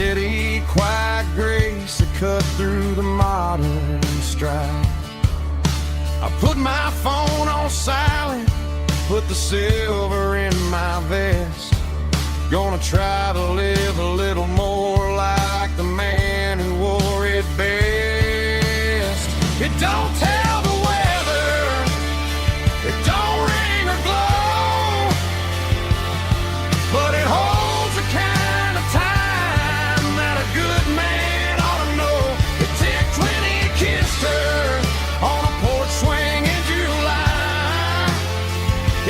steady, quiet grace that cut through the modern strife. I put my phone on silent, put the silver in my vest. Gonna try to live a little more like the man who wore it best. It don't tell the weather, it don't ring or glow, but it holds the kind of time that a good man ought to know. It ticked when he kissed her on a porch swing in July.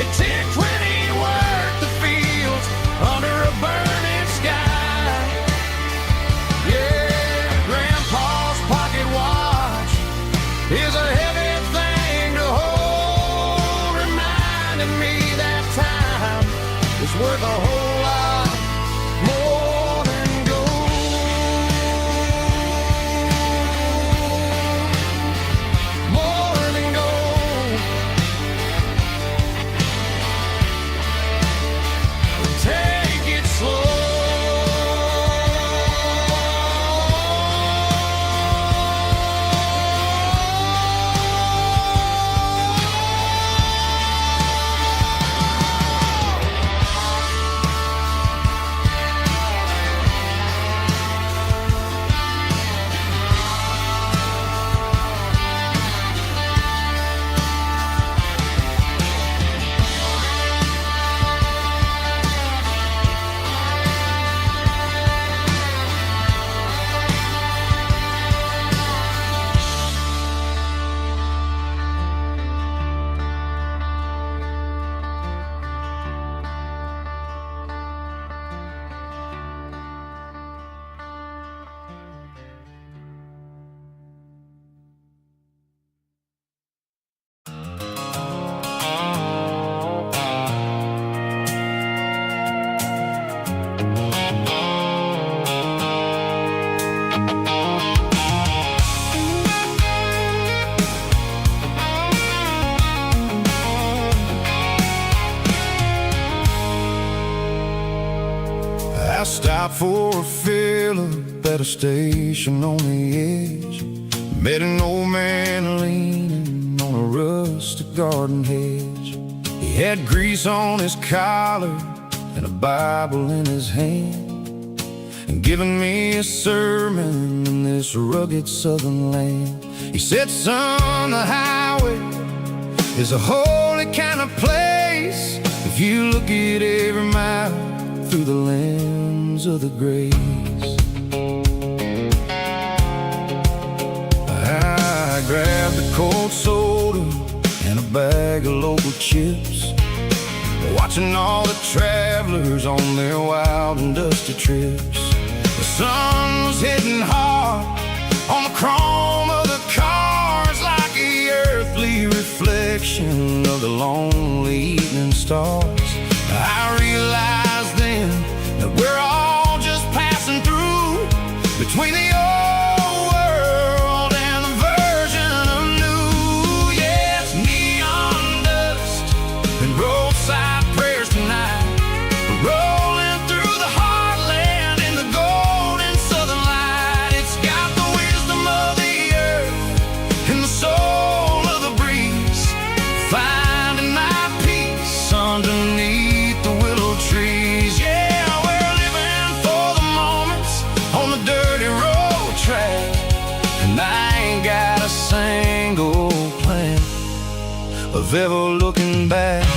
It ticked when he worked the fields under a burning sky. Yeah, Grandpa's pocket watch is a heavy thing to hold, reminding me that time is worth a whole lot more than gold. More than gold. Take it slow. I stopped for a fill-up at a station on the edge. Met an old man leaning on a rustic garden hedge. He had grease on his collar and a Bible in his hand, and giving me a sermon in this rugged southern land. He said, son, the highway is a holy kind of place if you look at every mile through the lens of the grace. I grabbed a cold soda and a bag of local chips, watching all the travelers on their wild and dusty trips. The sun was hitting hard on the chrome of the cars, like the earthly reflection of the lonely evening stars. I realized then that we're all just passing through between the old world and the version of new. Yes, neon dust and roadside prayers tonight, rolling through the heartland in the golden southern light. It's got the wisdom of the earth and the soul of the breeze, finding my peace underneath the willow trees. Yeah, we're living for the moments on the dirty road track, and I ain't got a single plan of ever looking back.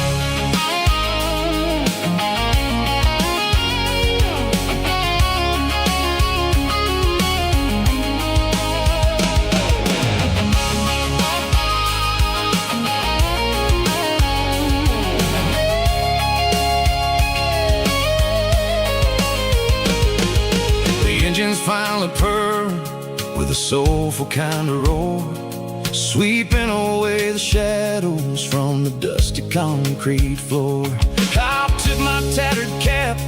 Engines finally purr with a soulful kind of roar, sweeping away the shadows from the dusty concrete floor. I'll tip my tattered cap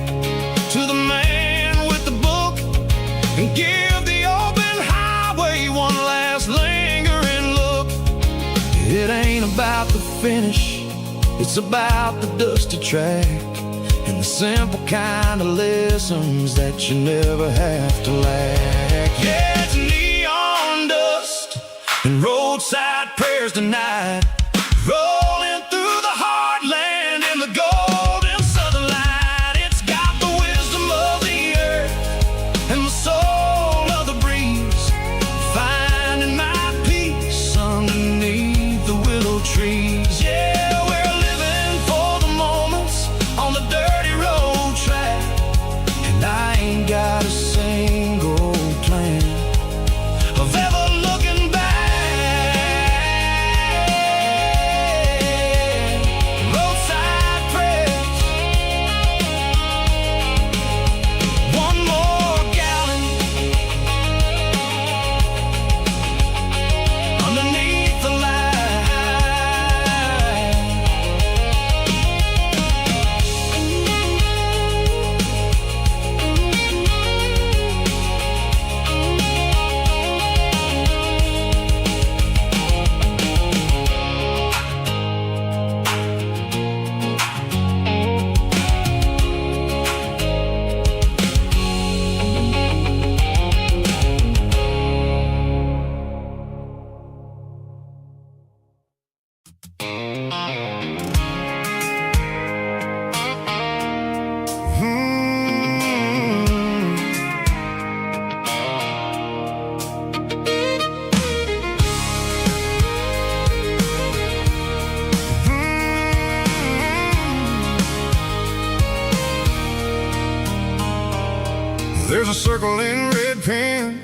to the man with the book and give the open highway one last lingering look. It ain't about the finish, it's about the dusty track and the simple kind of lessons that you never have to lack. Yeah, it's neon dust and roadside prayers tonight, rolling through the heartland in the golden southern light. It's got the wisdom of the earth and the soul of the breeze, finding my peace underneath the willow trees. Yeah, we're living for the moments on the dirty road track, and I ain't got a single plan of ever looking back. Roadside prayers, one more gallon underneath the light. There's a circle in red pen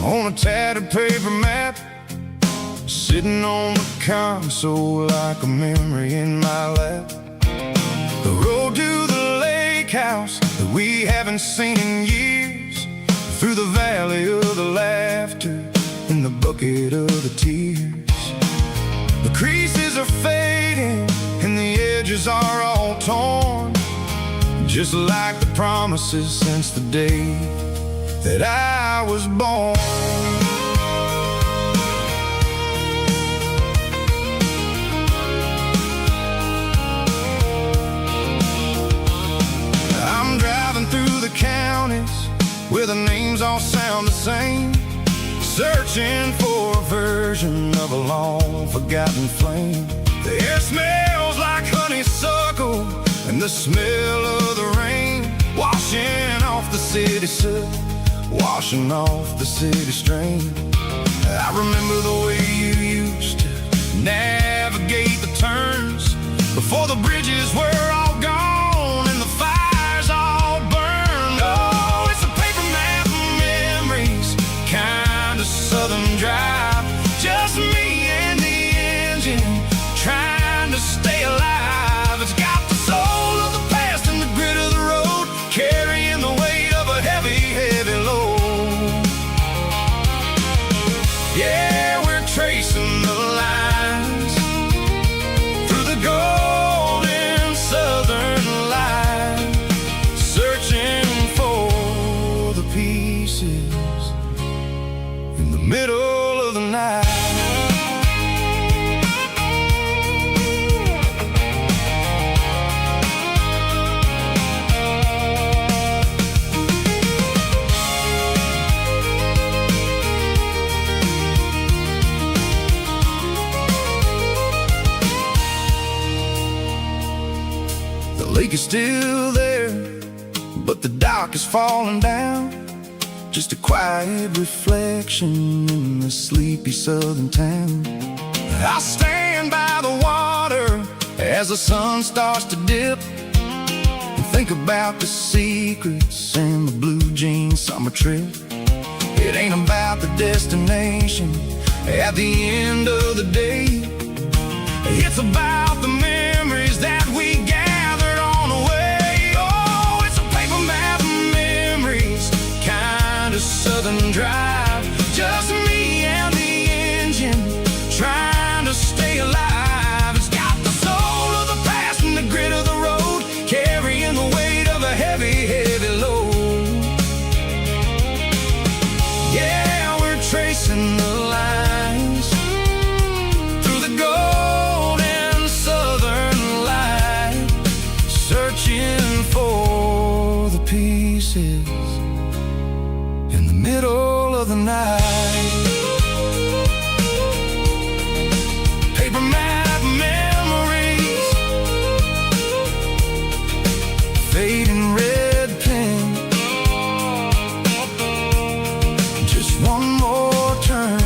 on a tattered paper map, sitting on the console like a memory in my lap. The road to the lake house that we haven't seen in years, through the valley of the laughter and the bucket of the tears. The creases are fading and the edges are all torn, just like the promises since the day that I was born. I'm driving through the counties where the names all sound the same, searching for a version of a long forgotten flame. The air smells like honeysuckle and the smell of the rain, washing off the city soot, washing off the city strain. I remember the way you used to navigate the turns before the bridges were all gone and the fires all burned. Oh, it's a paper map of memories, kind of southern drive, just me and the engine trying to stay alive. It's got the soul of the past and the grit of the road, carrying the weight of a heavy, heavy load. Yeah, we're tracing the lines through the golden southern light, searching for the pieces in the middle of the night. The lake is still there, but the dock is falling down, just a quiet reflection in the sleepy southern town. I stand by the water as the sun starts to dip, and think about the secrets and the blue jean summer trip. It ain't about the destination at the end of the day, it's about the memories that we gathered on the way. Oh, it's a paper map of memories, kind of southern drive, just me and the engine trying to stay alive. It's got the soul of the past and the grit of the road, carrying the weight of a heavy, heavy load. Yeah, we're tracing the lines through the golden southern light, searching for of the night. Paper map memories, fading red pen. Just one more turn.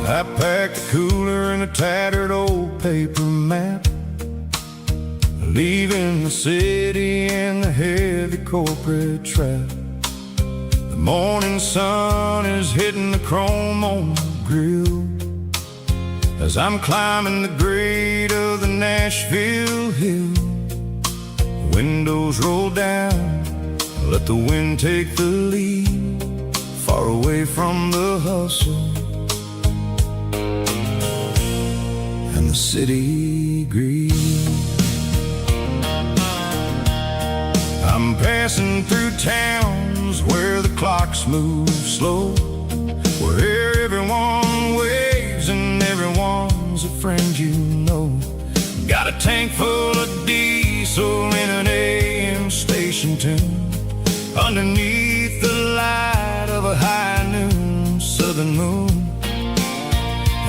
I packed a cooler and a tattered old paper map, leaving the city in the heavy corporate trap. The morning sun is hitting the chrome on the grill as I'm climbing the grade of the Nashville hill. The windows roll down, let the wind take the lead, far away from the hustle and the city greed. I'm passing through towns where the clocks move slow, where everyone waves and everyone's a friend you know. Got a tank full of diesel in an AM station tune, underneath the light of a high noon southern moon.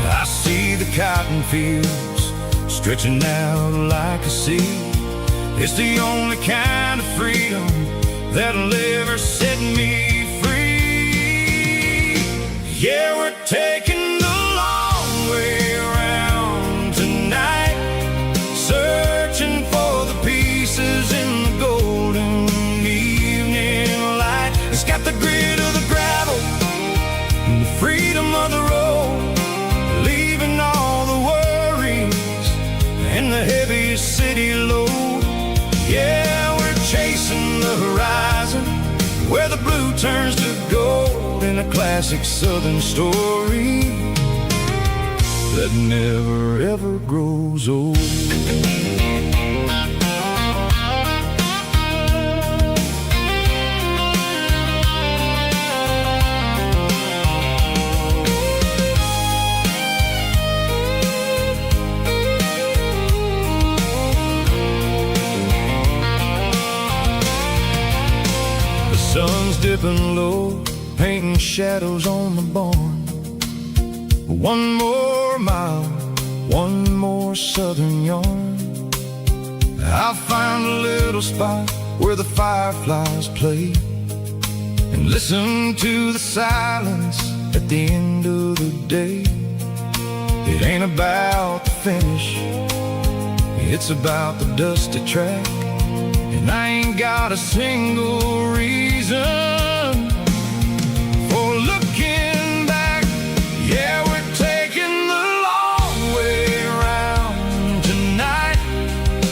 I see the cotton fields stretching out like a sea. It's the only kind of freedom that'll ever set me free. Yeah, we're taking the long way around tonight, searching for the pieces in the golden evening light. It's got the grit of the gravel and the freedom of the road, leaving all the worries and the heavy city load. Yeah, we're chasing the horizon where the blue turns to gold, in a classic southern story that never ever grows old. Sun's dipping low, painting shadows on the barn. One more mile, one more southern yarn. I'll find a little spot where the fireflies play and listen to the silence at the end of the day. It ain't about the finish, it's about the dusty track. And I ain't got a single reason for looking back. Yeah, we're taking the long way around tonight,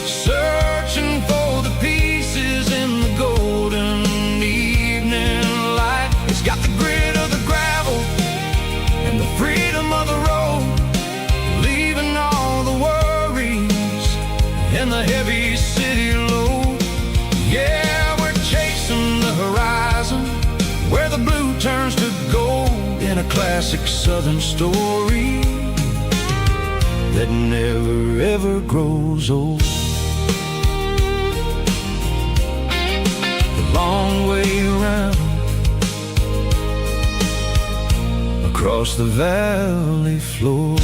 searching for the pieces in the golden evening light. It's got the grit of the gravel and the freedom of the road, leaving all the worries and the heavy city load. Yeah, we're chasing the horizon where the blue turns to gold, in a classic southern story that never ever grows old. The long way around across the valley floor,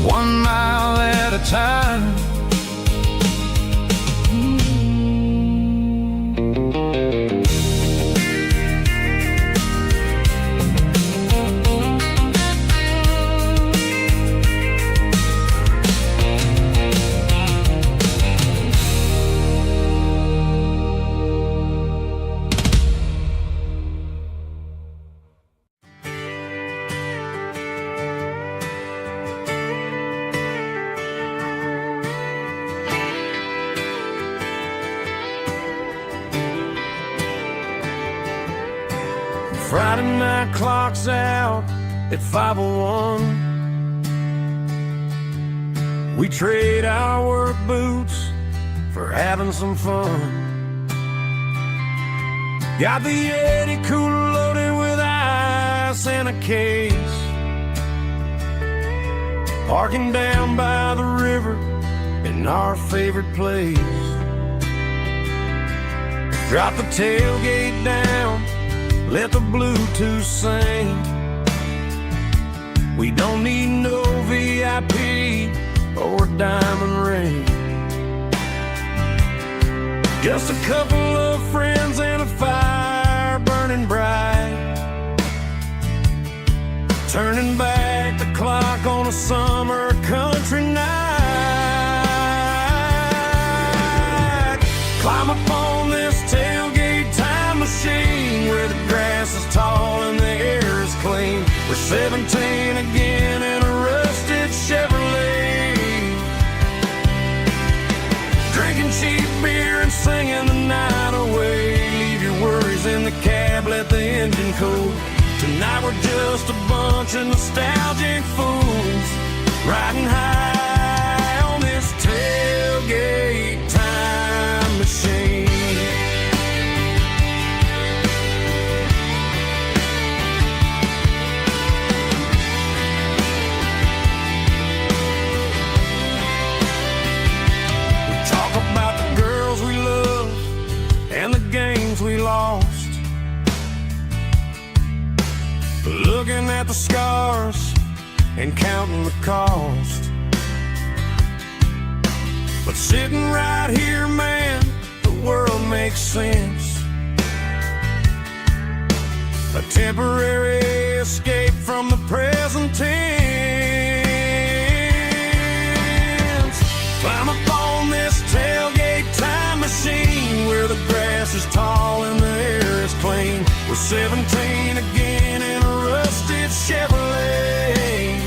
1 mile at a time. Friday night clock's out at 5:01. We trade our work boots for having some fun. Got the Yeti cooler loaded with ice in a case, parking down by the river in our favorite place. Drop the tailgate down, let the Bluetooth sing. We don't need no VIP or a diamond ring. Just a couple of friends and a fire burning bright, turning back the clock on a summer country night. Climb up on this tailgate time machine where the grass is tall and the air is clean. We're 17 again in a rusted Chevrolet, drinking cheap beer and singing the night away. Leave your worries in the cab, let the engine cool. Tonight we're just a bunch of nostalgic fools, riding high on this tailgate time machine. We talk about the girls we love and the games we lost, looking at the scars and counting the cost. But sitting right here, man, the world makes sense. A temporary escape from the present tense. Climb up on this tailgate time machine where the grass is tall and the air is clean. We're 17 again in a rusted Chevrolet,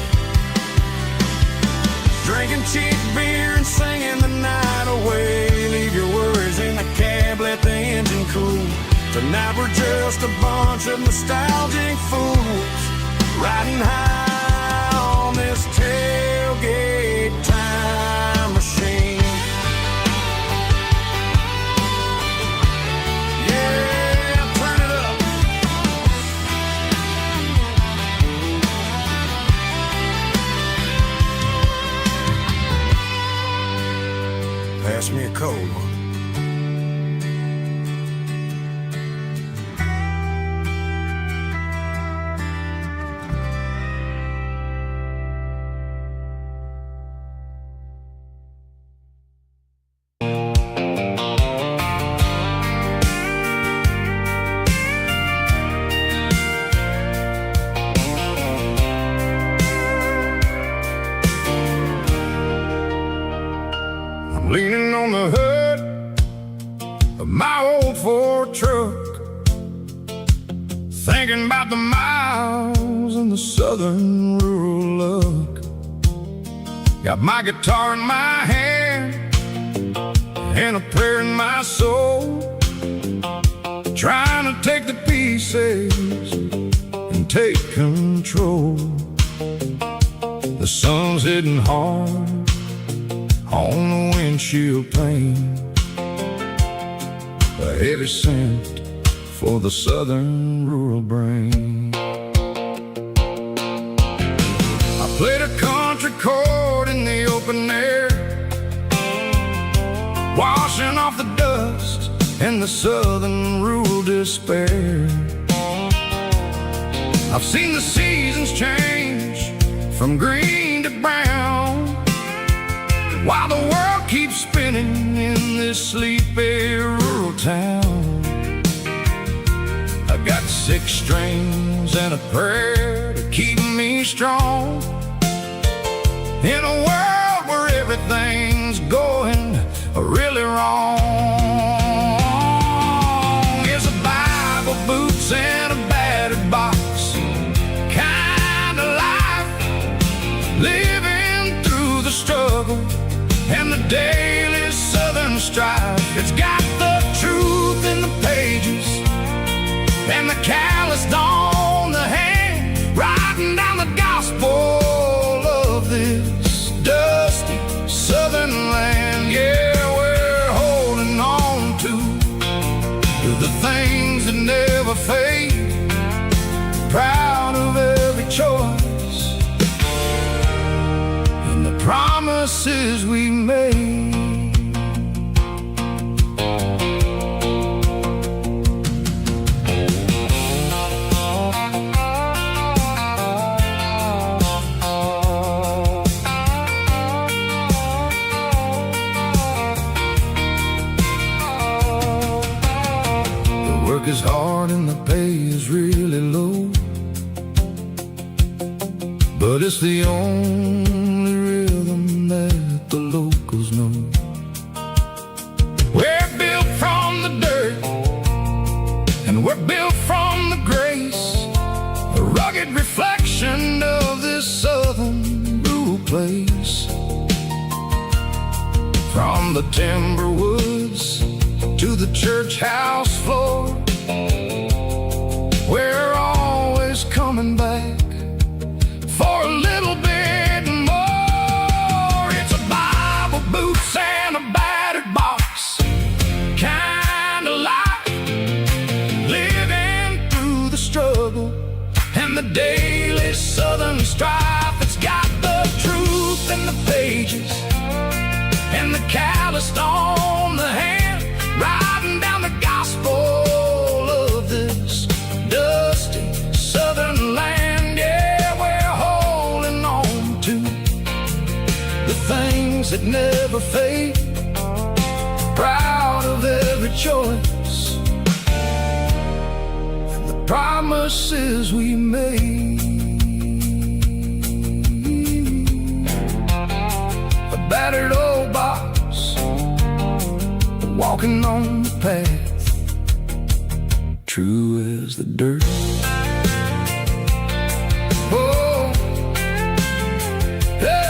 drinking cheap beer and singing the night away. Leave your worries in the cab, let the engine cool. Tonight we're just a bunch of nostalgic fools, riding high on this tailgate time machine. Pass me a cold one. Leaning on the hood of my old Ford truck, thinking about the miles and the southern rural look. Got my guitar in my hand and a prayer in my soul, trying to take the pieces and take control. The sun's hitting hard on the windshield pane, a heavy scent for the southern rural brain. I played a country chord in the open air, washing off the dust and the southern rural despair. I've seen the seasons change from green to brown, while the world keeps spinning in this sleepy rural town. I got 6 strings and a prayer to keep me strong, in a world where everything's going really wrong. Is a Bible, boots, and a battered box kind of life, living through the struggle and the daily southern strife. It's got the truth in the pages and the callous dawn promises we made. The work is hard and the pay is really low, but it's the only rhythm that the locals know. We're built from the dirt, and we're built from the grace, a rugged reflection of this southern rural place. From the timber woods to the church house floor, we're always coming back for a little bit more. It's a Bible, boots, and a battered box kind of life, living through the struggle and the daily southern strife. It's got the truth in the pages and the calloused on the hand, riding down the gospel of this dusty southern land. Yeah, we're holding on to the things that never fade, proud of every choice and the promises we made. A battered old box, walking on the path, true as the dirt. Oh, yeah.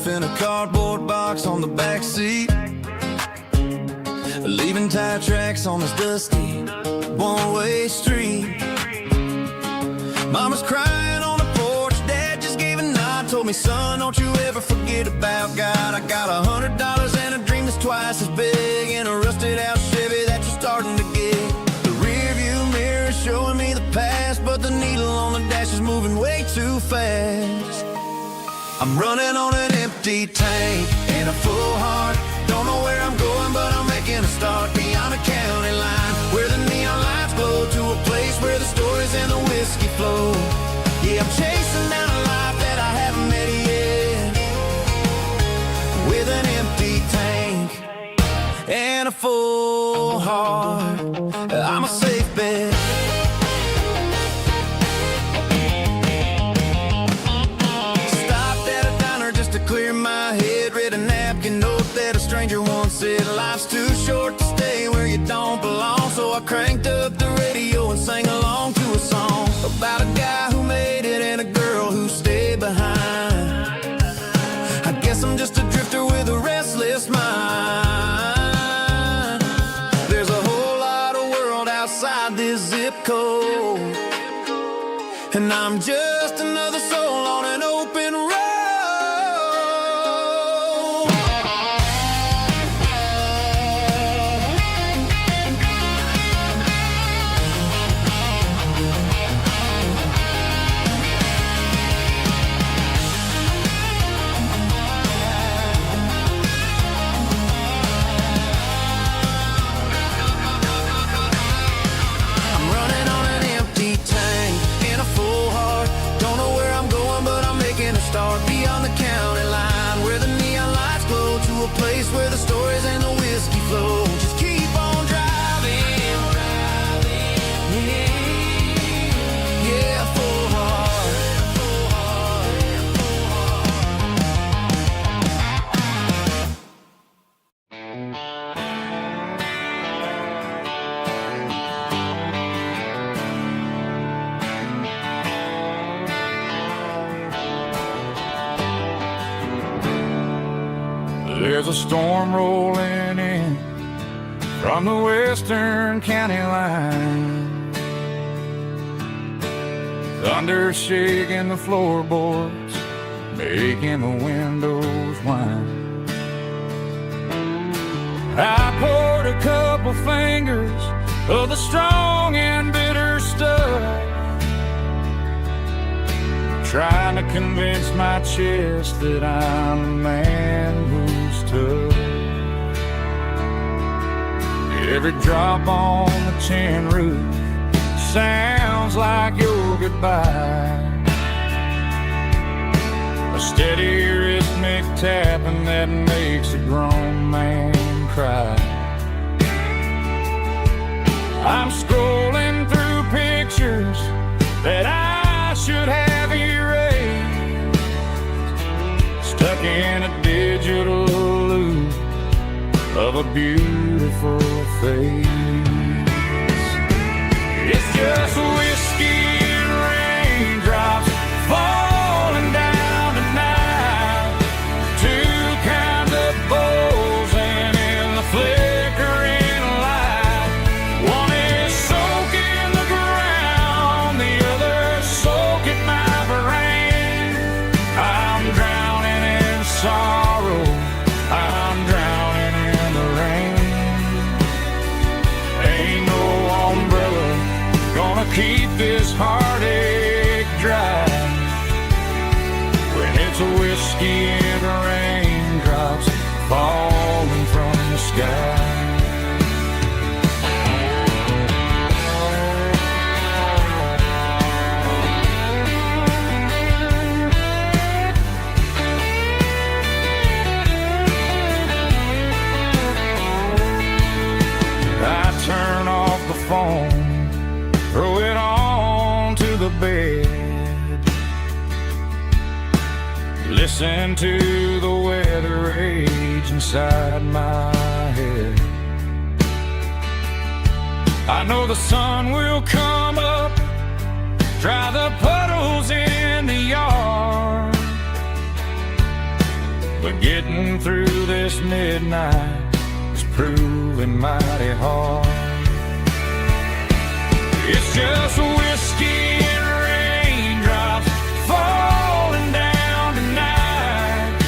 In a cardboard box on the back seat, leaving tire tracks on this dusty one-way street. Mama's crying on the porch, Dad just gave a nod, told me, son, don't you ever forget about God. I got $100 and a dream that's twice as big, in a rusted out Chevy that you're starting to get. The rear view mirror is showing me the past, but the needle on the dash is moving way too fast. I'm running on an empty tank and a full heart. Don't know where I'm going, but I'm making a start beyond a county line, where the neon lights glow, to a place where the stories and the whiskey flow. Yeah, I'm chasing down a life that I haven't met yet, with an empty tank and a full heart. I'm a safe bet. Clear my head, read a napkin note that a stranger once said, life's too short to stay where you don't belong. So I cranked up the radio and sang along to a song about a guy who made it and a girl who stayed behind. I guess I'm just a drifter with a restless mind. There's a whole lot of world outside this zip code, and I'm just another soul on an open road. Start beyond the county line, where the neon lights glow, to a place where the stories and the whiskey flow. Just keep on driving, yeah, full heart. There's a storm rolling in from the western county line, thunder shaking the floorboards, making the windows whine. I poured a couple fingers of the strong and bitter stuff, trying to convince my chest that I'm a man who's tough. Every drop on the tin roof sounds like your goodbye, a steady rhythmic tapping that makes a grown man cry. I'm scrolling through pictures that I should have erased, stuck in a digital loop of a beautiful face. It's just whiskey and raindrops falling down tonight, two kinds of bowls and in the flickering light. One is soaking the ground, the other soaking my brain. I'm drowning in sorrow, I'm drowning in the rain. Ain't no umbrella gonna keep this heartache dry when it's a whiskey and raindrops falling from the sky. I turn off the phone, throw it on to the bed, listen to the weather rage inside my head. I know the sun will come up, dry the puddles in the yard, but getting through this midnight is proving mighty hard. It's just whiskey and raindrops falling down tonight,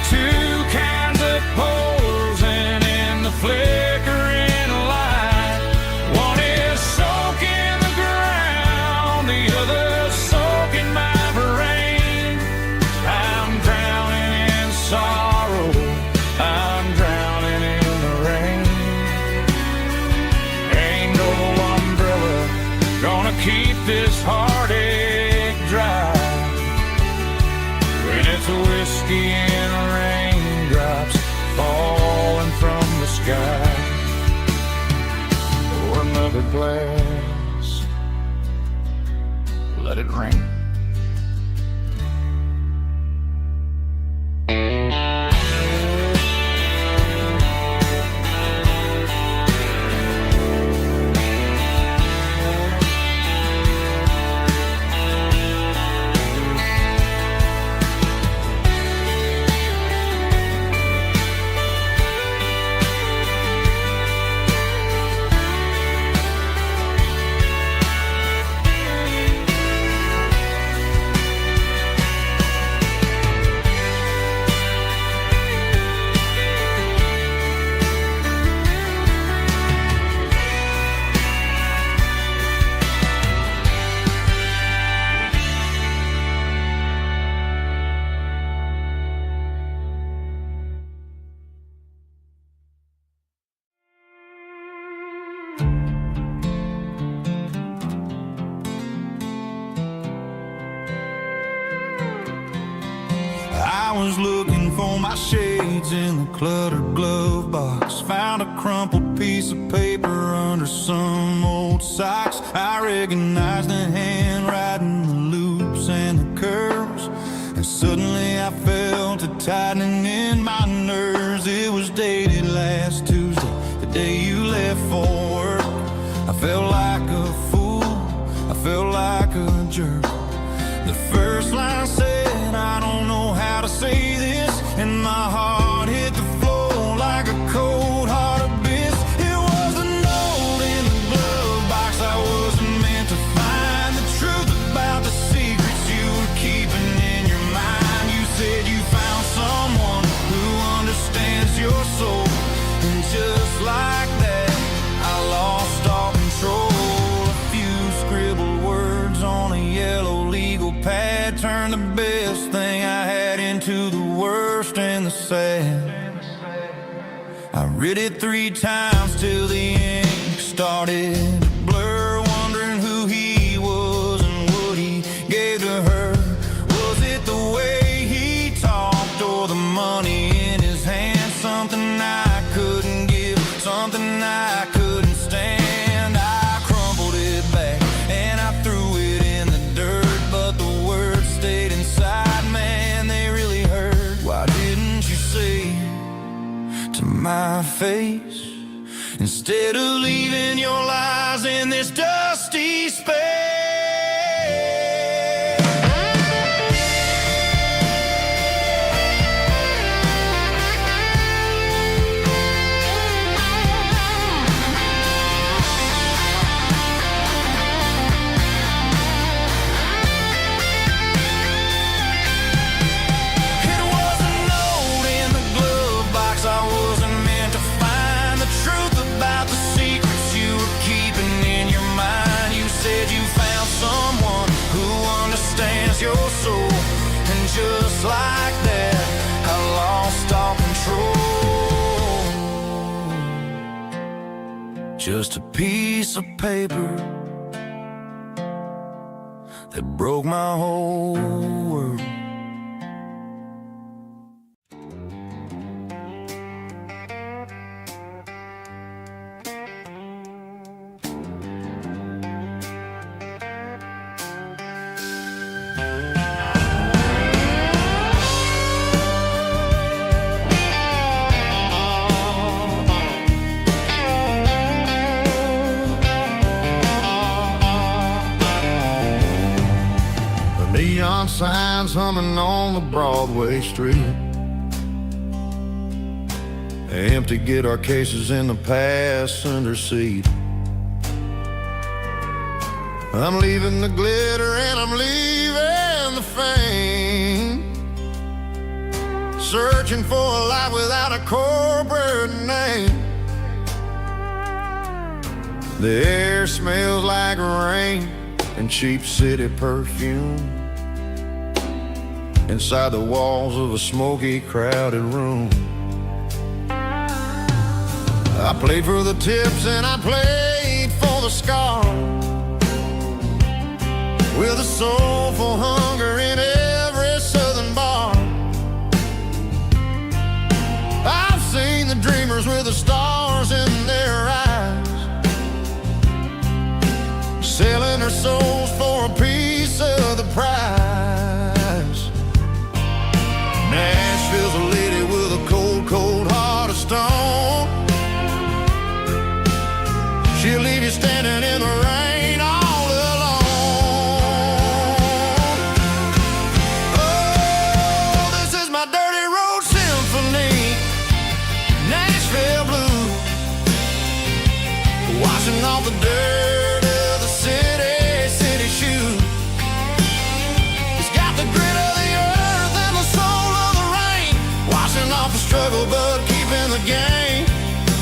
two kinds of pours and in the flickering light. One is soaking the ground, the other soaking my brain. I'm drowning in sorrow, I'm drowning in the rain. Ain't no umbrella gonna keep this heartache dry when it's a whiskey and raindrops falling from the sky. Pour another glass, let it rain. I was looking for my shades in the cluttered glove box, found a crumpled piece of paper under some old socks. I recognized the handwriting, the loops and the curves, and suddenly I felt a tightening in my nerves. It was dated last Tuesday, the day you left for work. I felt like a fool, I felt like a jerk. The first line said, I don't know how to say this, and my heart hit the floor. to the worst and the sad. I read it 3 times till the ink started to blur, wondering who he was and what he gave to her. Was it the way he talked or the money in his hand? Something I couldn't give, something I couldn't stand. I crumpled it back and I threw it in the dirt, but the words stayed inside, man, they really hurt. Why didn't you say to my face, instead of leaving your lies in this dusty space? Your soul, and just like that I lost all control. Just a piece of paper that broke my whole world. Neon signs humming on the Broadway street, empty guitar cases in the passenger seat. I'm leaving the glitter and I'm leaving the fame, searching for a life without a corporate name. The air smells like rain and cheap city perfume inside the walls of a smoky, crowded room. I played for the tips and I played for the scars, with a soulful hunger in every southern bar. I've seen the dreamers with the stars in their eyes, selling their souls for a piece of the prize. Nashville's a lady with a cold, cold heart of stone. She'll leave you standing in the rain all alone. Oh, this is my dirty road symphony, Nashville blues, washing off the dirt of the city shoes. It's got the grit of the earth and the soul of the rain, washing off the struggle but keeping the game.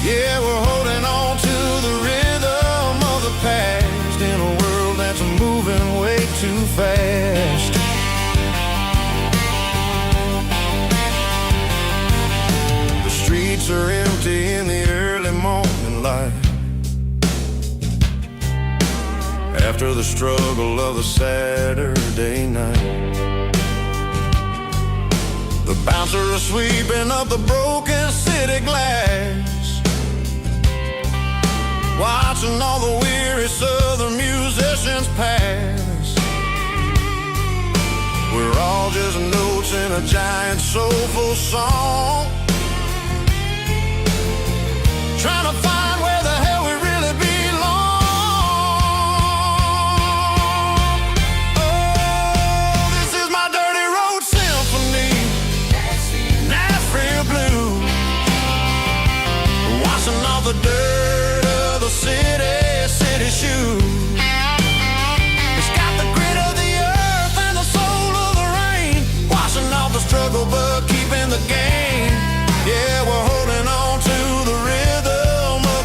Yeah, we're holding on to the rhythm of the past in a world that's moving way too fast. The streets are empty in the early morning light, after the struggle of the Saturday night. The bouncer is sweeping up the broken city glass, watching all the weary southern musicians pass. We're all just notes in a giant soulful song, trying to find where the hell we really belong. Oh, this is my dirty road symphony, Nashville blues, washing off the dirt of the city shoes. It's got the grit of the earth and the soul of the rain, washing off the struggle but keeping the game. Yeah, we're holding on to the rhythm of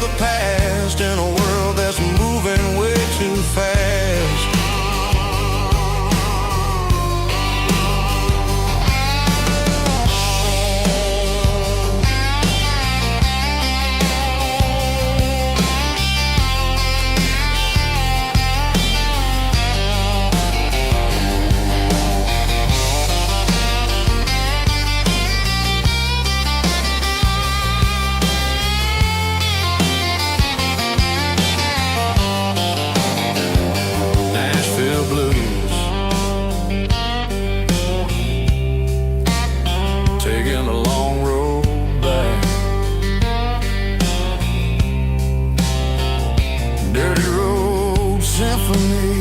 taking a long road back. Dirty Road Symphony.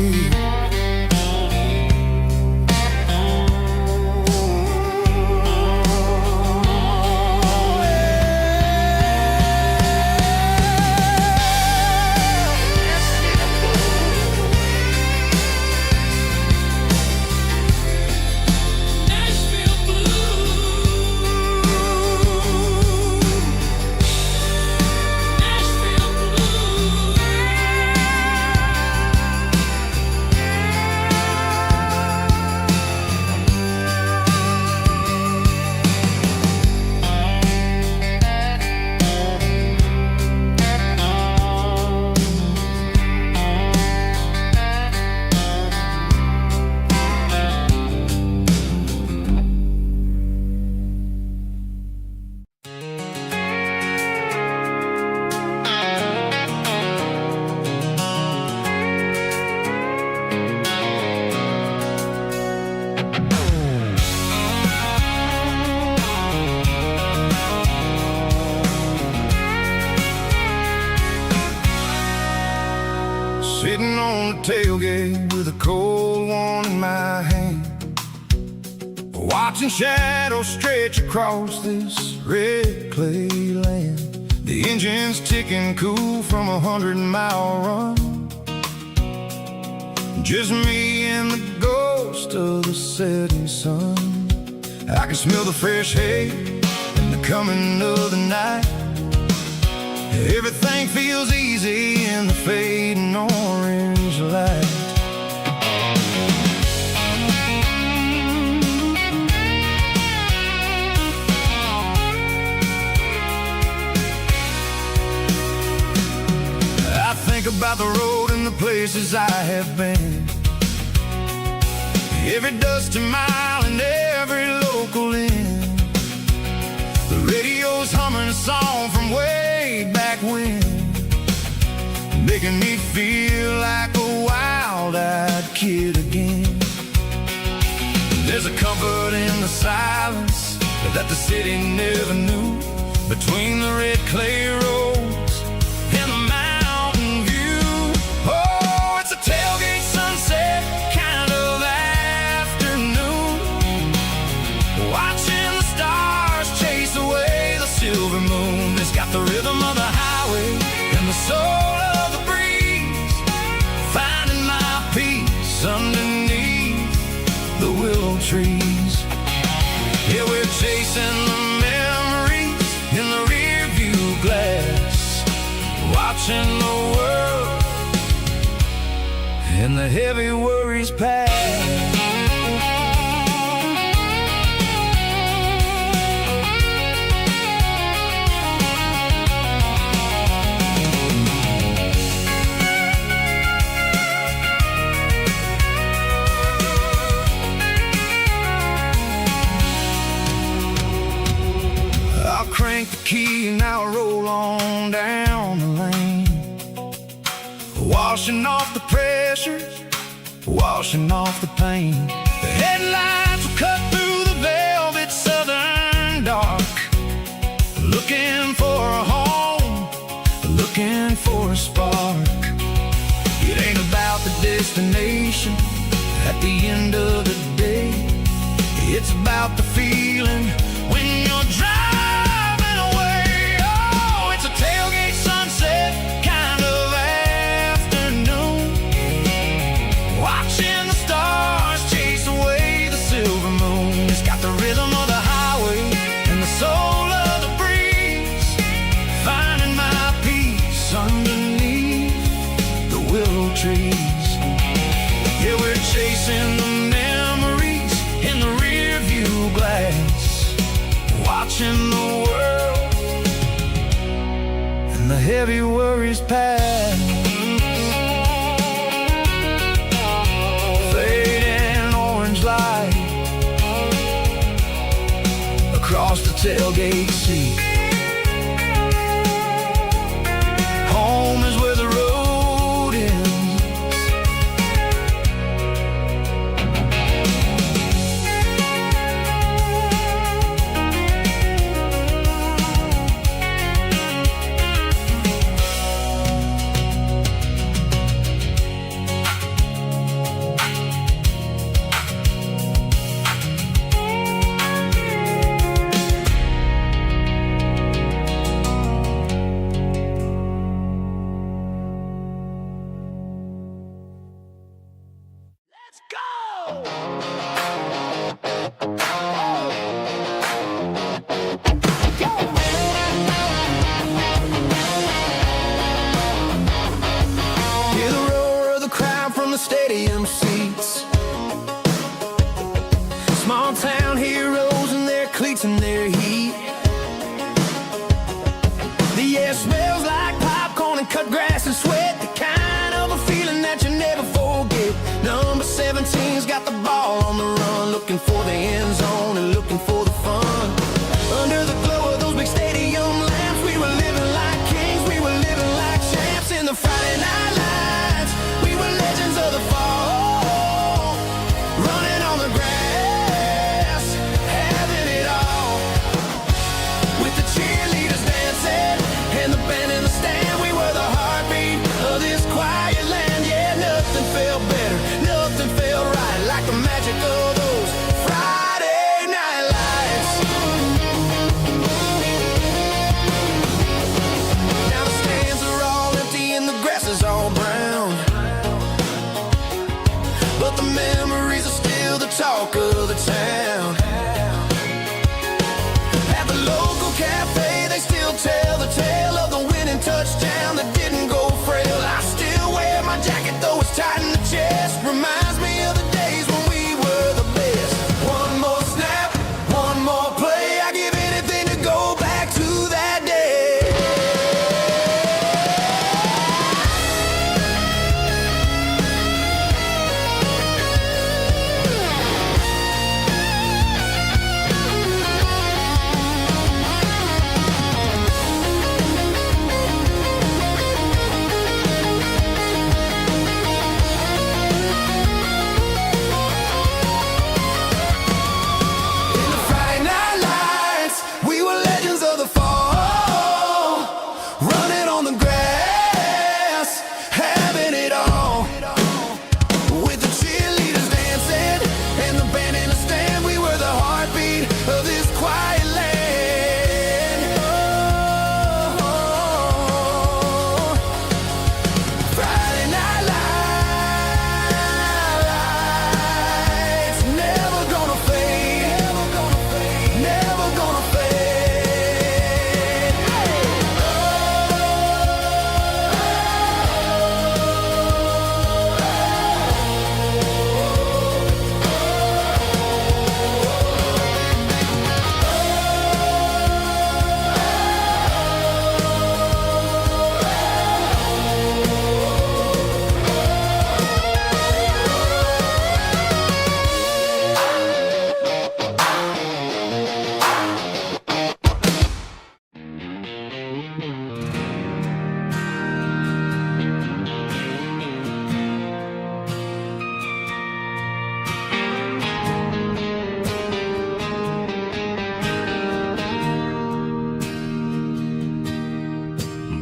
Sitting on the tailgate with a cold one in my hand, watching shadows stretch across this red clay land. The engine's ticking cool from a 100-mile run. Just me and the ghost of the setting sun. I can smell the fresh hay and the coming of the night. Everything feels easy in the fading orange light. I think about the road and the places I have been, every dusty mile and every local inn. The radio's humming a song from way back when, making me feel like a wild-eyed kid again. There's a comfort in the silence that the city never knew, between the red clay roads and the mountain view. Oh, it's a tailgate sunset kind of afternoon, watching the stars chase away the silver moon. It's got the rhythm of the highway and the soul of the breeze, finding my peace underneath the willow trees. Yeah, we're chasing the memories in the rear view glass, watching the world and the heavy worries pass. Crank the key and I'll roll on down the lane, washing off the pressure, washing off the pain. The headlights will cut through the velvet southern dark, looking for a home, looking for a spark. It ain't about the destination at the end of the day, it's about the feeling when you're driving. Tailgate sunset kind of afternoon, watching the stars chase away the silver moon. It's got the rhythm of the highway and the soul of the breeze, finding my peace underneath the willow trees. Yeah, we're chasing the memories in the rear view glass, watching the world the heavy worries pass. Fading orange light across the tailgate seat. Home is where the road ends. their heat. The air smells like popcorn and cut grass and sweat, the kind of a feeling that you never forget. Number 17's got the ball on the run, looking for the end zone and looking for the fun. Under the glow of those big stadium lamps, we were living like kings, we were living like champs. In the Friday night lights, we were legends of the fall, running on the grass, having it all. With the cheerleaders dancing and the band in the stand, we were the heartbeat of this quiet land. Yeah, nothing felt better, nothing felt right like the magic of those Friday night lights. Now the stands are all empty and the grass is all brown, but the memories are still the talk of the town. At the local cafe, they still tell the tale of the winning touchdown that didn't go frail. I still wear my jacket though it's tight in the chest. Reminds me of the days when we were the best. One more snap, one more play. I give anything to go back to that day. In the Friday night lights, we were legends of the fall, running on the grass, having it all. With the cheerleaders dancing and the band in the stand, we were the heartbeat of this quiet land. Oh, Friday night lights, never gonna fade, never gonna fade, never gonna fade.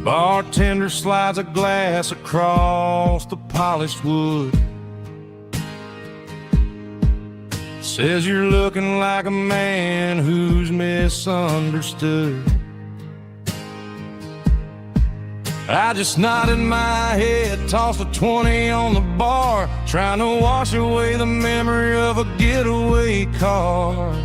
Bartender slides a glass across the polished wood. Says you're looking like a man who's misunderstood. I just nodded my head, tossed a 20 on the bar, trying to wash away the memory of a getaway car.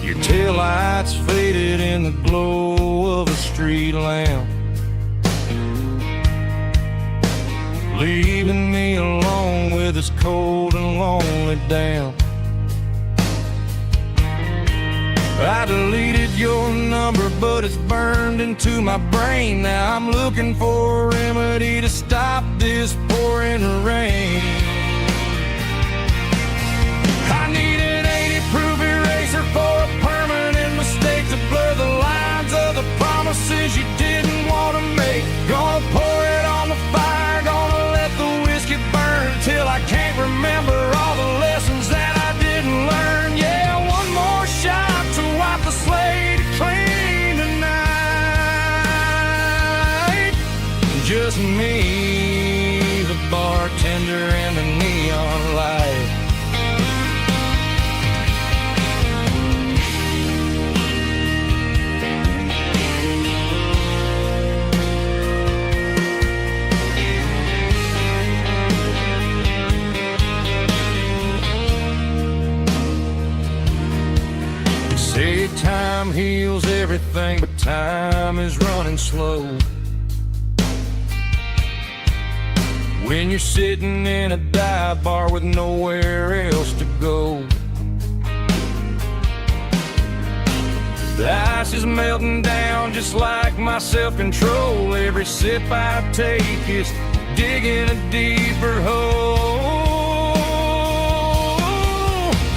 Your taillights faded in the glow of a street lamp, leaving me alone with this cold and lonely damp. I deleted your number, but it's burned into my brain. Now I'm looking for a remedy to stop this pouring rain. I need an 80-proof eraser for a permanent mistake to blur the lines of the promises you didn't want to make. Gonna pour it on the fire, gonna let the whiskey burn till I can't remember all the lessons that I didn't learn. Yeah, one more shot to wipe the slate clean tonight. Just me, the bartender, and the neon light. Say time heals everything, but time is running slow. When you're sitting in a dive bar with nowhere else to go, The ice is melting down just like my self-control. Every sip I take is digging a deeper hole.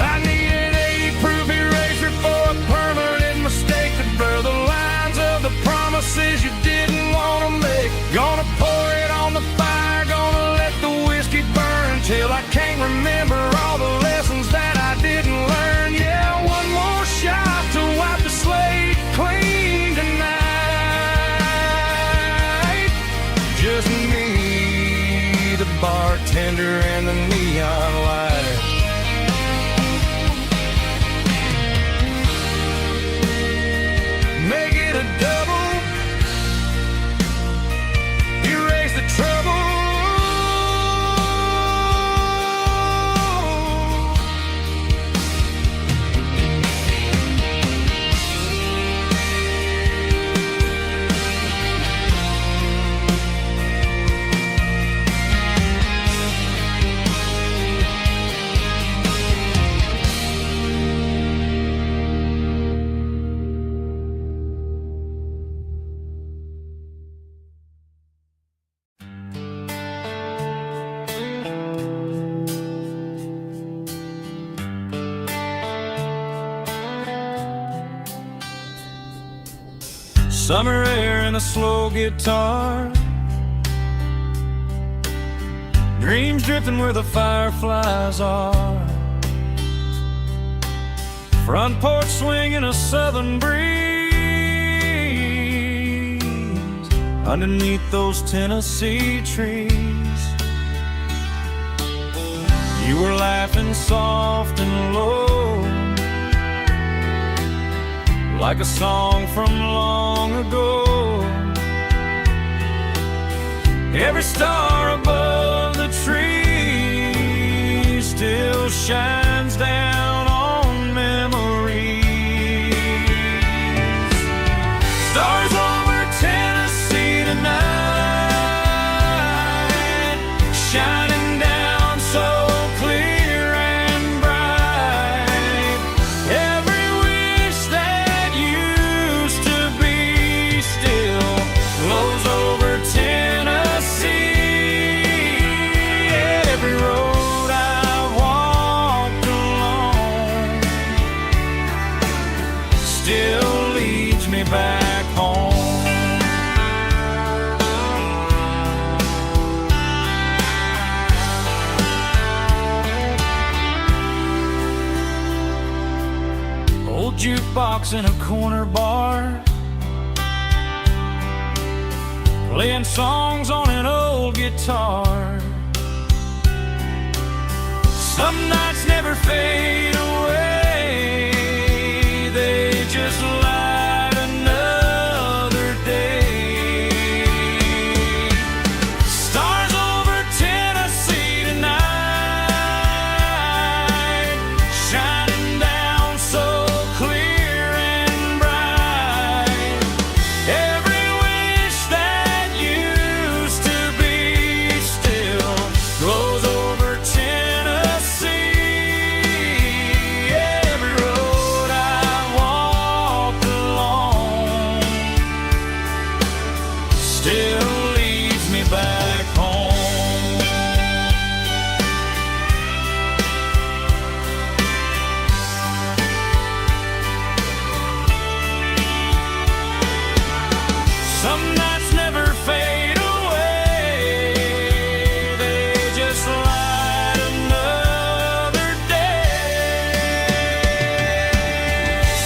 I need an 80-proof eraser for a permanent mistake to blur the lines of the promises you didn't want to make. Gonna pour it on the fire, gonna let the whiskey burn till I can't remember all the lessons that I didn't learn. Yeah, one more shot to wipe the slate clean tonight. Just me, the bartender, and the neon light. Make it a double, erase the trouble. Summer air and a slow guitar, dreams drifting where the fireflies are. Front porch swinging a southern breeze underneath those Tennessee trees. You were laughing soft and low, like a song from long ago. Every star above the tree still shines down on memories. Stars over Tennessee tonight, shining down so clear and bright. Every wish that used to be still glows over Tennessee. Every road I've walked along still leads me back home. Old jukebox in a corner bar, playing songs on an old guitar. Some nights never fade away, they just light another day. Stars over Tennessee tonight, shining down so clear and bright. Every wish that used to be still glows over Tennessee. Every road I walked along still leads me back home. Some nights never fade away, they just light another day.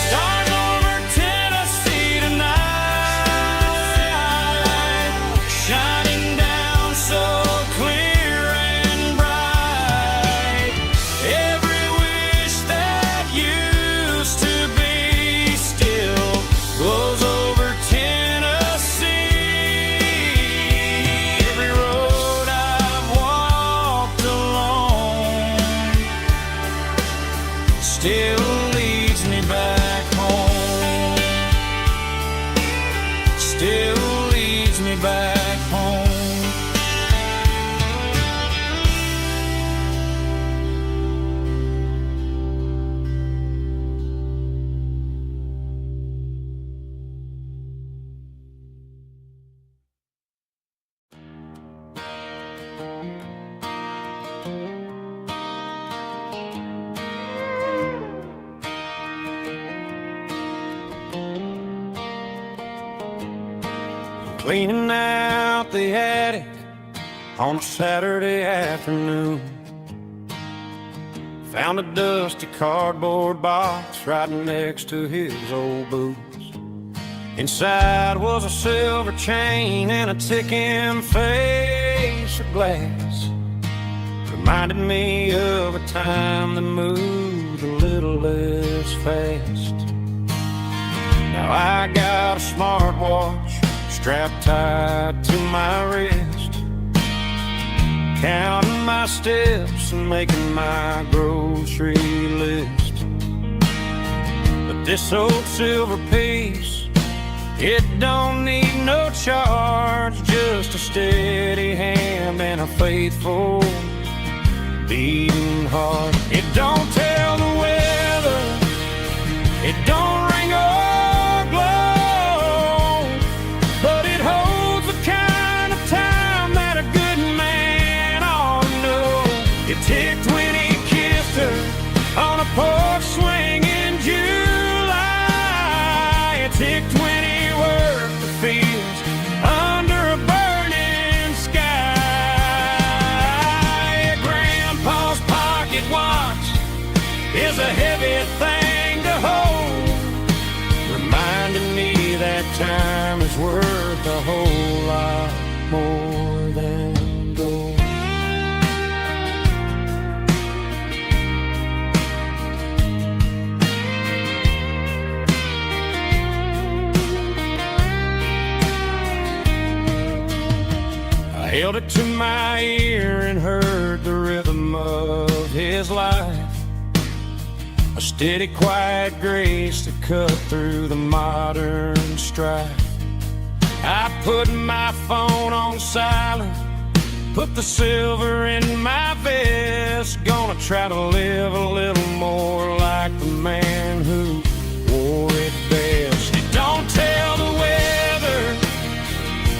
Stars over Tennessee tonight, shining down so clear and bright. Every wish that used to be still glows over Tennessee. Every road I've walked along still leads me back home. Still leads me back home. Cleaning out the attic on a Saturday afternoon. Found a dusty cardboard box right next to his old boots. Inside was a silver chain and a ticking face of glass. Reminded me of a time that moved a little less fast. Now I got a smartwatch strapped tight to my wrist, counting my steps and making my grocery list. But this old silver piece, it don't need no charge, just a steady hand and a faithful beating heart. It don't tell the weather, it don't ring or glow, but it holds the kind of time that a good man ought to know. It ticked when he kissed her on a porch swing in July. It ticked when he worked the fields under a burning sky. Grandpa's pocket watch is a heavy thing to hold, reminding me that time is worth a whole lot more than gold. I held it to my ear and heard the rhythm of his life, a steady, quiet grace that cut through the modern strife. I put my phone on silent, put the silver in my vest. Gonna try to live a little more like the man who wore it best. It don't tell the weather,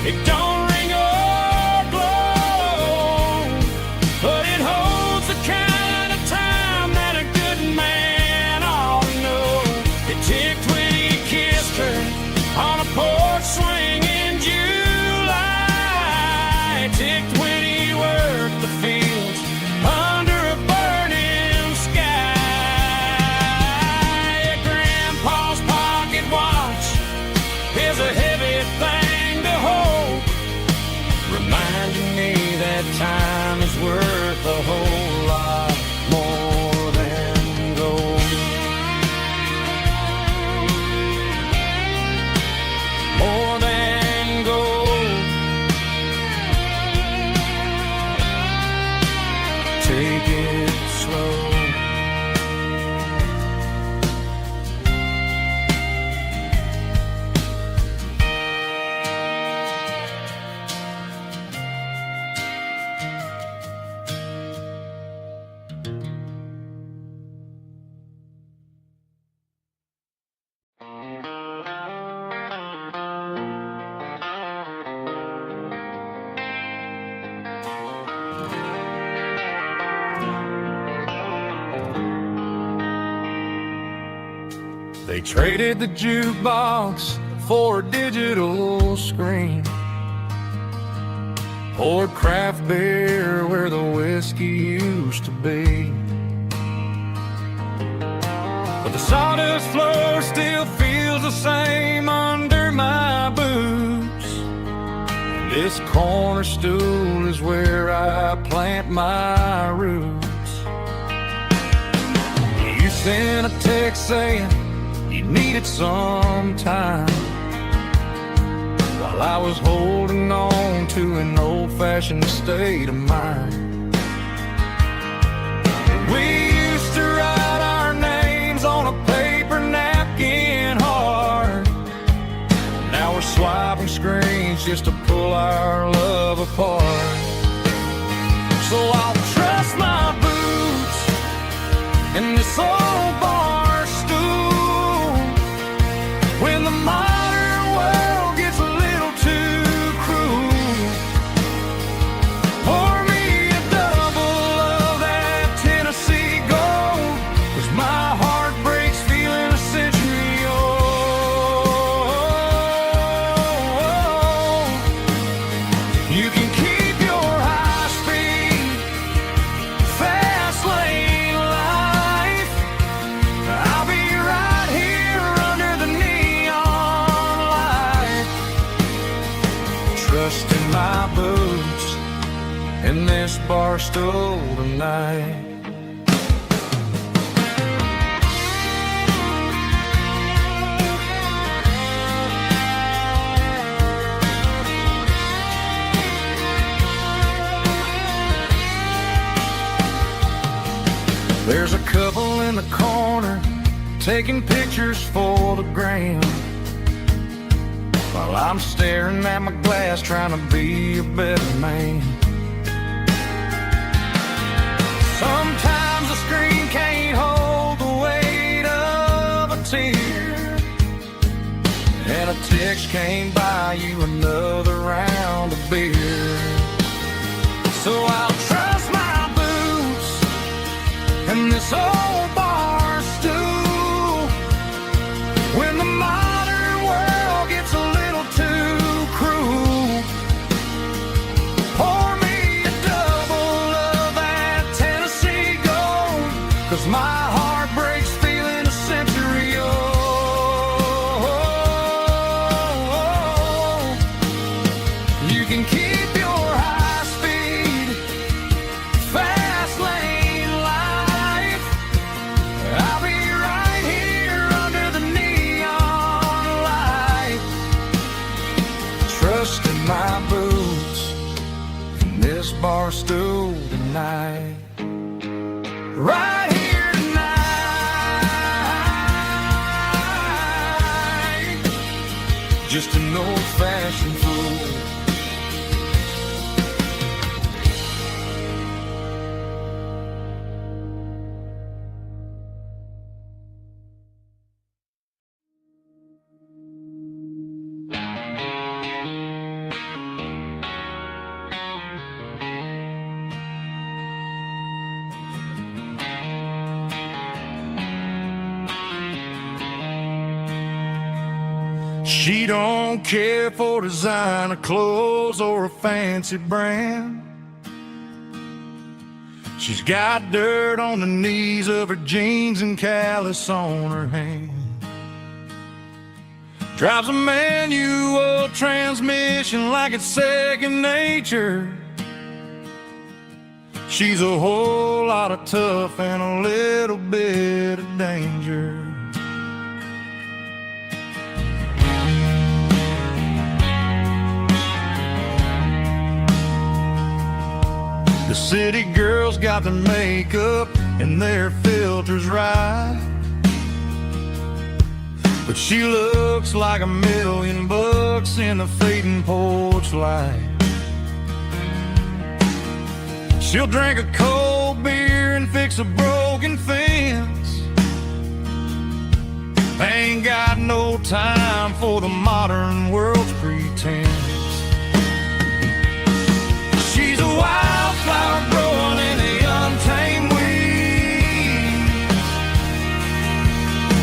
it don't ring or glow, but it holds the kind of time that a good man ought to know. It ticked when he kissed her on a porch swing in July. It ticked when he worked the fields under a burning sky. Grandpa's pocket watch is a heavy thing to hold, reminding me that time is worth a whole lot more than gold. More than gold. Take it slow. They traded the jukebox for a digital screen, poured craft beer where the whiskey used to be. But the sawdust floor still feels the same under my boots. This corner stool is where I plant my roots. You sent a text saying you needed some time, while I was holding on to an old-fashioned state of mind. We used to write our names on a paper napkin hard. Now we're swiping screens just to pull our love apart. So I'll trust my boots in this old bar stool when the modern world gets a little too cruel. Pour me a double of that Tennessee Gold, 'cause my heart breaks feeling a century old. in this bar stool tonight. There's a couple in the corner taking pictures for the gram, while I'm staring at my glass trying to be a better man. Sometimes the screen can't hold the weight of a tear, and a text can't buy you another round of beer. So I'll trust my boots and this old bar stool when the modern world gets a little too cruel. Pour me a double of that Tennessee Gold, 'cause my heart breaks feeling a century old. You can keep your high speed, fast lane life. I'll be right here under the neon light, trusting my boots in this bar stool tonight. Right here tonight, just an old-fashioned fool. She don't care for designer clothes or a fancy brand. She's got dirt on the knees of her jeans and callus on her hand. Drives a manual transmission like it's second nature. She's a whole lot of tough and a little bit of danger. The city girls got their makeup and their filters right, but she looks like $1,000,000 in the fading porch light. She'll drink a cold beer and fix a broken fence. Ain't got no time for the modern world's pretense. She's a wildflower growing in the untamed weeds.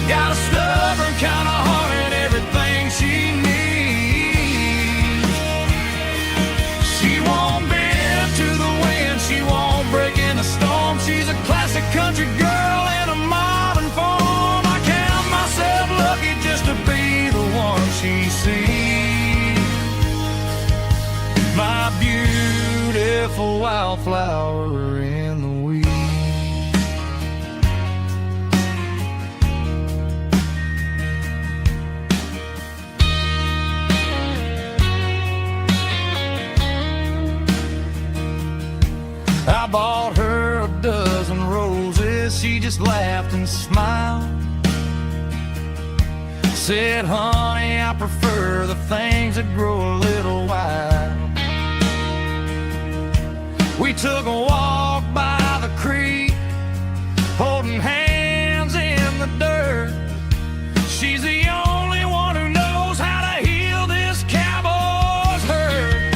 Got a stubborn kind of heart and everything she needs. She won't bend to the wind, she won't break in a storm. She's a classic country girl in a modern form. I count myself lucky just to be the one she sees. My beautiful wildflower in the weeds. I bought her a dozen roses, she just laughed and smiled. Said, honey, I prefer the things that grow a little wild. We took a walk by the creek, holding hands in the dirt. She's the only one who knows how to heal this cowboy's hurt.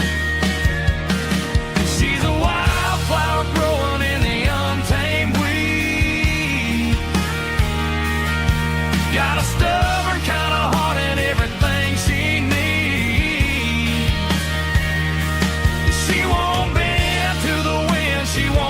She's a wildflower growing in the untamed weed. Got a stubborn kind of heart and everything she needs. She won't bend to the wind, she won't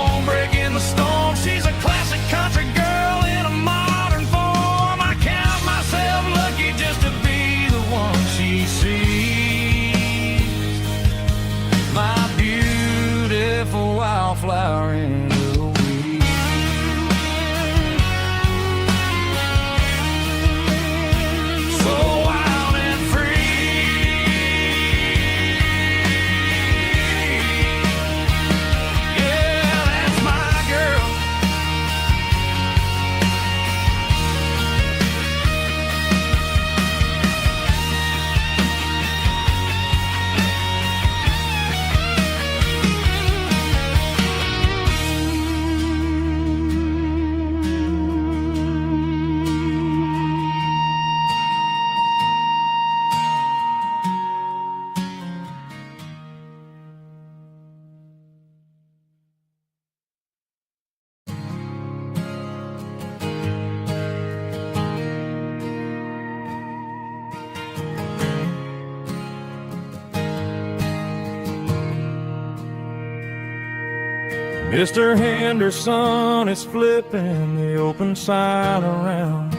Mr. Henderson is flipping the open sign around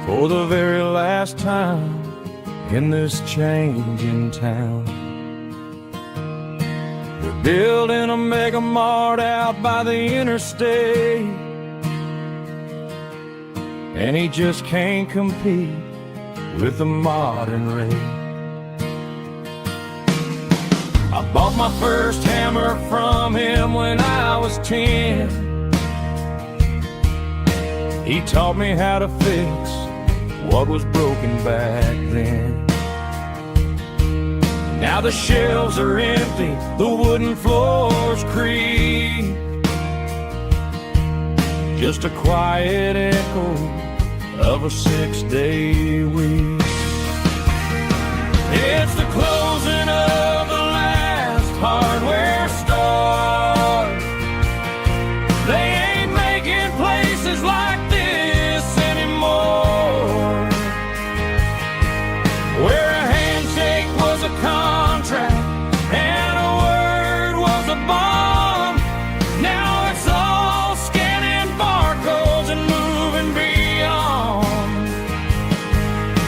for the very last time in this changing town. They're building a mega mart out by the interstate, and he just can't compete with the modern rate. I bought my first hammer from him when I was 10. He taught me how to fix what was broken back then. Now the shelves are empty, the wooden floors creak, just a quiet echo of a 6-day week. It's the closing of the last hardware store. They ain't making places like this anymore, where a handshake was a contract and a word was a bond. Now it's all scanning barcodes and moving beyond.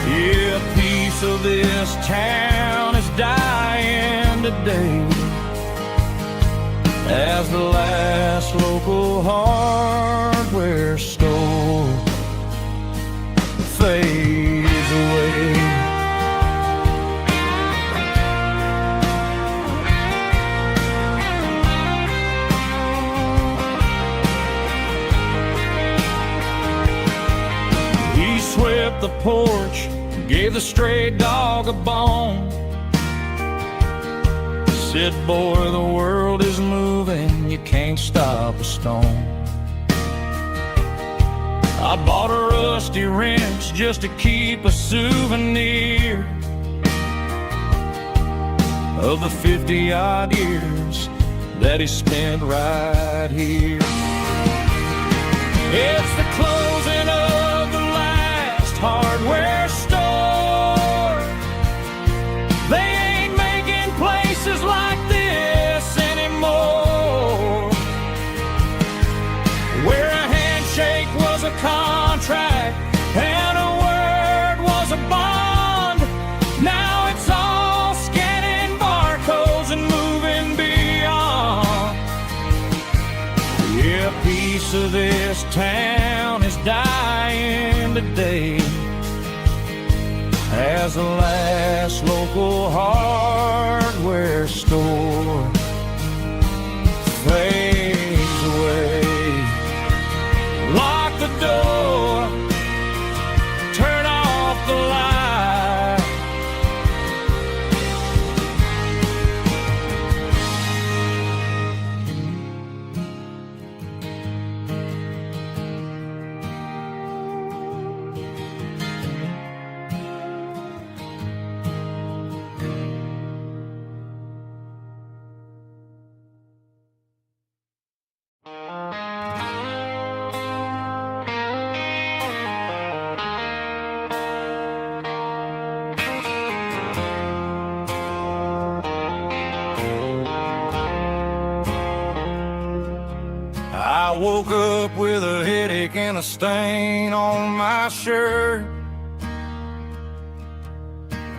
Yeah, a piece of this town is dying today as the last local hardware store fades away. He swept the porch, gave the stray dog a bone, said, boy, the world is moving, you can't stop a stone. I bought a rusty wrench just to keep a souvenir of the 50-odd years that he spent right here. It's the closing of the last hardware store. They ain't making places like this anymore, where a handshake was a contract and a word was a bond. Now it's all scanning barcodes and moving beyond. Yeah, a piece of this town is dying today as the last local hardware store fades away. Lock the door, turn off the light. I woke up with a headache and a stain on my shirt.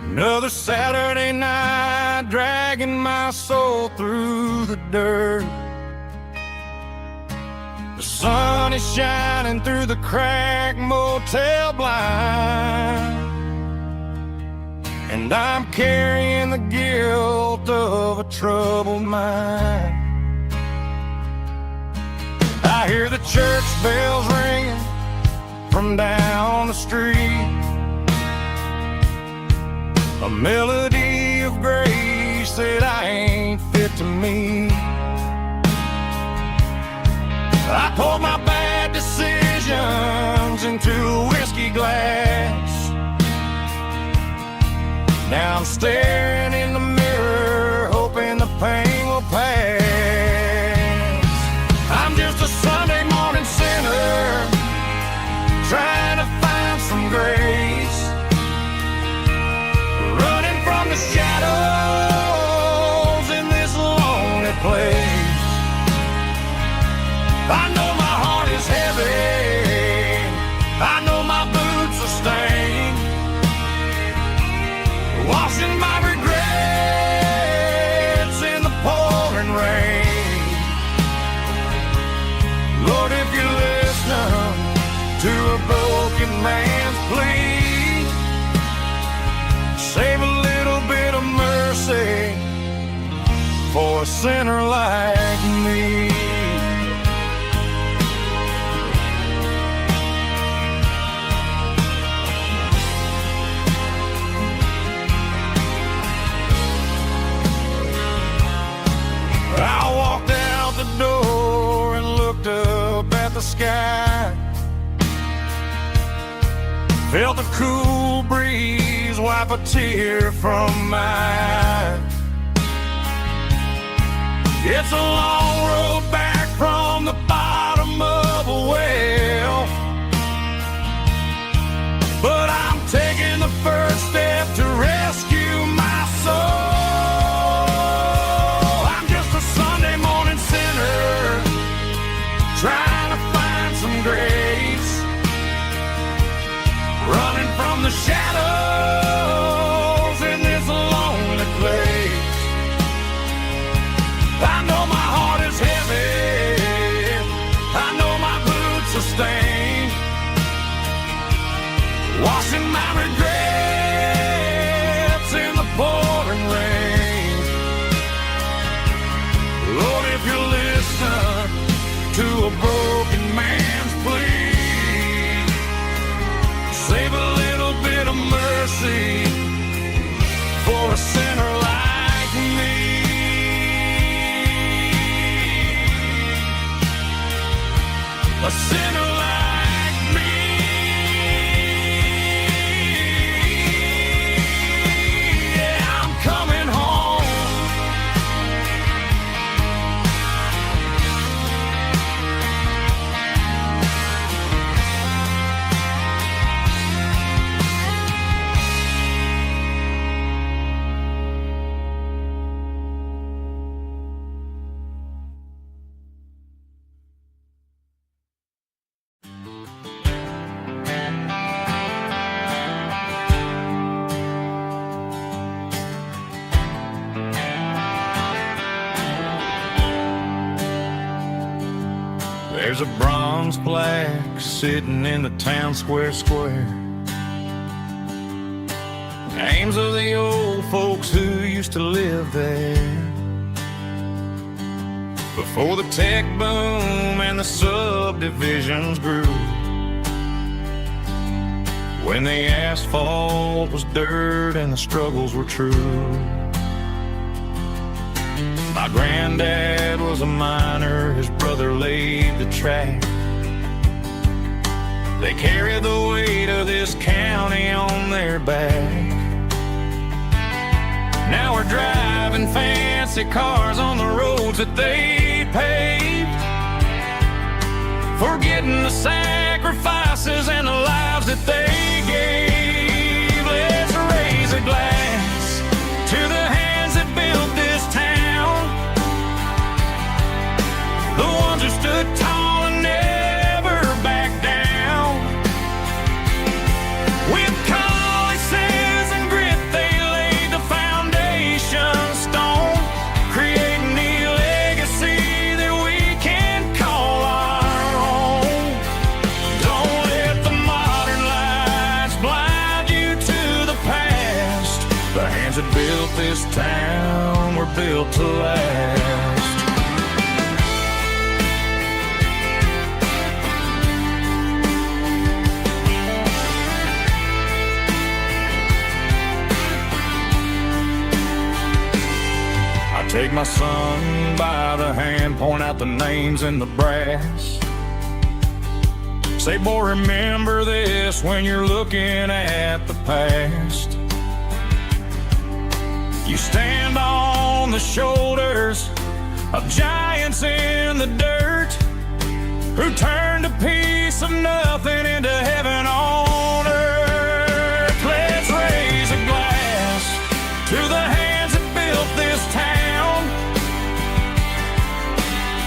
Another Saturday night dragging my soul through the dirt. The sun is shining through the cracked motel blind, and I'm carrying the guilt of a troubled mind. I hear the church bells ringing from down the street, a melody of grace that I ain't fit to meet. I poured my bad decisions into a whiskey glass. Now I'm staring in the mirror, hoping the pain will pass. I'm just a Sunday morning sinner, trying to find some grace, running from the shadows in this lonely place. man's plea. Save a little bit of mercy for a sinner like me. I walked out the door and looked up at the sky. Felt the cool breeze wipe a tear from my eye. It's a long road back from the bottom of a well, but I'm taking the first step to rescue my soul. I'm just a Sunday morning sinner trying to find some grace, running from the shadows in this lonely place. I know my heart is heavy, I know my boots are stained, washing my regrets in the pouring rain. Lord, if you listen to a broken man's plea, save a little bit of mercy for a sinner like me. A sinner like me. Yeah, I'm coming home. There's a bronze plaque sitting in the town square. Names of the old folks who used to live there before the tech boom and the subdivisions grew, when the asphalt was dirt and the struggles were true. My granddad was a miner, his brother laid the track. They carried the weight of this county on their back. Now we're driving fancy cars on the roads that they paved, forgetting the sacrifices and the lives that they gave. Let's raise a glass to the hands that built this town, the ones who stood tall and never backed down. With calluses and grit they laid the foundation stone, creating the legacy that we can call our own. Don't let the modern lights blind you to the past. The hands that built this town were built to last. Take my son by the hand, point out the names in the brass. Say, boy, remember this when you're looking at the past. You stand on the shoulders of giants in the dirt, who turned a piece of nothing into heaven on earth. Let's raise a glass to the hands that built this town,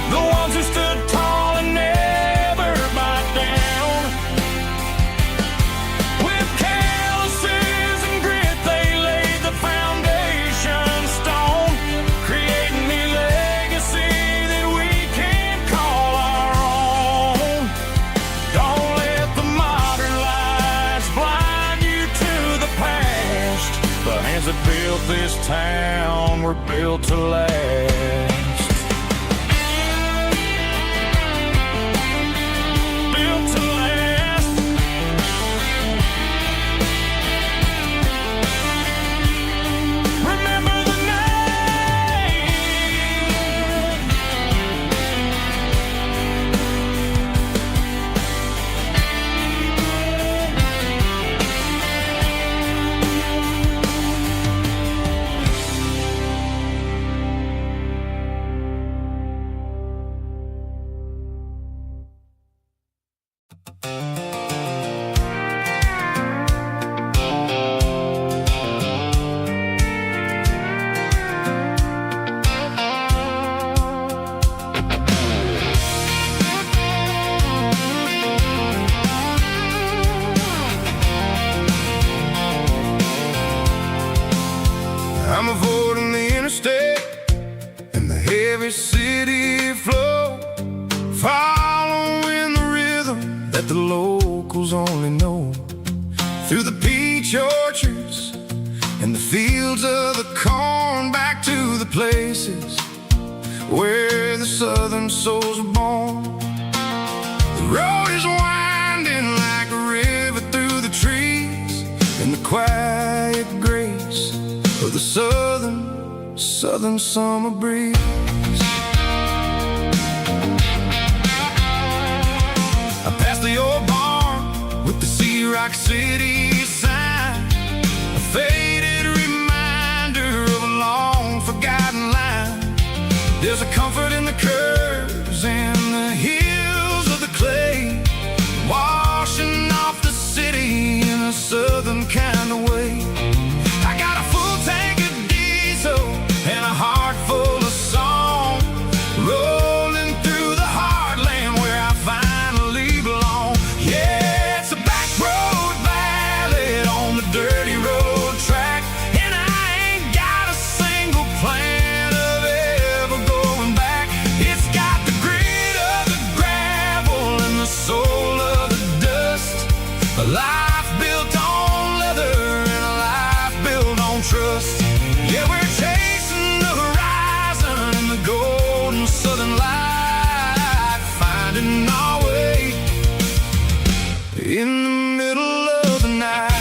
the ones who stood tall and never backed down. With calluses and grit they laid the foundation stone, creating the legacy that we can call our own. Don't let the modern built this town, we're built to last. Built to last. Remember the name. I'm avoiding the interstate and the heavy city flow, following the rhythm that the locals only know. Through the peach orchards and the fields of the corn, back to the places where the southern souls were born. The road is winding like a river through the trees, in the quiet grace of the southern summer breeze. I passed the old barn with the Sea Rock City sign, a faded reminder of a long forgotten line. There's a comfort in the curves and the hills of the clay, washing off the city in a southern kind of way. I got a full tank of diesel and a heart full of song, rolling through the heartland where I finally belong. Yeah, it's a back road ballad on the dirty road track, and I ain't got a single plan of ever going back. It's got the grit of the gravel and the soul of the dust, a life built on leather and a life built on trust. Yeah, we're chasing the horizon in the golden southern light, finding our way in the middle of the night.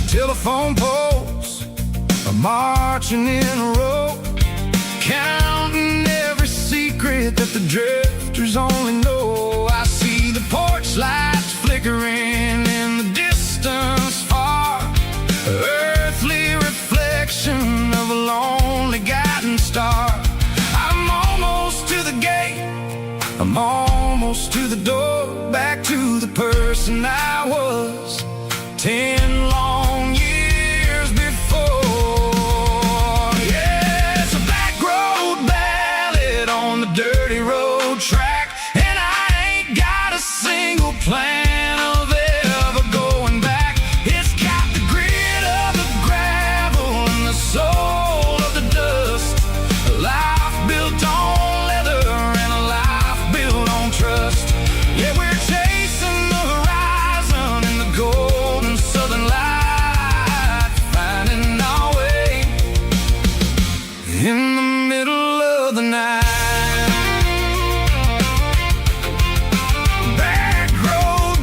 Telephone poles are marching in a row, counting every secret that the drifters only know. I see the porch lights flickering in the distance far, earthly reflection of a lonely guiding star. I'm almost to the gate, I'm almost to the door, back to the person I was 10 long years before. Yeah, it's a back road ballad on the dirty road track, and I ain't got a single plan of ever going back. It's got the grit of the gravel and the soul of the dust, a life built on leather and a life built on trust. Yeah, we're chasing the horizon in the golden southern light, finding our way in the middle of the night. Back road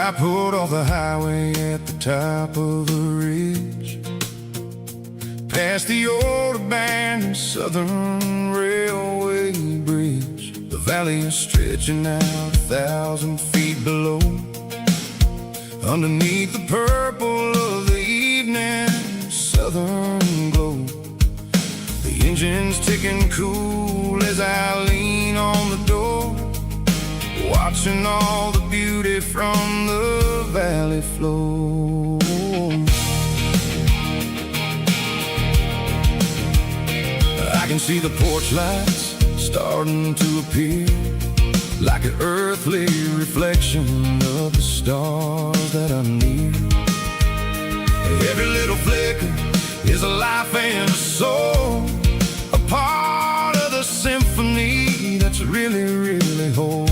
I pulled off the highway at the top of the ridge, past the old abandoned Southern Railway bridge. The valley is stretching out 1,000 feet below, underneath the purple of the evening southern glow. The engine's ticking cool as I lean on the door, watching all the beauty from the valley flow. I can see the porch lights starting to appear, like an earthly reflection of the stars that are near. Every little flicker is a life and a soul, a part of the symphony that's really, really whole.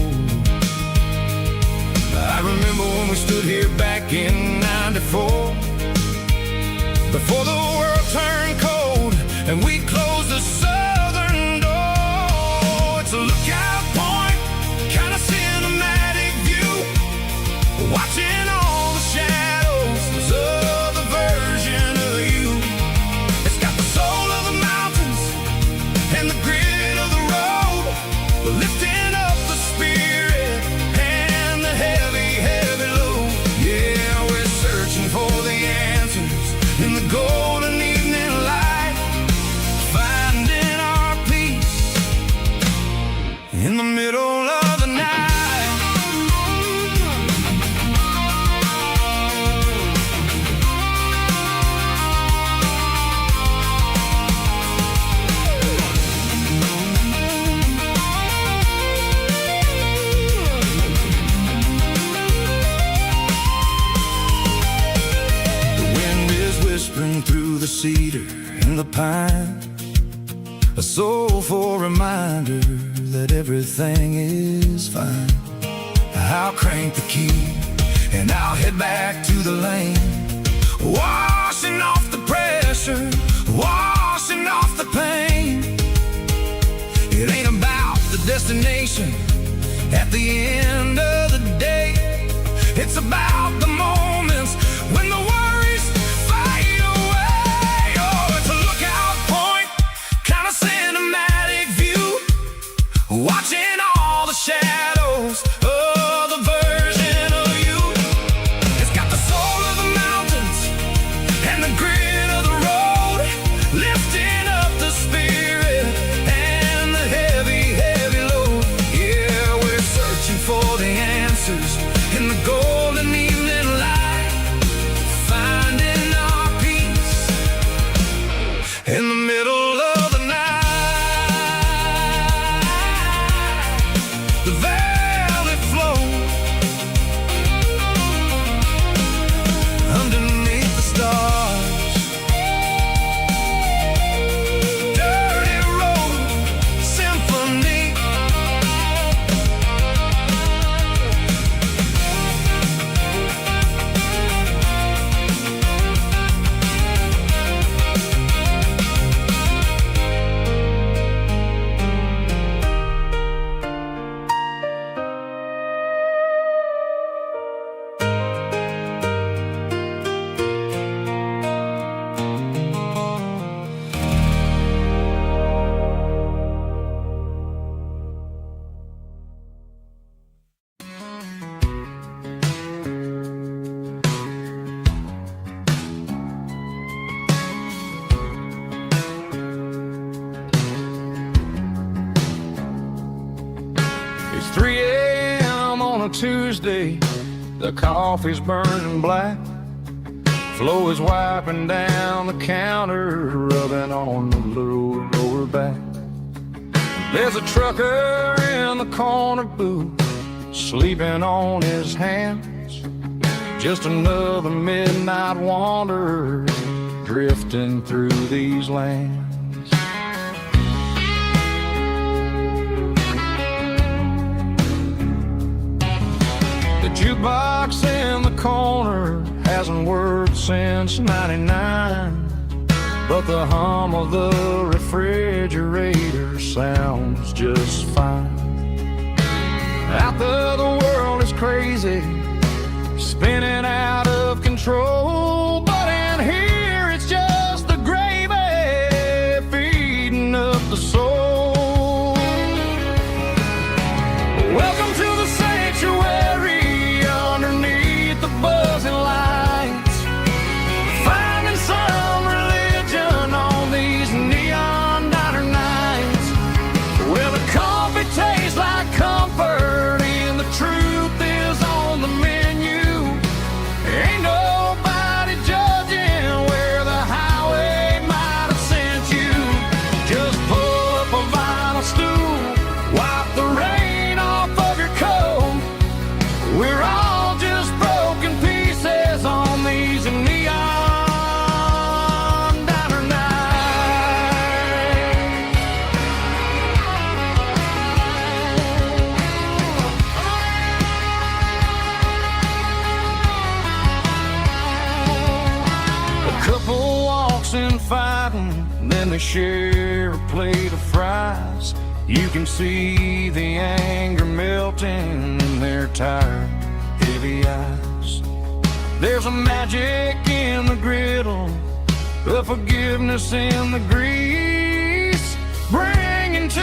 I remember when we stood here back in '94, before the world turned cold and we closed the southern door. It's a lookout point, kind of cinematic view, watching all the shadows of the version of you. It's got the soul of the mountains and the grit of the road, lifting up the spirit and the heavy, heavy load. Yeah, we're searching for the answers in the golden evening light, finding our peace in the middle of the night. Through the cedar and the pine, a soulful reminder that everything is fine. I'll crank the key and I'll head back to the lane, washing off the pressure, washing off the pain. It ain't about the destination at the end of the day, it's about the moments when the worries fade away. Oh, it's a lookout point, kind of cinematic view, watching all the shadows of the version of you. It's got the soul of the mountains and the grit of the road, lifting up the spirit and the heavy, heavy load. Yeah, we're searching for the answers in the golden evening light, finding our peace in the middle of the night. The valley flow underneath the stars, dirty road symphony. It's 3 a.m. on a Tuesday, the coffee's burning black, Flo is wiping down the counter, rubbing on the lower back. There's a trucker in the corner booth, sleeping on his hands, just another midnight wanderer drifting through these lands. The jukebox in the corner hasn't worked since '99, but the hum of the refrigerator sounds just fine. Out there the world is crazy, they share a plate of fries, you can see the anger melting in their tired, heavy eyes. There's a magic in the griddle, a forgiveness in the grease, bringing to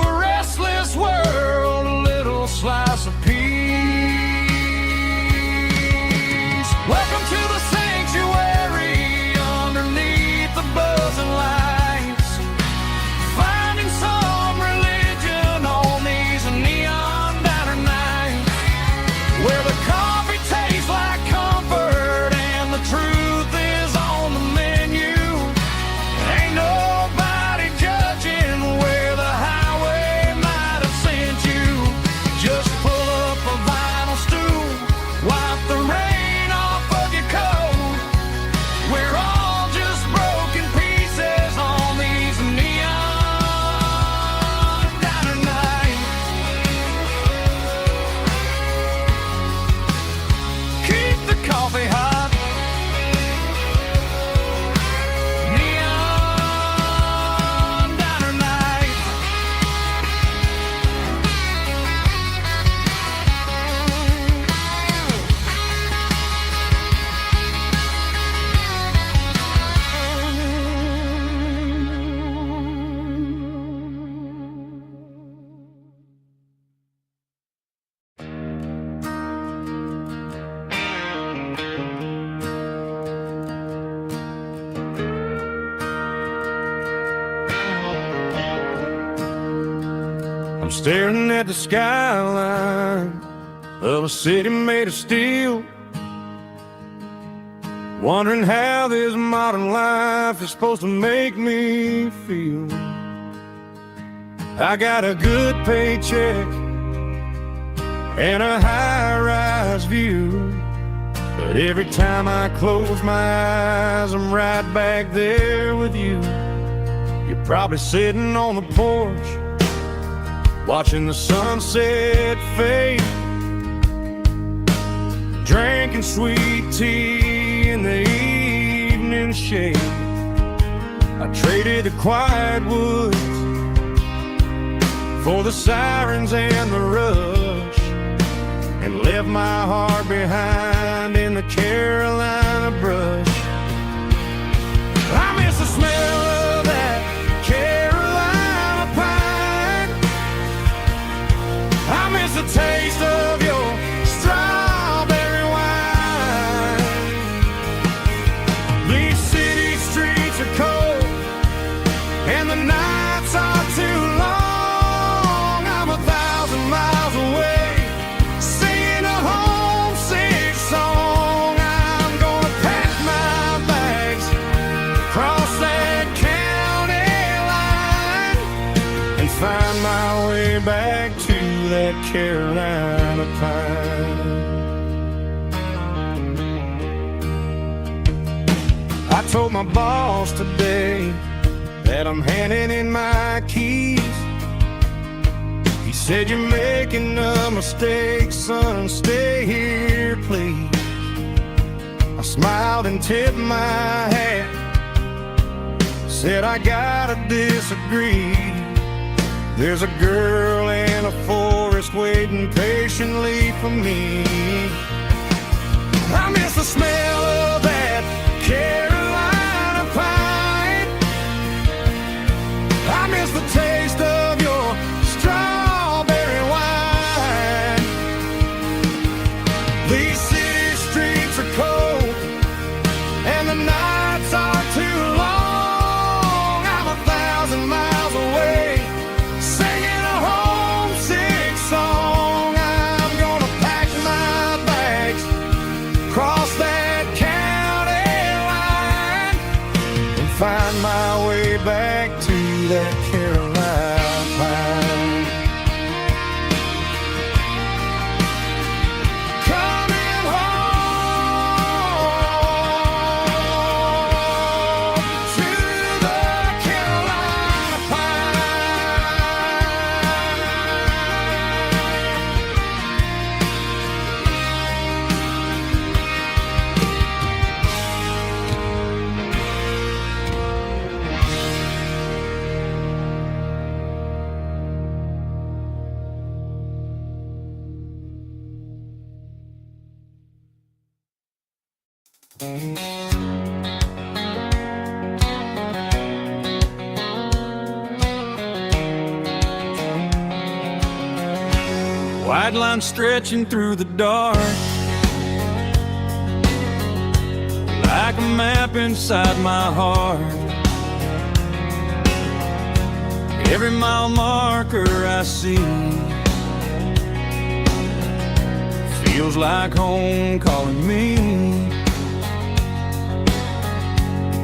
a restless world a little slice of peace. Welcome to the sanctuary underneath the buzzing lights, finding some religion on these neon diner nights, where the coffee tastes like comfort and the truth is on the menu. Ain't nobody judging where the highway might have sent you. Just pull up a vinyl stool, wipe the rain off of your coat. We're all just broken pieces on these neon diner nights. Keep the coffee hot. Neon diner night. I'm staring at the skyline of a city made of steel, wondering how this modern life is supposed to make me feel. I got a good paycheck and a high-rise view, but every time I close my eyes, I'm right back there with you. You're probably sitting on the porch, watching the sunset fade, drinking sweet tea in the evening shade. I traded the quiet woods for the sirens and the rush, and left my heart behind in the Carolina brush. I miss the smell of that Carolina pine. I miss the taste of your strawberry wine. These city streets are cold and the nights are too long. I'm 1,000 miles away, singing a homesick song. I'm gonna pack my bags, cross that county line, and find my way back to that Carolina pine. I told my boss today that I'm handing in my keys. He said, "You're making a mistake, son, stay here, please." I smiled and tipped my hat, said, "I gotta disagree. There's a girl in a forest waiting patiently for me." I miss the smell of that Carolina pine. I miss the taste of your strawberry wine. These city streets are cold and the nights are too long. I'm 1,000 miles away, singing a homesick song. I'm gonna pack my bags, cross that county line, and find my way back to that Carolina pine. Coming home to the Carolina pine. White line stretching through the dark, like a map inside my heart. Every mile marker I see feels like home calling me.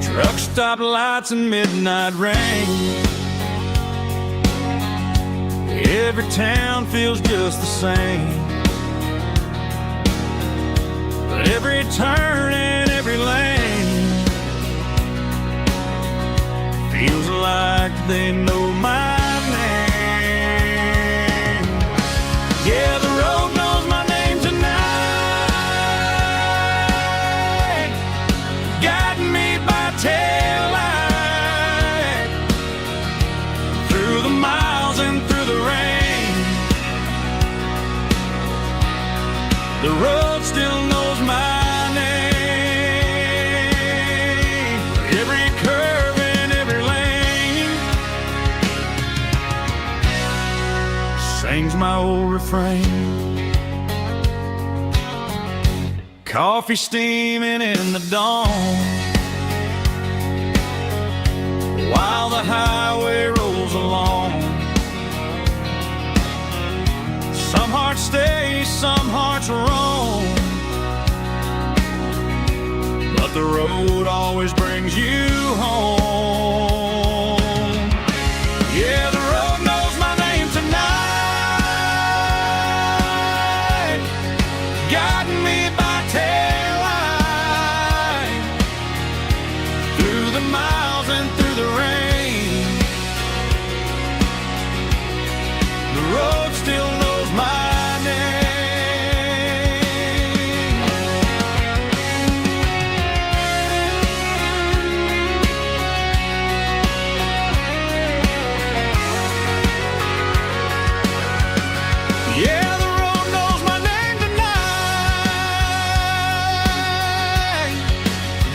Truck stop lights and midnight rain. Every town feels just the same, but every turn and every lane feels like they know my name. Yeah, the road knows my name tonight, guiding me by taillight through the miles and through the rain. The road still knows my name. Every curve and every lane sings my old refrain. Coffee steaming in the dawn, while the highway rolls along. Some hearts stay, some hearts roam, but the road always brings you home. Yeah, the road knows my name tonight, guiding me by taillight through the miles and through the rain. The road still knows my name. Yeah, the road knows my name tonight,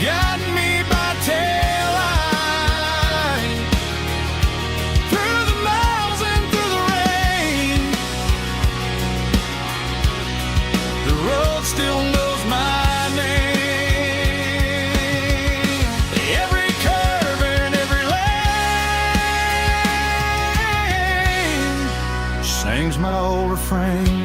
guiding me by taillight through the miles and through the rain. The road still knows my name. Every curve and every lane sings my old refrain.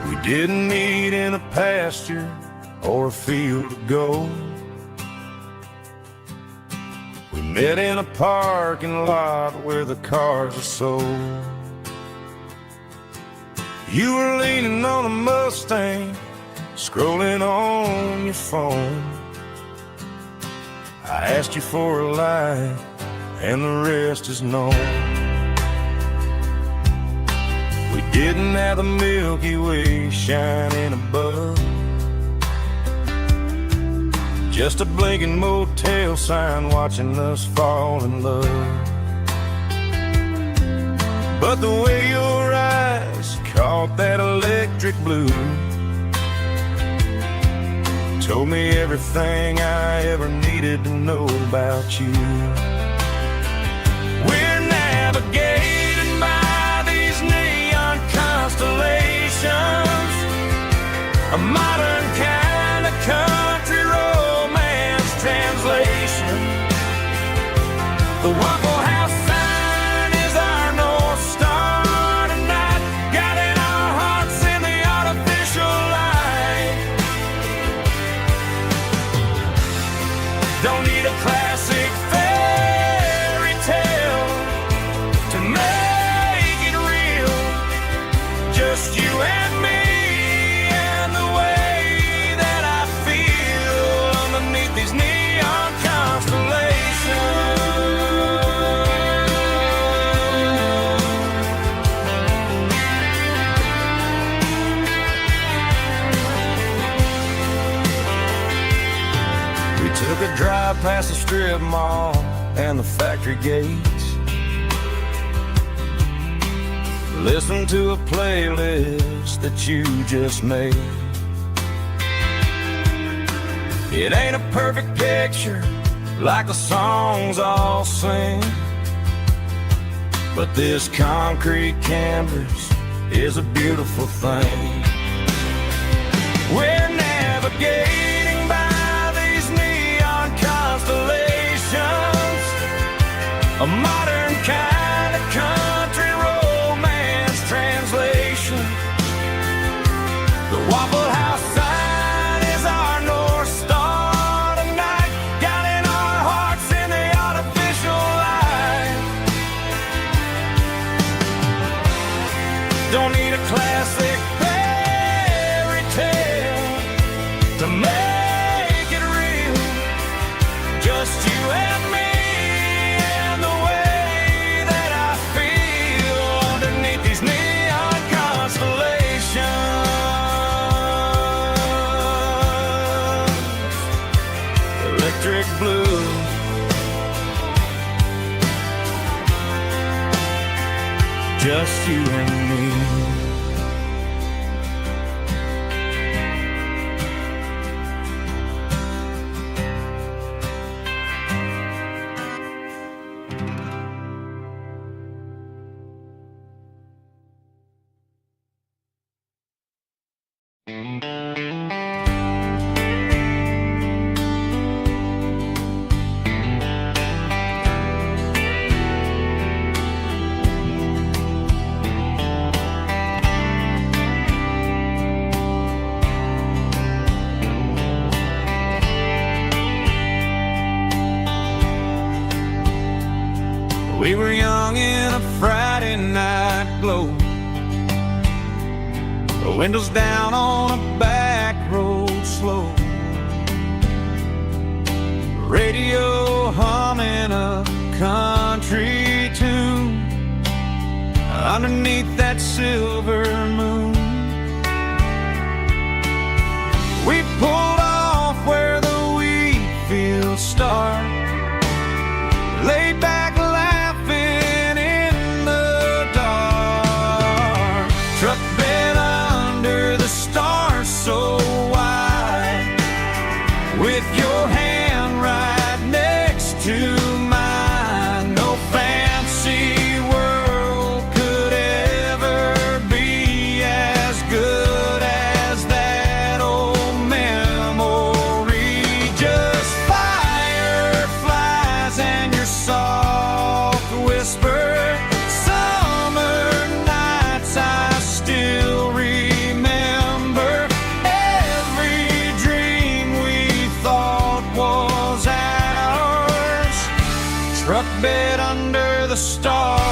We didn't meet in a pasture or a field of gold. We met in a parking lot where the cars are sold. You were leaning on a Mustang, scrolling on your phone. I asked you for a light, and the rest is known. We didn't have the Milky Way shining above, just a blinking motel sign watching us fall in love. But the way your eyes caught that electric blue told me everything I ever needed to know about you. We're navigating by these neon constellations, a modern kind of country romance translation. Took a drive past the strip mall and the factory gates. Listen to a playlist that you just made. It ain't a perfect picture like the songs all sing, but this concrete canvas is a beautiful thing. We're navigating by these neon constellations, a modern kind of country romance translation. The Waffle House sign is our North Star tonight, guiding our hearts in the artificial light. Don't need a classic fairy tale to make it real, just you and me and the way that I feel underneath these neon constellations. Electric blue, just you and me. We were young in a Friday night glow, the windows down on a back road slow, radio humming a country tune underneath that silver moon. We pulled off where the wheat fields start, laid back laughing in the dark, truck bed under the stars so wide, with your hand right next to mine. No fancy world could ever be as good as that old memory. Just fireflies and your soft whisper. Summer nights I still remember. Every dream we thought was ours, truck bed under the stars.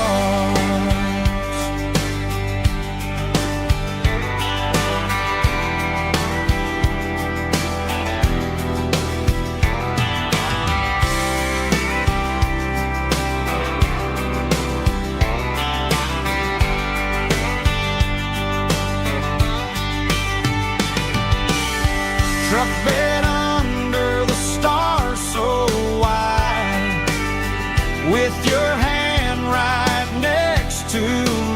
Truck bed under the stars so wide, with your hand right next to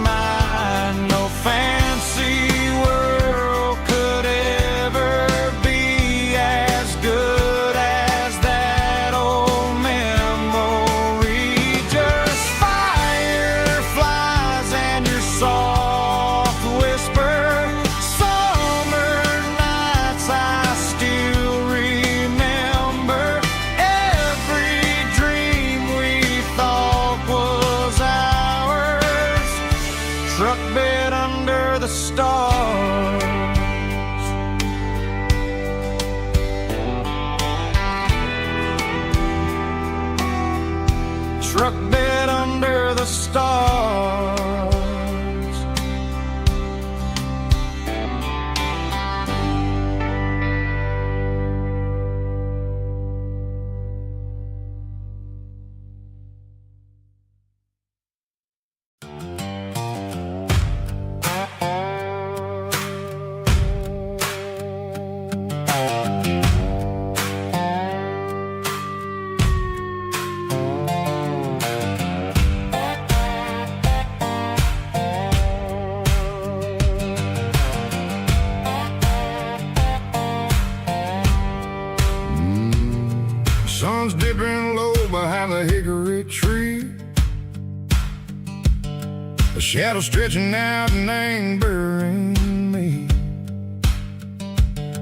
mine. No fancy world could ever be as good as that old memory. Just fireflies and your soft whisper. Summer nights I still remember. Every dream we thought was ours, truck bed under the stars. Truck bed under the stars. Sun's dipping low behind the hickory tree. A shadow stretching out and angering me.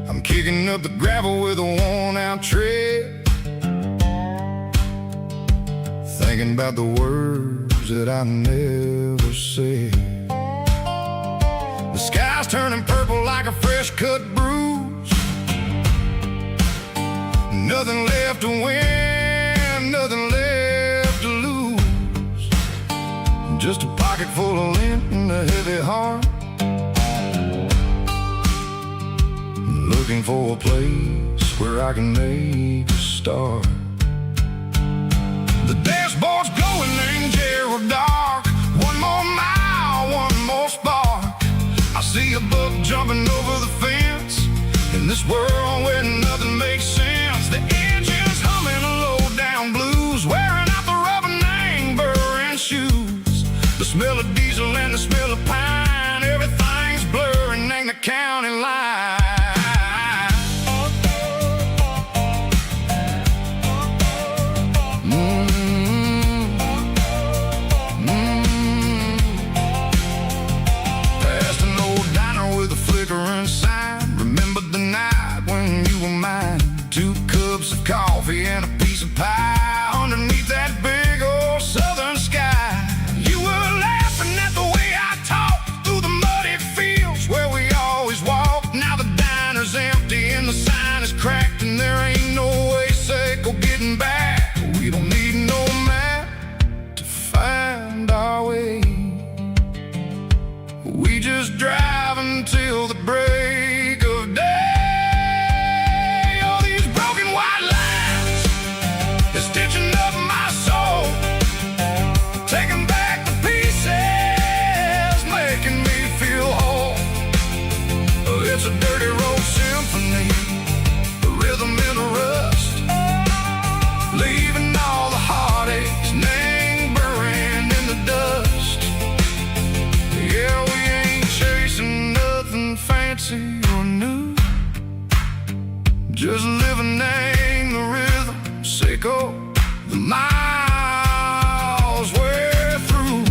I'm kicking up the gravel with a worn-out tread, thinking about the words that I never said. The sky's turning purple like a fresh-cut bruise. Nothing left to win, nothing left to lose. Just a pocket full of lint and a heavy heart, looking for a place where I can make a start. The dashboard's glowing in Gerald dark. One more mile, one more spark. I see a buck jumping over the fence in this world where nothing makes sense. The engine's humming a low-down blues, wearing out the rubber-name burring shoes. The smell of diesel and the smell of pine, everything's blurring, ain't the county line. Past an old diner with a flickering sign. Remember the night when you were mine. 2 cups of coffee and a piece of pie underneath that big old southern sky. You were laughing at the way I talked through the muddy fields where we always walked. Now the diner's empty and the sign is cracked, and there ain't no way safe or getting back. We don't need no map to find our way. We just drive until the break of day. All these broken white lines is stitching up my soul, taking back the pieces, making me feel whole. It's a dirty road symphony, a rhythm in a rust, leaving all the heartaches, name buried in the dust. Yeah, we ain't chasing nothing fancy or new, just living in the rhythm, sicko, the miles we're through.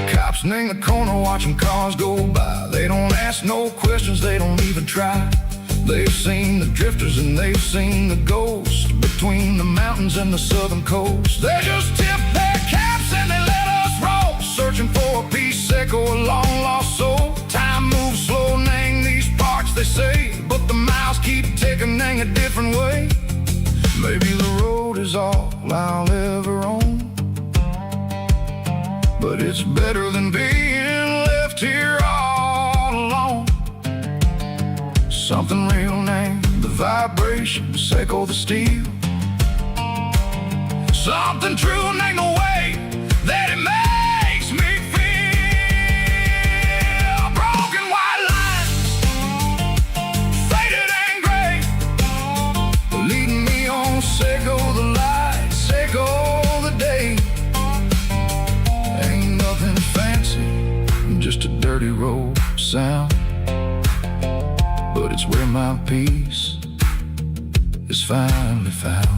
Cops in the corner watching cars go by. They don't ask no questions, they don't even try. They've seen the drifters and they've seen the ghosts between the mountains and the southern coast. They just tip their caps and they let us roll, searching for a piece seco, a long lost soul. Time moves slow, nang these parts they say, but the miles keep ticking, nang a different way. Maybe the road is all I'll ever own, but it's better than being left here all alone. Something real name, the vibration, seco the steel. Something true name, the way that it makes me feel. Broken white lines, faded and gray, leading me on, seco the light, seco the day. Ain't nothing fancy, just a dirty road sound, but it's where my peace is finally found.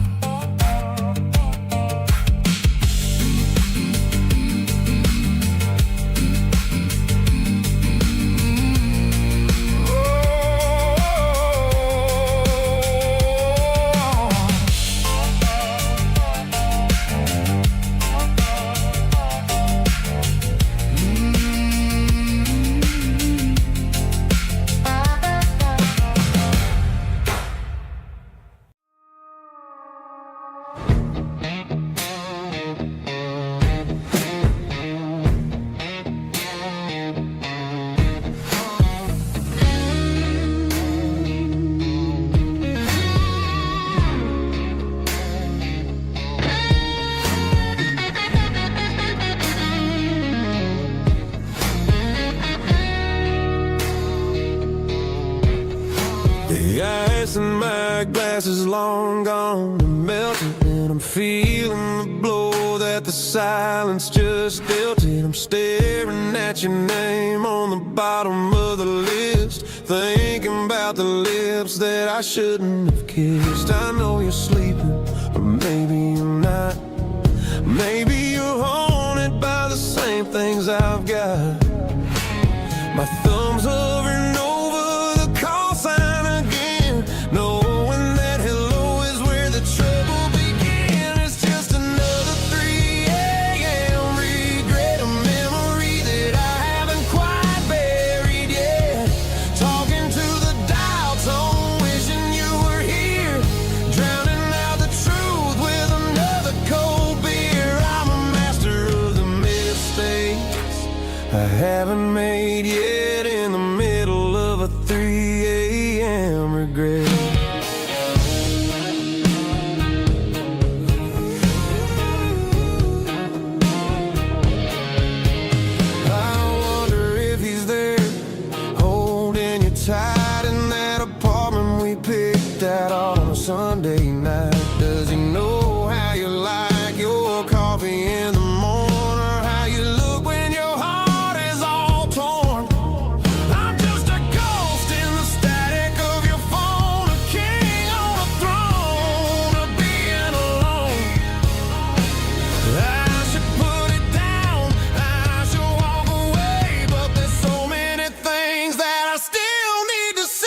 The ice in my glass is long gone and melted, and I'm feeling the blow that the silence just dealt it. I'm staring at your name on the bottom of the list, thinking about about the lips that I shouldn't have kissed. I know you're sleeping, or maybe you're not. Maybe you're haunted by the same things I've got. My thumb's hovering over the call sign again, knowing that hello is where the trouble began. It's just another 3 a.m. regret, a memory that I haven't quite buried yet. Talking to the dial tone, wishing you were here, drowning out the truth with another cold beer. I'm a master of the mistakes I haven't made yet, in the middle of a 3 a.m. regret. I wonder if he's there, holding you tight in that apartment we picked out on a Sunday night. Does he know how you like your coffee in the morning, or how you look when your heart is all torn? I'm just a ghost in the static of your phone, a king on a throne of being alone. I should put it down, I should walk away, but there's so many things that I still need to say.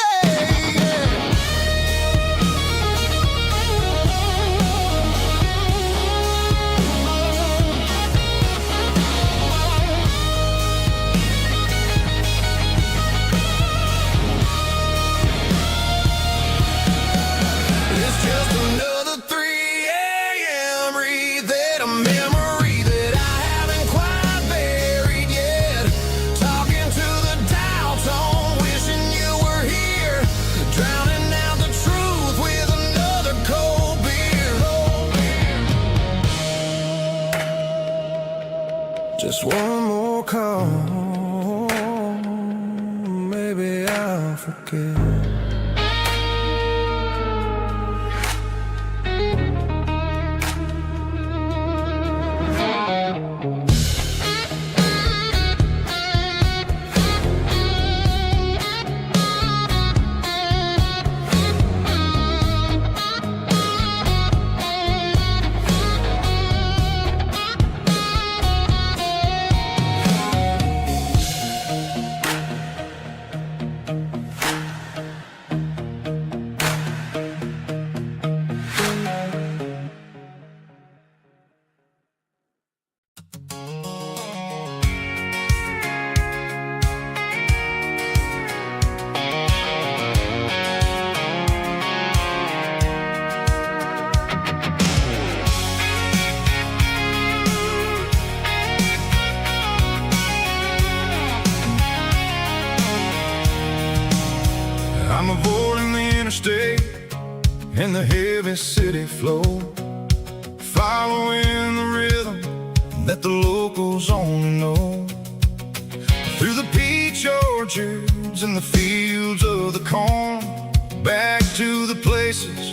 It's just another 3 a.m. read, a memory that I haven't quite buried yet. Talking to the dial tone, wishing you were here, drowning out the truth with another cold beer. Just one more call, maybe I'll forget. I'm avoiding the interstate and the heavy city flow, following the rhythm that the locals only know. Through the peach orchards and the fields of the corn, back to the places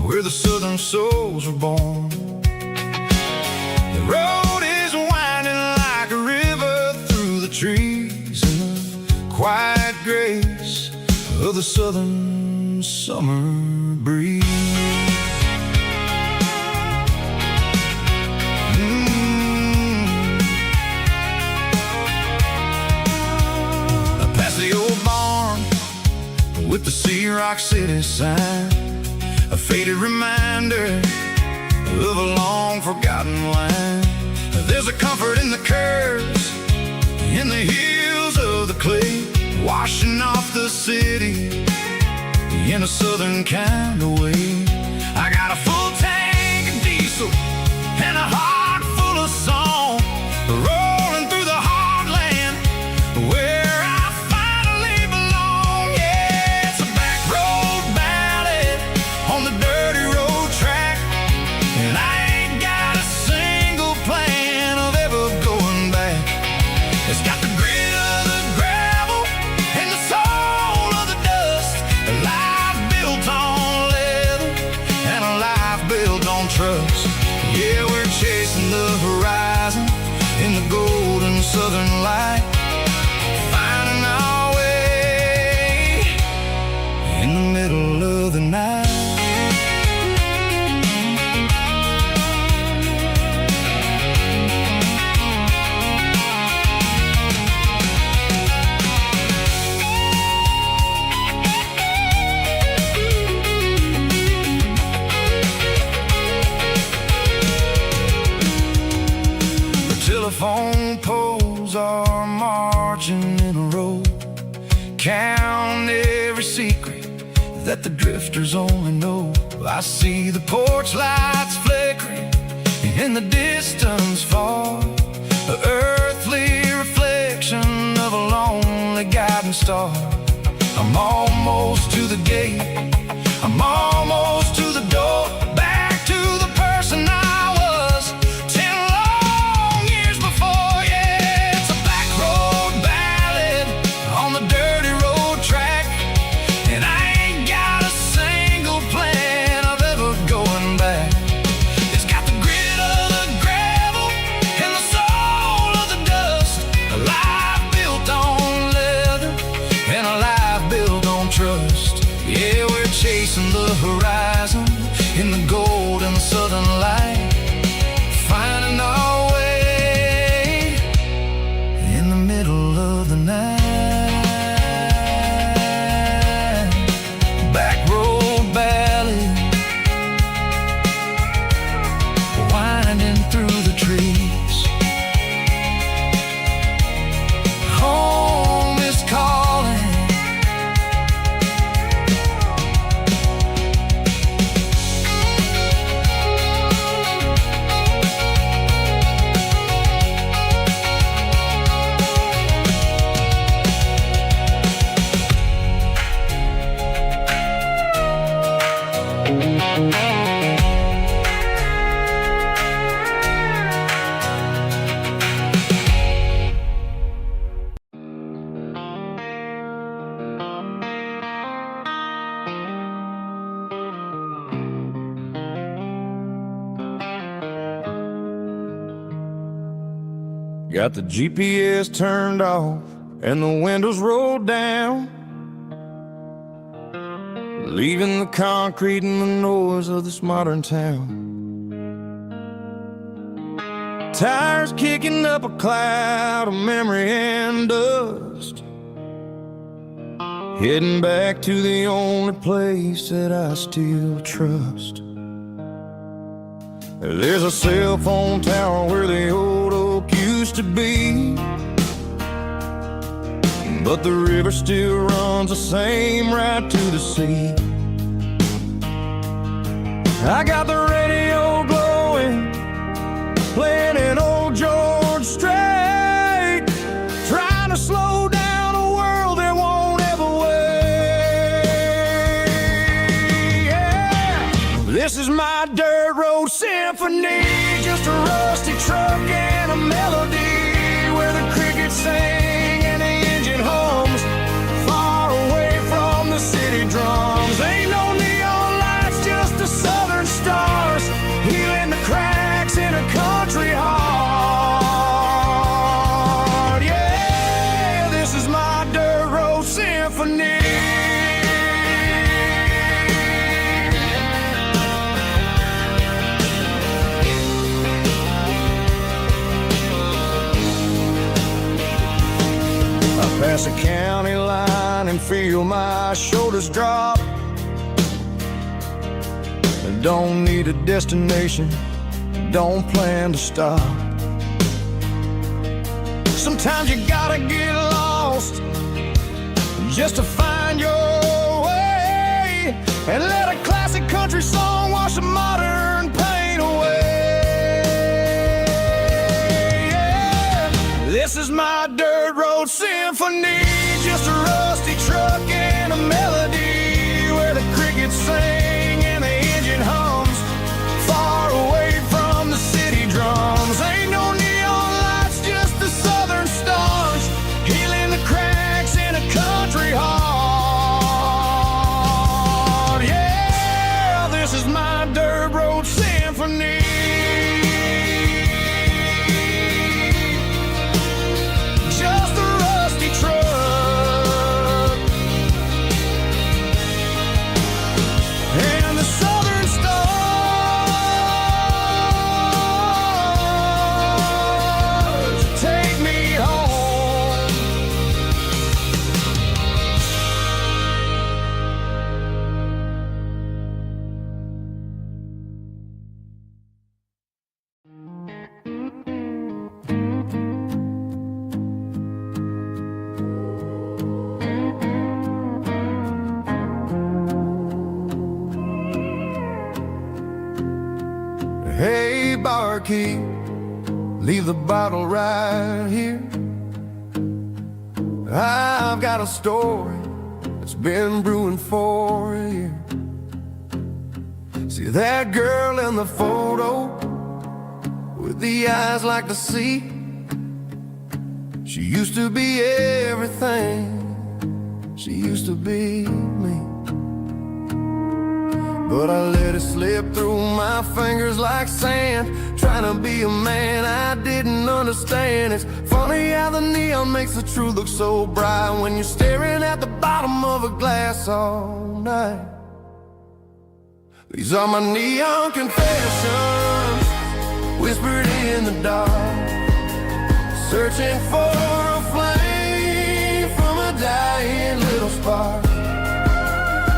where the southern souls were born. The road is winding like a river through the trees, and the quiet grace of the southern summer breeze. Past the old barn with the Sea Rock City sign, a faded reminder of a long forgotten line. There's a comfort in the curves, in the hills of the clay, washing off the city in a southern kind of way. I got a full tank of diesel and a heart full of song, rolling through the heartland where I finally belong. Yeah, it's a back road ballad on the dirty road track, and I ain't got a single plan of ever going back. It's got the grit of the gravel and the soul of the dust, a life built on leather, count every secret that the drifters only know. I see the porch lights flickering in the distance far, the earthly reflection of a lonely guiding star. I'm almost to the gate, I'm almost to the door, back to the person I was 10 long years before. Yeah, it's a back road ballad on the dirty road track, and I ain't got a single plan of ever going back. It's got the grit of the gravel and the soul of the dust, a life built on leather and a life built on trust. Yeah, we're chasing the horizon in the golden southern light, finding our way in the middle of the night. Back road ballad, winding through the trees. Home is calling. Got the GPS turned off and the windows rolled down, leaving the concrete and the noise of this modern town. Tires kicking up a cloud of memory and dust, heading back to the only place that I still trust. There's a cell phone tower where the old oak used to be, but the river still runs the same right to the sea. I got the radio glowing, playing an old George Strait, trying to slow down a world that won't ever wait. Yeah. This is my dirt road symphony, just a rusty truck and a melody where the crickets sing and the engine hums, far away from the city drums. Ain't no neon lights, just the southern stars, healing the cracks in a country heart. Yeah, this is my dirt road symphony. Pass a county line and feel my shoulders drop. Don't need a destination, don't plan to stop. Sometimes you gotta get lost just to find your way, and let a classic country song wash the modern pain away. Yeah. This is my dirt road symphony, just a rusty truck and a melody where the crickets sing and the engine hums, far away from the city drums. Ain't no neon lights, just the southern stars, healing the cracks in a country heart. Yeah, this is my dirt road car key, leave the bottle right here. I've got a story that's been brewing for a year. See that girl in the photo with the eyes like the sea, she used to be everything, she used to be me. But I let it slip through my fingers like sand, trying to be a man I didn't understand. It's funny how the neon makes the truth look so bright when you're staring at the bottom of a glass all night. These are my neon confessions, whispered in the dark, searching for a flame from a dying little spark.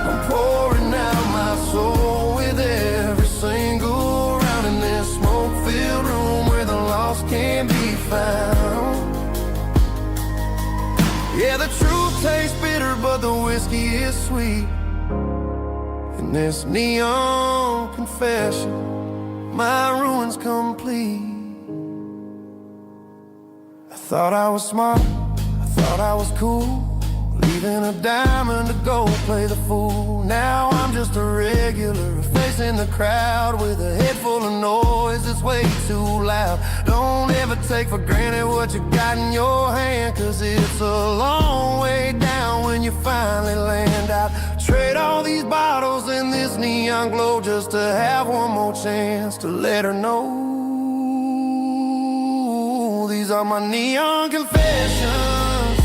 I'm pouring out my soul with every single round in this smoke-filled room where the lost can be found. Yeah, the truth tastes bitter, but the whiskey is sweet. In this neon confession, my ruin's complete. I thought I was smart, I thought I was cool, leaving a diamond to go play the fool. Now I'm just a regular, facing the crowd with a head full of noise that's way too loud. Don't ever take for granted what you got in your hand, cause it's a long way down when you finally land out. Trade all these bottles and this neon glow just to have one more chance to let her know. These are my neon confessions,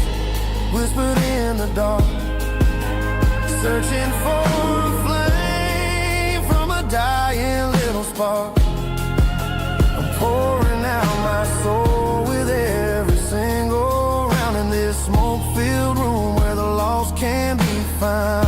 whispered in the dark, searching for a flame from a dying little spark. I'm pouring out my soul with every single round in this smoke-filled room where the lost can be found.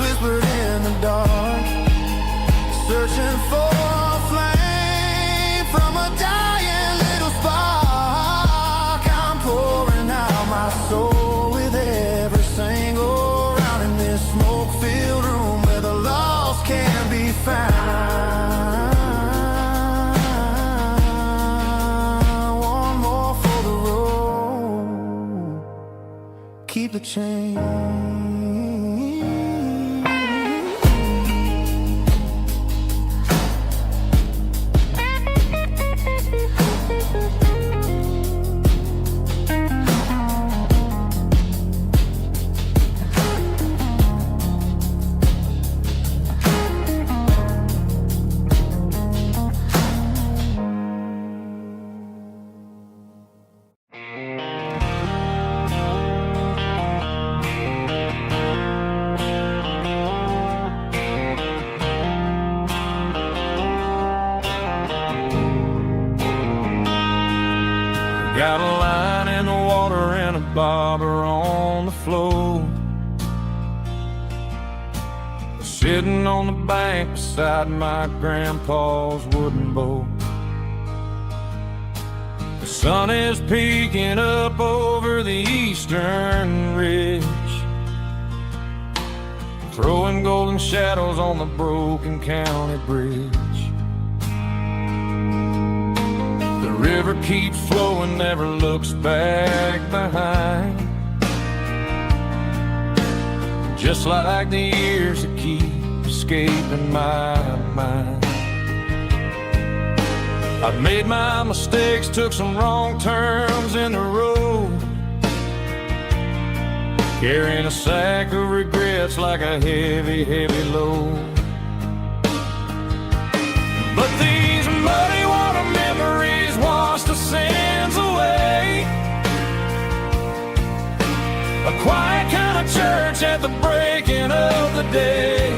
Whispered in the dark, searching for a flame from a dying little spark. I'm pouring out my soul with every single round in this smoke-filled room where the lost can be found. One more for the road, keep the change. Got a line in the water and a bobber on the floor, sitting on the bank beside my grandpa's wooden boat. The sun is peeking up over the eastern ridge, throwing golden shadows on the broken county bridge. The river keeps flowing, never looks back behind, just like the years that keep escaping my mind. I've made my mistakes, took some wrong turns in the road, carrying a sack of regrets like a heavy, heavy load. But these muddy water memories wash the sins away. A quiet kind of church at the breaking of the day.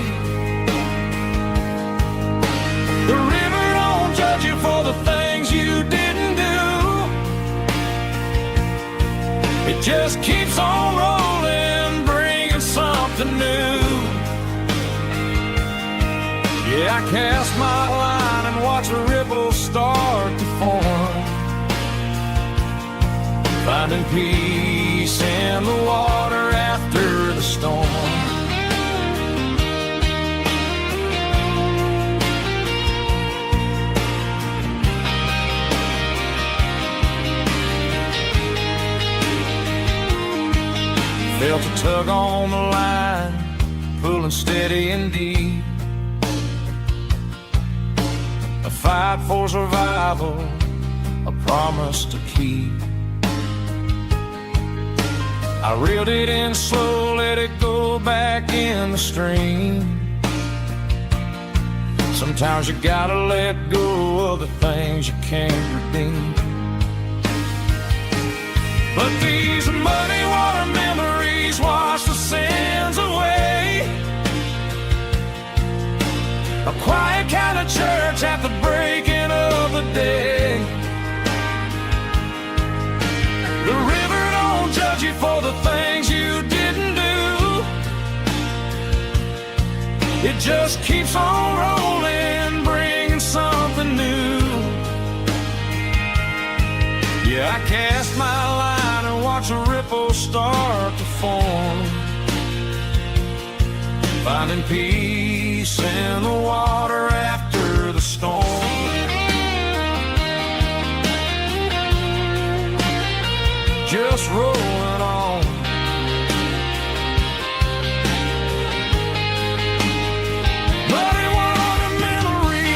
It just keeps on rolling, bringing something new. Yeah, I cast my line and watch a ripple start to form, finding peace in the water after the storm. Felt a tug on the line, pulling steady and deep. A fight for survival, a promise to keep. I reeled it in slow, let it go back in the stream. Sometimes you gotta let go of the things you can't redeem. But these muddy water memories wash the sins away. A quiet kind of church at the breaking of the day. The river don't judge you for the things you didn't do. It just keeps on rolling, bringing something new. Yeah, I cast my line and watch a ripple start to form, finding peace in the water after the storm. Just rolling on. Muddy water memory.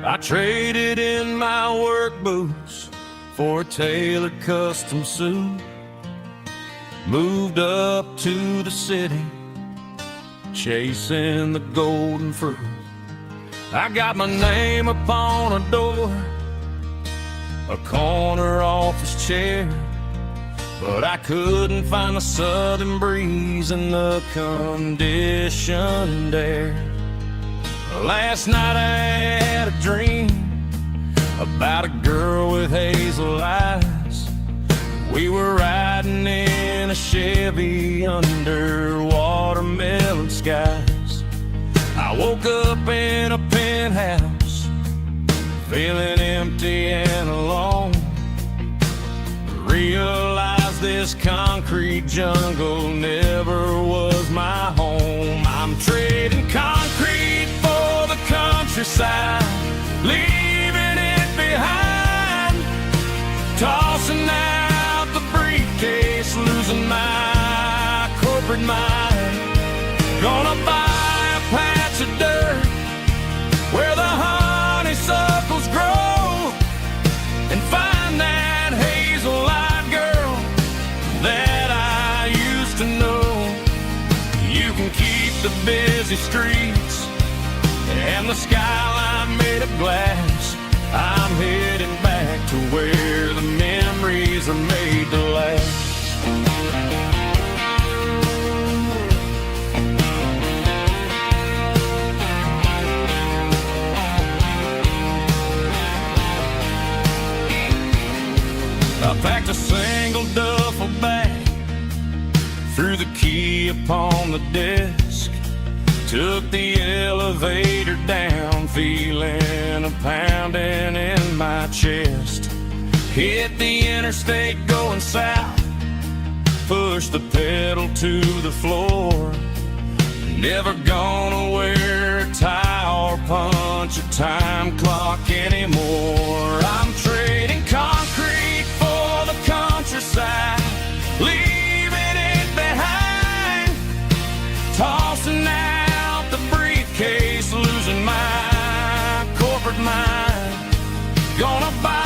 I traded in my work boots for a tailored custom suit. Moved up to the city, chasing the golden fruit. I got my name upon a door, a corner office chair, but I couldn't find the southern breeze in the conditioned air. Last night I had a dream about a girl with hazel eyes. We were riding in a Chevy under watermelon skies. I woke up in a penthouse, feeling empty and alone. Realized this concrete jungle never was my home. I'm trading concrete for the countryside, leaving it behind, tossing out the briefcase, losing my corporate mind. Gonna buy a patch of dirt where the honeysuckles grow and find that hazel-eyed girl that I used to know. You can keep the busy streets and the skyline made of glass. I'm heading back to where the memories are made to last. I packed a single duffel bag, threw the key upon the desk, took the elevator down, feeling a pounding in my chest. Hit the interstate going south, pushed the pedal to the floor. Never gonna wear a tie or punch a time clock anymore. I'm trading concrete for the countryside, leaving it behind, tossing out the briefcase, losing my corporate mind. Gonna buy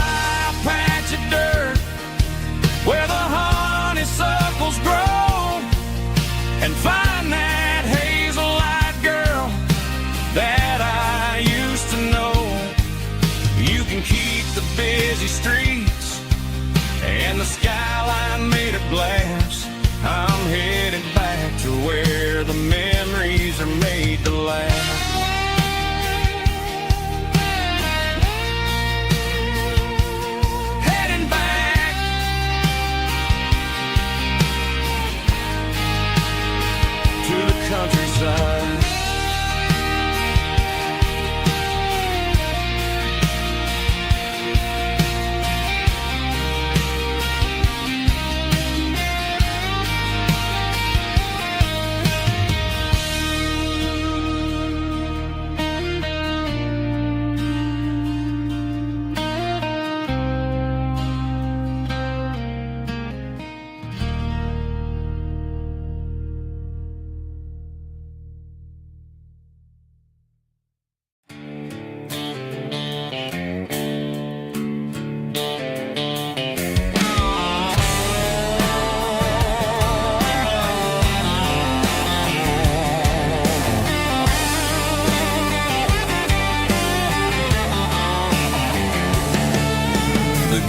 can keep the busy streets and the skyline made of glass. I'm headed back to where the memories are made to last. Heading back to the countryside.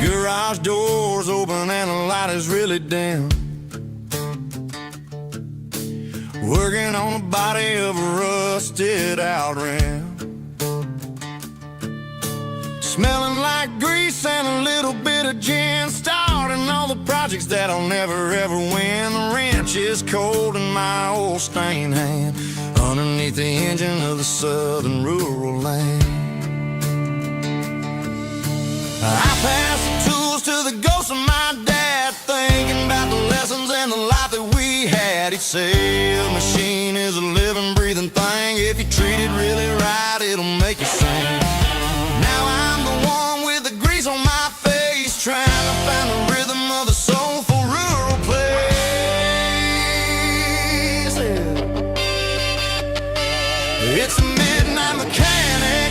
Garage doors open and the light is really dim. Working on the body of a rusted out rim. Smelling like grease and a little bit of gin. Starting all the projects that I'll never ever win. The wrench is cold in my old stained hand underneath the engine of the southern rural land. I pass the tools to the ghost of my dad, thinking about the lessons and the life that we had. He'd say a machine is a living, breathing thing. If you treat it really right, it'll make you sing. Now I'm the one with the grease on my face, trying to find the rhythm of the soulful rural place. It's a midnight mechanic,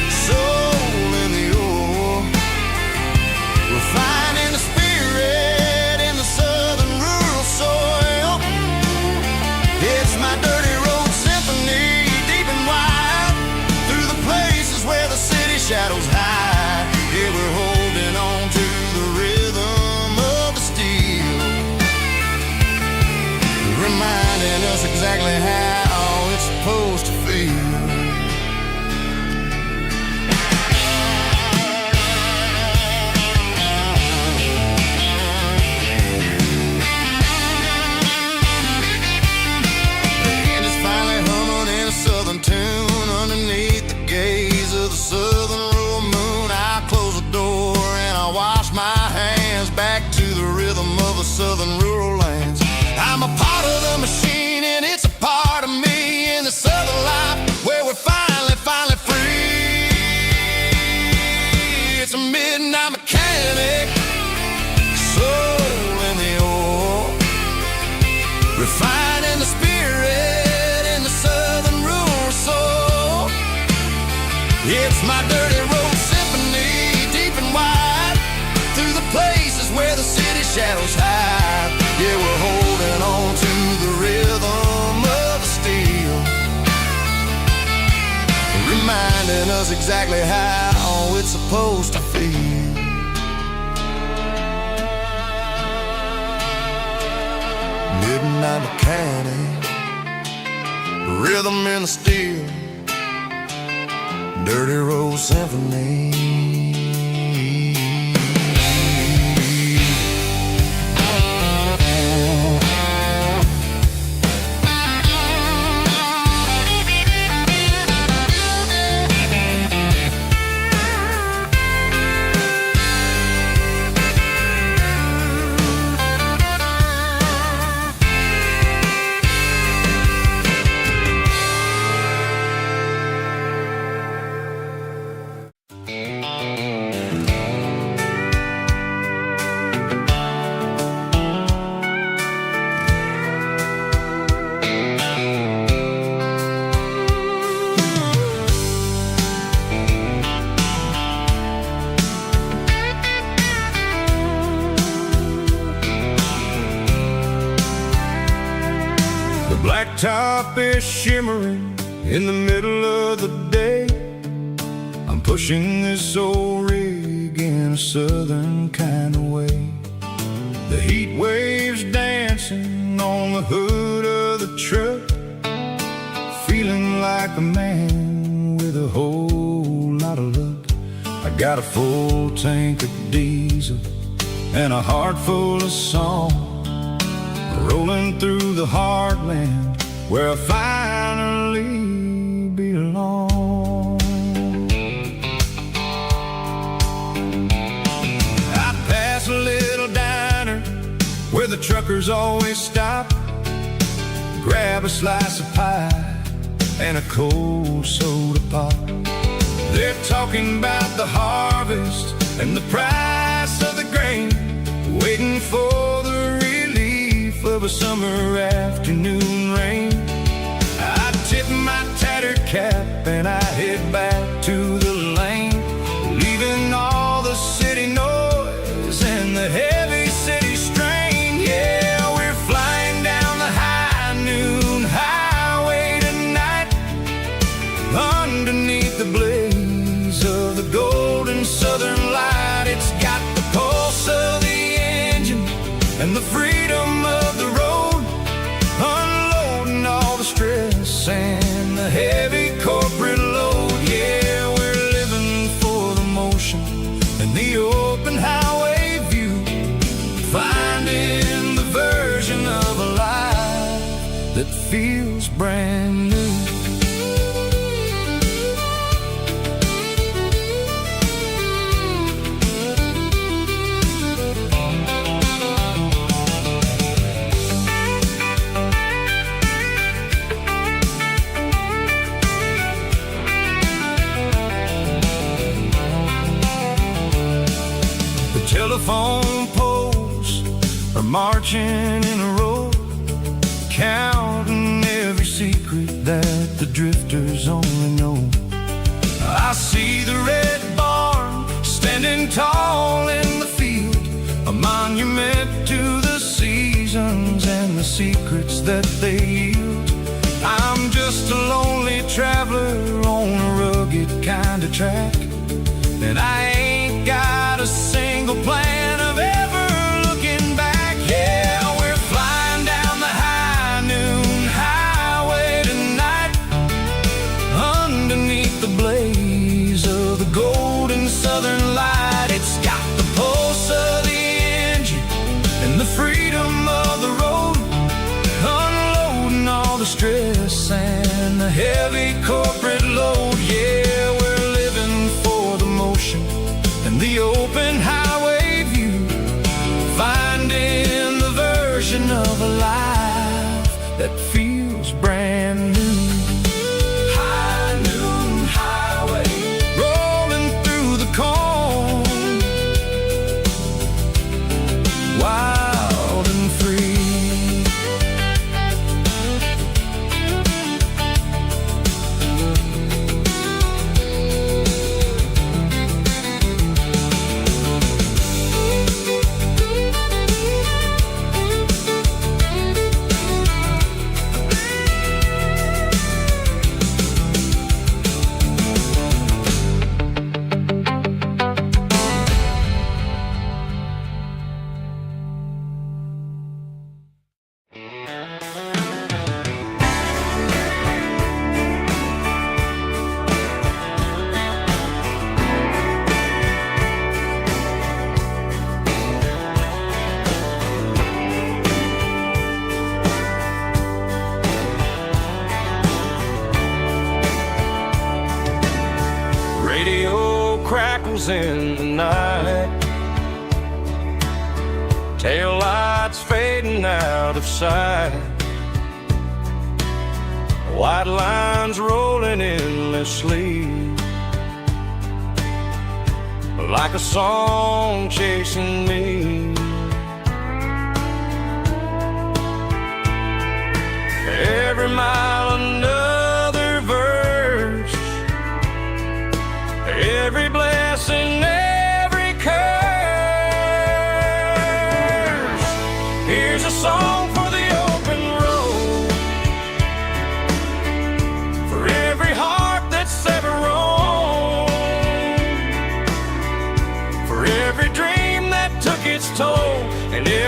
soul in the ore, refining the spirit in the southern rural soil. It's my dirty road symphony, deep and wide, through the places where the city shadows hide. Yeah, we're holding on to the rhythm of the steel, reminding us exactly how it's supposed to feel. Tune underneath the gaze of the southern rural moon. I close the door and I wash my hands back to the rhythm of the southern rural lands. I'm a part of the machine and it's a part of me in the southern life where we're finally free. It's a midnight mechanic, soul in the ore, refining the spirit in the southern rural soul. It's my dirty road symphony, deep and wide, through the places where the city shadows hide. Yeah, we're holding on to the rhythm of the steel, reminding us exactly how it's supposed to feel. Midnight mechanic, rhythm in the steel, dirty road symphony. Blacktop is shimmering in the middle of the day. I'm pushing this old rig in a southern kind of way. The heat waves dancing on the hood of the truck, feeling like a man with a whole lot of luck. I got a full tank of diesel and a heart full of song, rolling through the heartland where I finally belong. I pass a little diner where the truckers always stop, grab a slice of pie and a cold soda pop. They're talking about the harvest and the price of the grain, waiting for the relief of a summer afternoon rain. I tip my tattered cap and I head back to the lane, leaving all the city noise and the heavy city strain. Yeah, we're flying down the high noon highway tonight, underneath the blaze of the golden southern light. It's got the pulse of the engine and the freedom of the road, unloading all the stress and the heavy corporate load. Yeah, we're living for the motion and the open highway view, finding the version of a life that feels brand new. Telephone poles are marching in a row, counting every secret that the drifters only know. I see the red barn standing tall in the field, a monument to the seasons and the secrets that they yield. I'm just a lonely traveler on a rugged kind of track, and I ain't got a single plan of ever looking back. Yeah, we're flying down the high noon highway tonight, underneath the blaze of the golden southern light. It's got the pulse of the engine and the freedom of the road, unloading all the stress and the heavy corporate load. Yeah, we're living for the motion and the open highway view, finding the version of a life that feels brand new. High noon highway, rolling through the corn, wild and free. In the night, tail lights fading out of sight, white lines rolling endlessly, like a song chasing me. Every mile another verse, every blessing, every curse. Here's a song for the open road, for every heart that's ever roamed.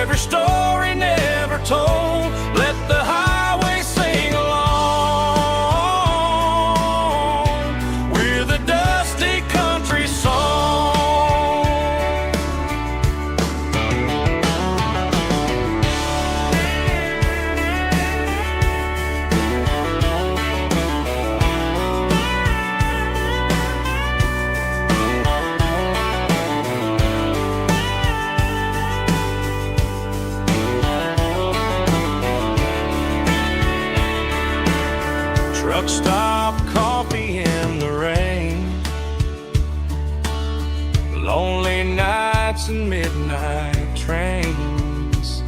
every story never told. Let the highway sing along with a dusty country song. Truck stop, coffee in the rain, lonely nights and midnight trains.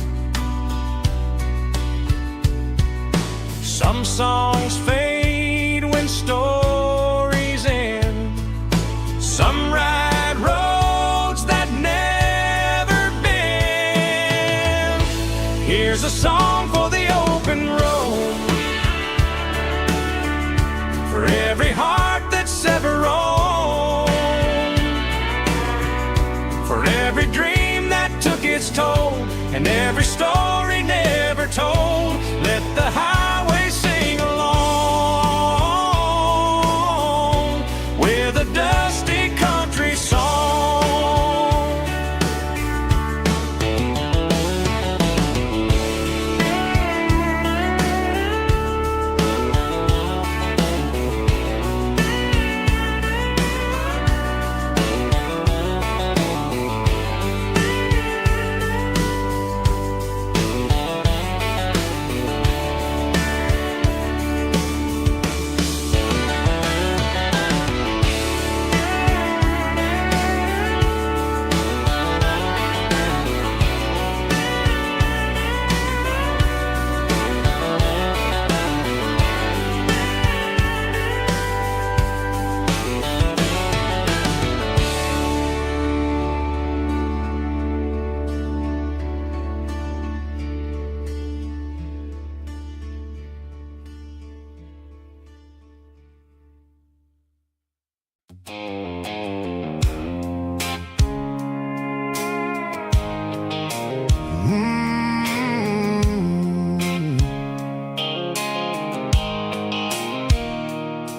Some songs fade when stories end. Some ride roads that never bend. Here's a song for the open road, for every heart that's ever roamed, for every dream that took its toll, and every story never told. Let the highway sing along with a dusty country song.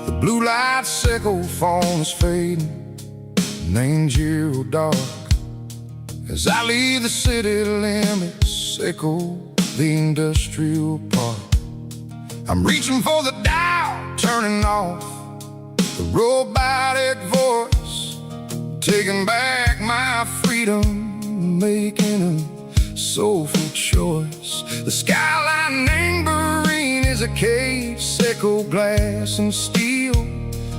The blue light sickle phone is fading, and angel dark. As I leave the city limits, echo the industrial park. I'm reaching for the dial, turning off the robotic voice, taking back my freedom, making a soulful choice. The skyline neighboring is a cave, sickle glass and steel,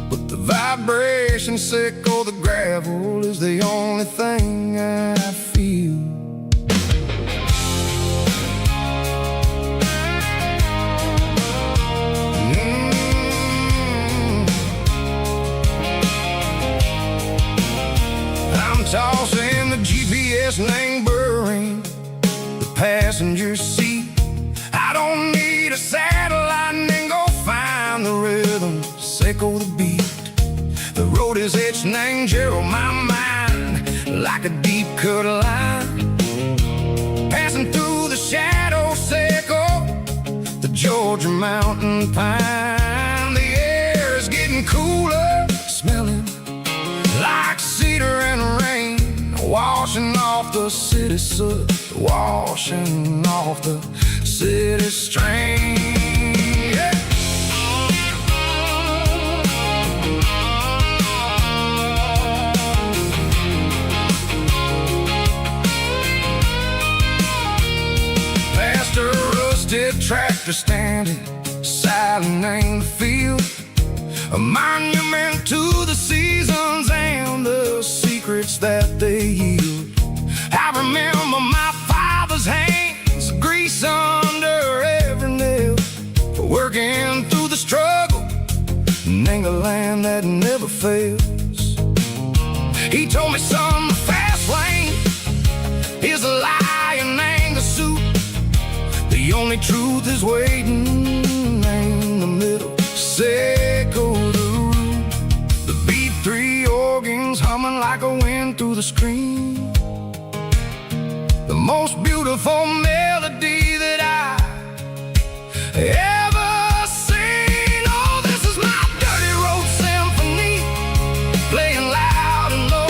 but the vibration sickle, the gravel is the only thing I feel. I'm tossing the GPS neighboring the passenger seat. I don't need a satellite and go find the rhythm, sickle the beat. The road is etched and angel my mind like a deep cut line, passing through the shadow sickle, the Georgia mountain pine. The air is getting cooler, smelling like cedar and rain, washing off the city soot, washing off the city strain. Yeah. Past a rusted tractor standing silent in the field, a monument to the seasons and the secrets that they yield. I remember my father's hands, grease under every nail, for working through the struggle and the land that never fails. He told me, son, the fast lane is a lie and ain't the suit. The only truth is waiting in the middle, sickle the root. The B3 organs humming like a wind through the screen. the most beautiful melody that I ever seen. Oh, this is my dirty road symphony, playing loud and low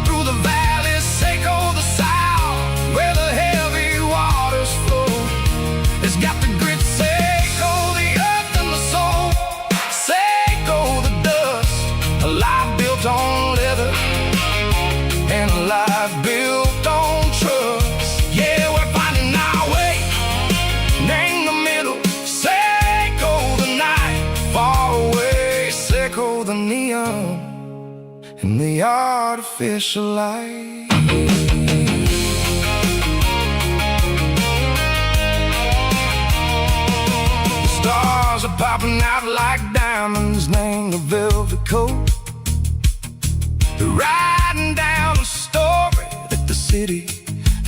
through the valleys, Seco the south, where the heavy waters flow. It's got the grit, Seco the earth and the soul, Seco the dust, a life built on leather and a life built on trust. Yeah, we're finding our way, name the middle, Seco the night, far away, Seco the neon and the artificial light. The stars are popping out like diamonds, name the velvet coat. They're riding down a story that the city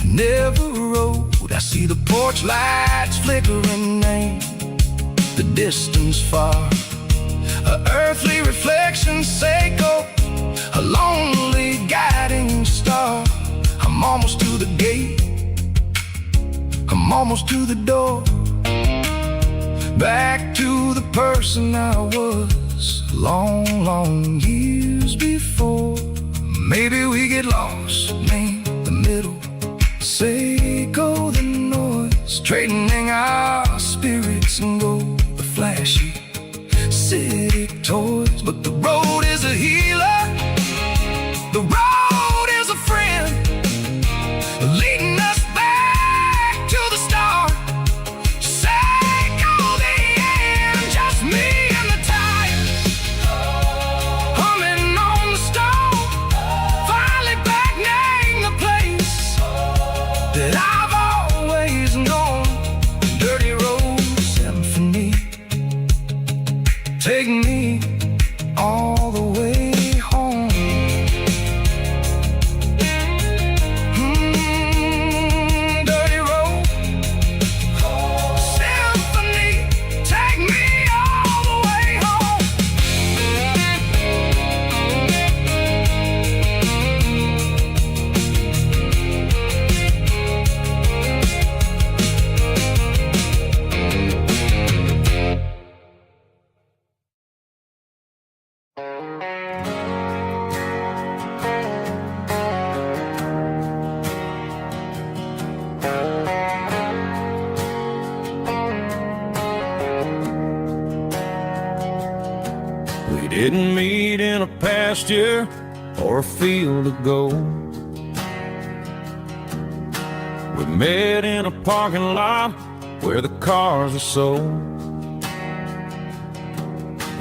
never wrote. I see the porch lights flickering, name the distance far, a earthly reflection, Seco, a lonely guiding star. I'm almost to the gate, I'm almost to the door, back to the person I was long, long years before. Maybe we get lost, name the middle, Seco the noise, trading our spirits and gold, the flashy city toys. But the road is a healer, the road is a friend, leading us back to the start, Seco the end, just me and the tires, humming on the stove, finally back, name the place that I've always known, dirty road symphony, take me all the way home. Dirty road symphony, take me all the way home. We didn't meet in a pasture or a field of gold. We met in a parking lot where the cars are sold.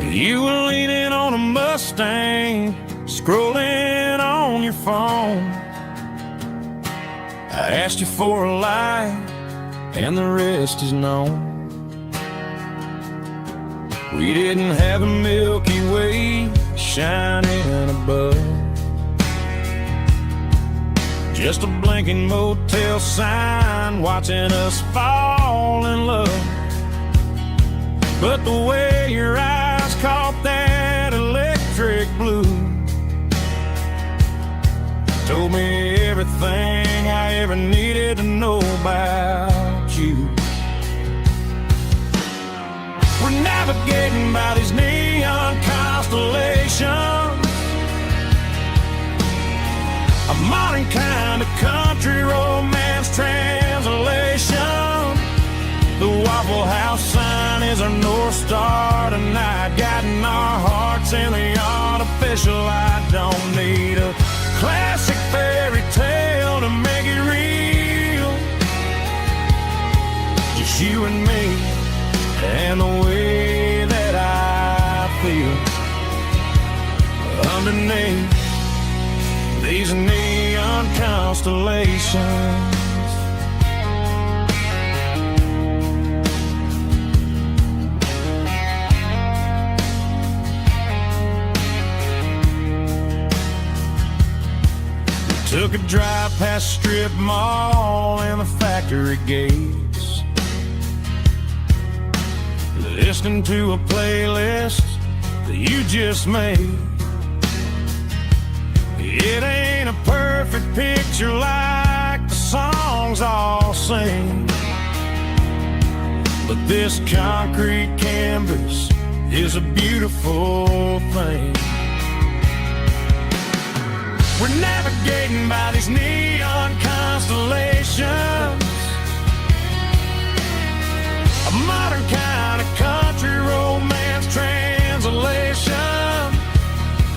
You were leaning on a Mustang, scrolling on your phone. I asked you for a light, and the rest is known. We didn't have a Milky Way shining above, just a blinking motel sign watching us fall in love. But the way your eyes caught that electric blue told me everything I ever needed to know about you. We're navigating by these neon constellations, a modern kind of country romance translation. The Waffle House sign is our North Star tonight, guiding our hearts in the artificial light. Don't need a classic fairy tale to make it real, just you and me and the way that I feel underneath these neon constellations. Took a drive past Strip Mall and the factory gates, listening to a playlist that you just made. It ain't a perfect picture like the songs I'll sing. But this concrete canvas is a beautiful thing. We're navigating by these neon constellations, a modern kind of country romance translation.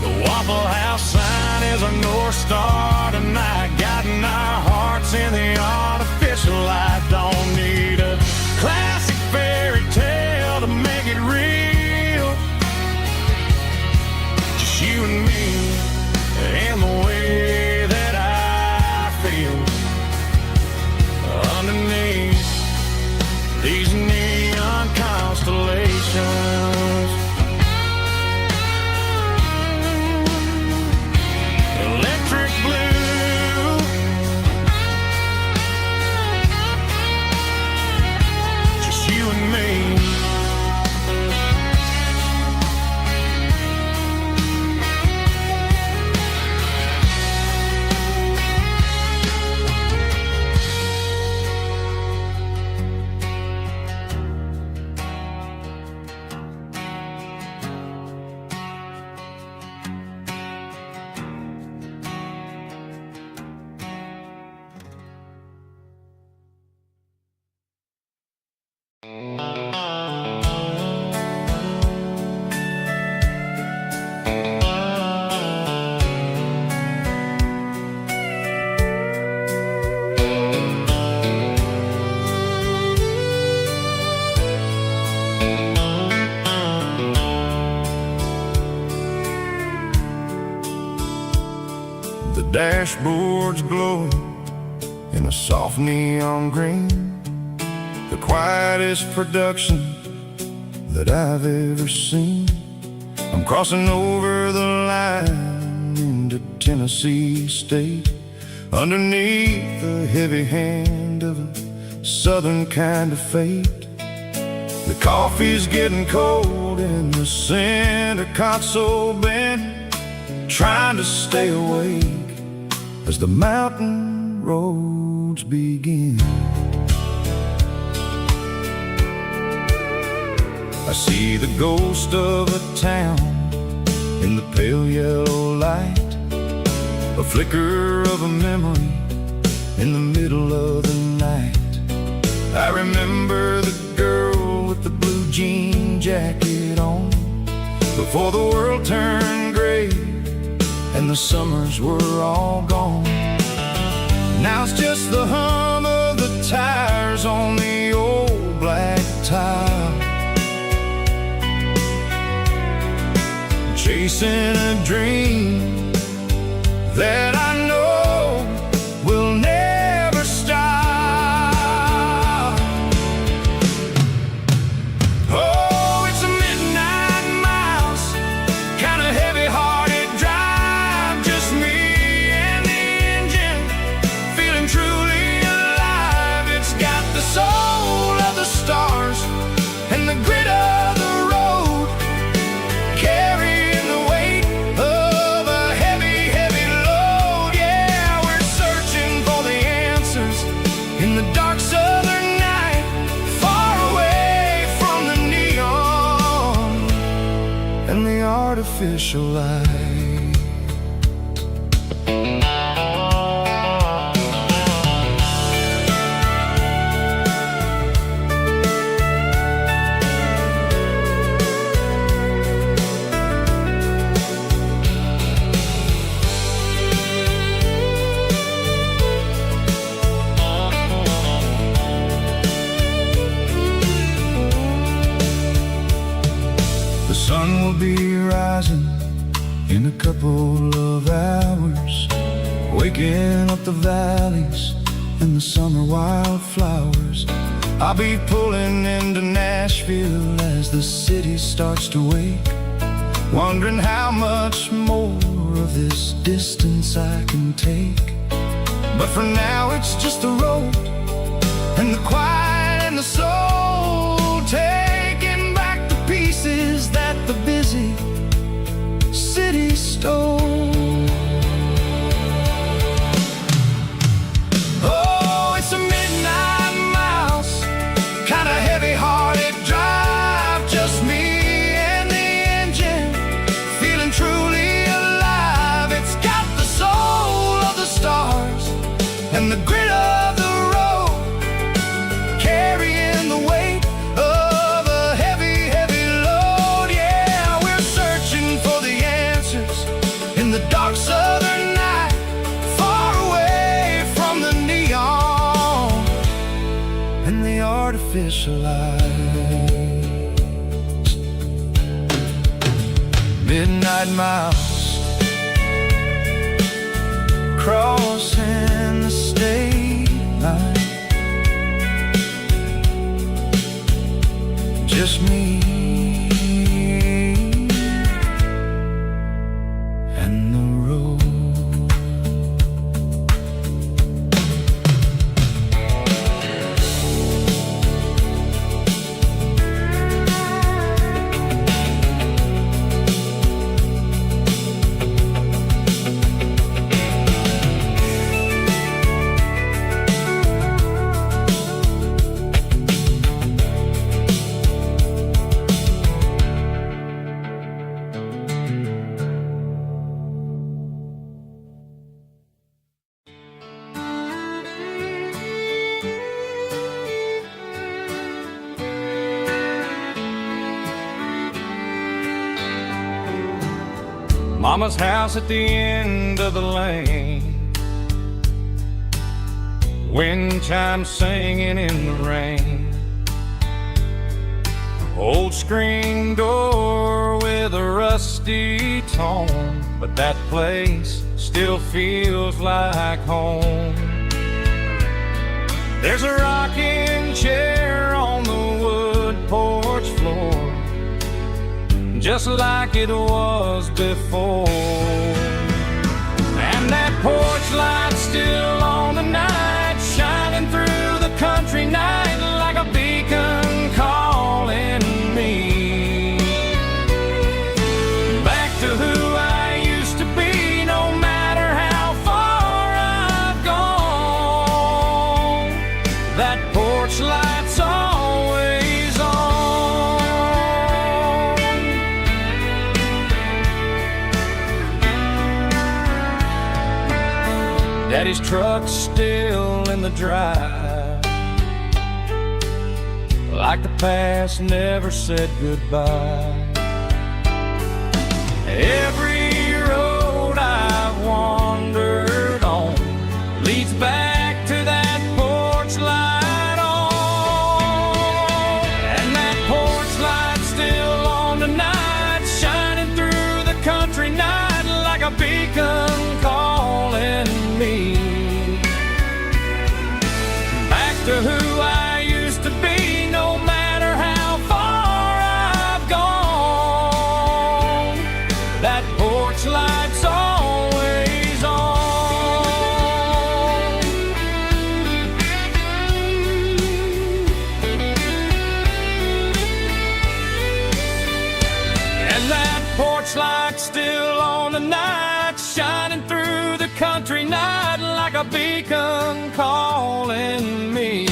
The Waffle House sign is a North Star tonight, guiding our hearts in the artificial light. Don't need a classic fairy tale to make it real. Just you and me and the way that I feel underneath these neon constellations. Electric blue, just you and me. The dashboard's glowing in a soft neon green, the quietest production that I've ever seen. I'm crossing over the line into Tennessee State, underneath the heavy hand of a southern kind of fate. The coffee's getting cold in the center console bin, trying to stay awake as the mountain roads begin. I see the ghost of a town in the pale yellow light, a flicker of a memory in the middle of the night. I remember the girl with the blue jean jacket on, before the world turned gray and the summers were all gone. Now it's just the hum of the tires on the old black tile, chasing a dream that I know will never stop. Oh, it's a midnight miles, kind of heavy-hearted drive, just me and the engine, feeling truly alive. It's got the soul of the stars and the grit of the road, carrying the weight of a heavy, heavy load. Yeah, we're searching for the answers in the dark southern night, far away from the neon and the artificial light. The sun will be rising in a couple of hours, waking up the valleys and the summer wildflowers. I'll be pulling into Nashville as the city starts to wake, wondering how much more of this distance I can take. But for now it's just the road and the quiet and the soul, taking back the pieces that the busy city stole. Oh, it's a artificial lights. Midnight miles crossing the state line. Just me and the road. Mama's house at the end of the lane, wind chimes singing in the rain. Old screen door with a rusty tone, but that place still feels like home. There's a rocking chair on the wood porch floor, just like it was before. And that porch light's still on tonight, shining through the country night like a beacon calling me back to who I used to be. No matter how far I've gone, that porch light's always on. Daddy's truck's still in the drive, like the past never said goodbye. Every road I've wandered on leads back to that porch light on. And that porch light's still on tonight, shining through the country night like a beacon calling me back to who I used to be. No matter how far I've gone, that porch light's always on. And that porch light's still on tonight, shining through the country night like a beacon calling me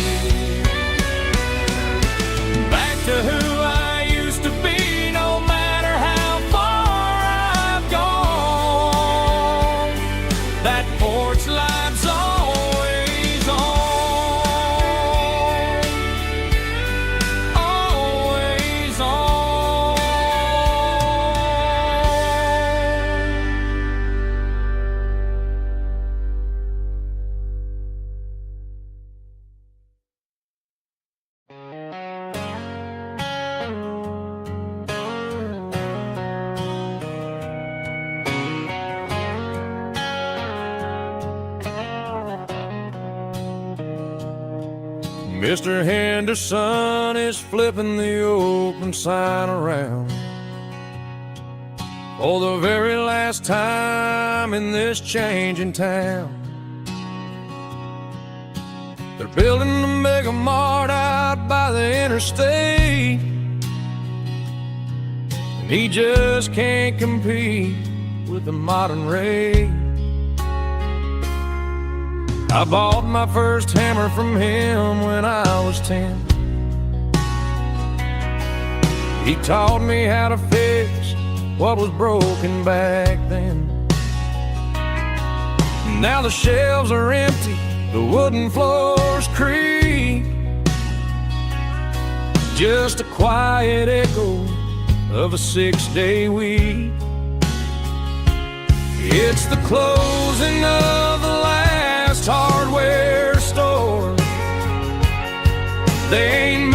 back to who I used to be. No matter how far I've gone, that porch light's always on, always on. Mr. Henderson is flipping the open sign around for the very last time in this changing town. They're building a mega mart out by the interstate, and he just can't compete with the modern rate. I bought my first hammer from him when I was 10. He taught me how to fix what was broken back then. Now the shelves are empty, the wooden floors creak, just a quiet echo of a 6-day week. It's the closing of the last hardware store. They ain't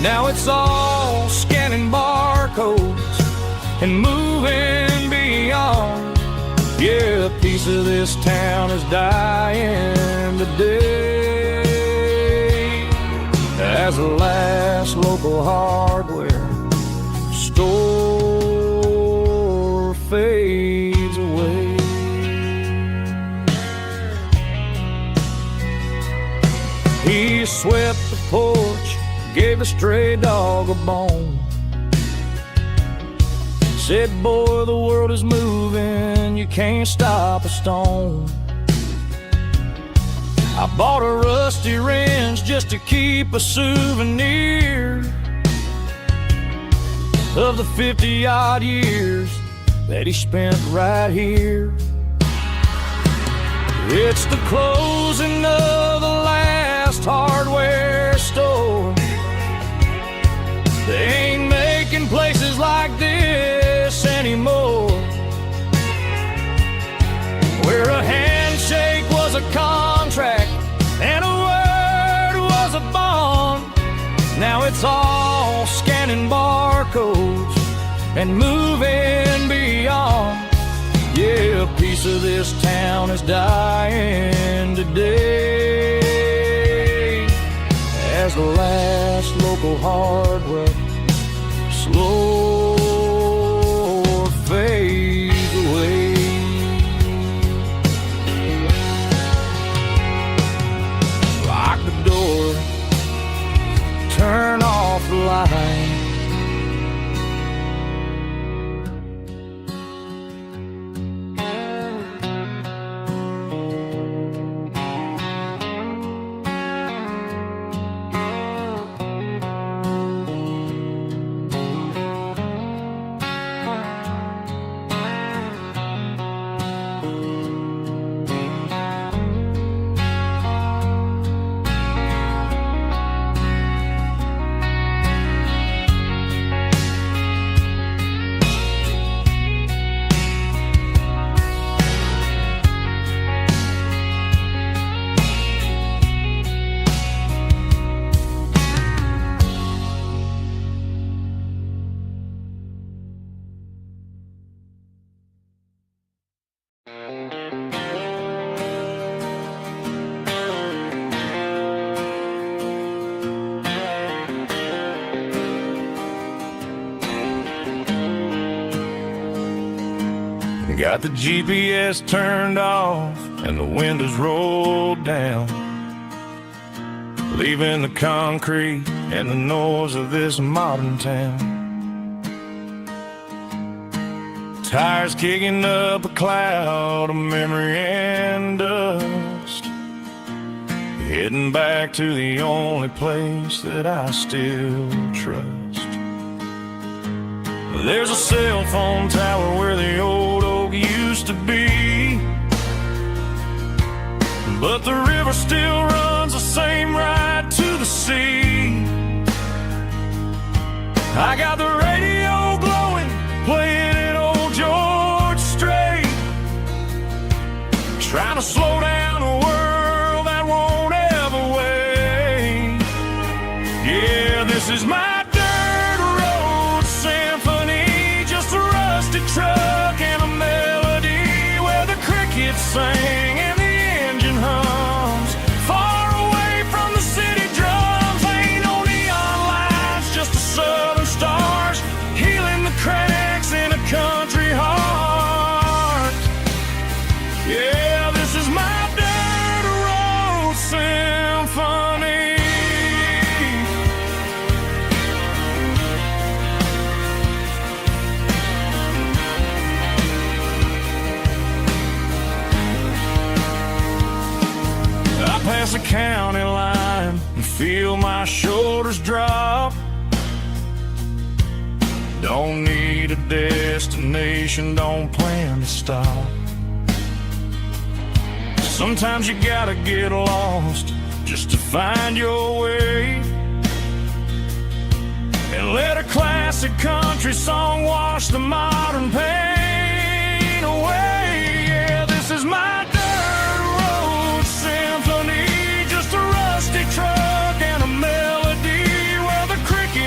Now it's all scanning barcodes and moving beyond. Yeah, a piece of this town is dying today as the last local hardware store fades away. He swept the porch, gave the stray dog a bone. Said, boy, the world is moving, you can't stop a stone. I bought a rusty wrench just to keep a souvenir of the 50-odd years that he spent right here. It's the closing of the last hardware store. They ain't making places like this anymore, where a handshake was a contract and a word was a bond. Now it's all scanning barcodes and moving beyond. Yeah, a piece of this town is dying today as the last local hardware slow fades away. Lock the door, turn off the light. Got the GPS turned off and the windows rolled down, leaving the concrete and the noise of this modern town. Tires kicking up a cloud of memory and dust, heading back to the only place that I still trust. There's a cell phone tower where the old oak used to be, but the river still runs the same right to the sea. I got the radio glowing, playing an old George Strait, trying to slow down a world that won't ever wait. Yeah, this is my truck and a melody where the crickets sing and the engine hums, far away from the city drums. Ain't no neon lights, just the southern stars healing the cracks in a country heart. Yeah, this is my dirt road symphony. Past the county line and feel my shoulders drop. Don't need a destination, don't plan to stop. Sometimes you gotta get lost just to find your way, and let a classic country song wash the modern pain away. Yeah, this is my truck and a melody where the cricket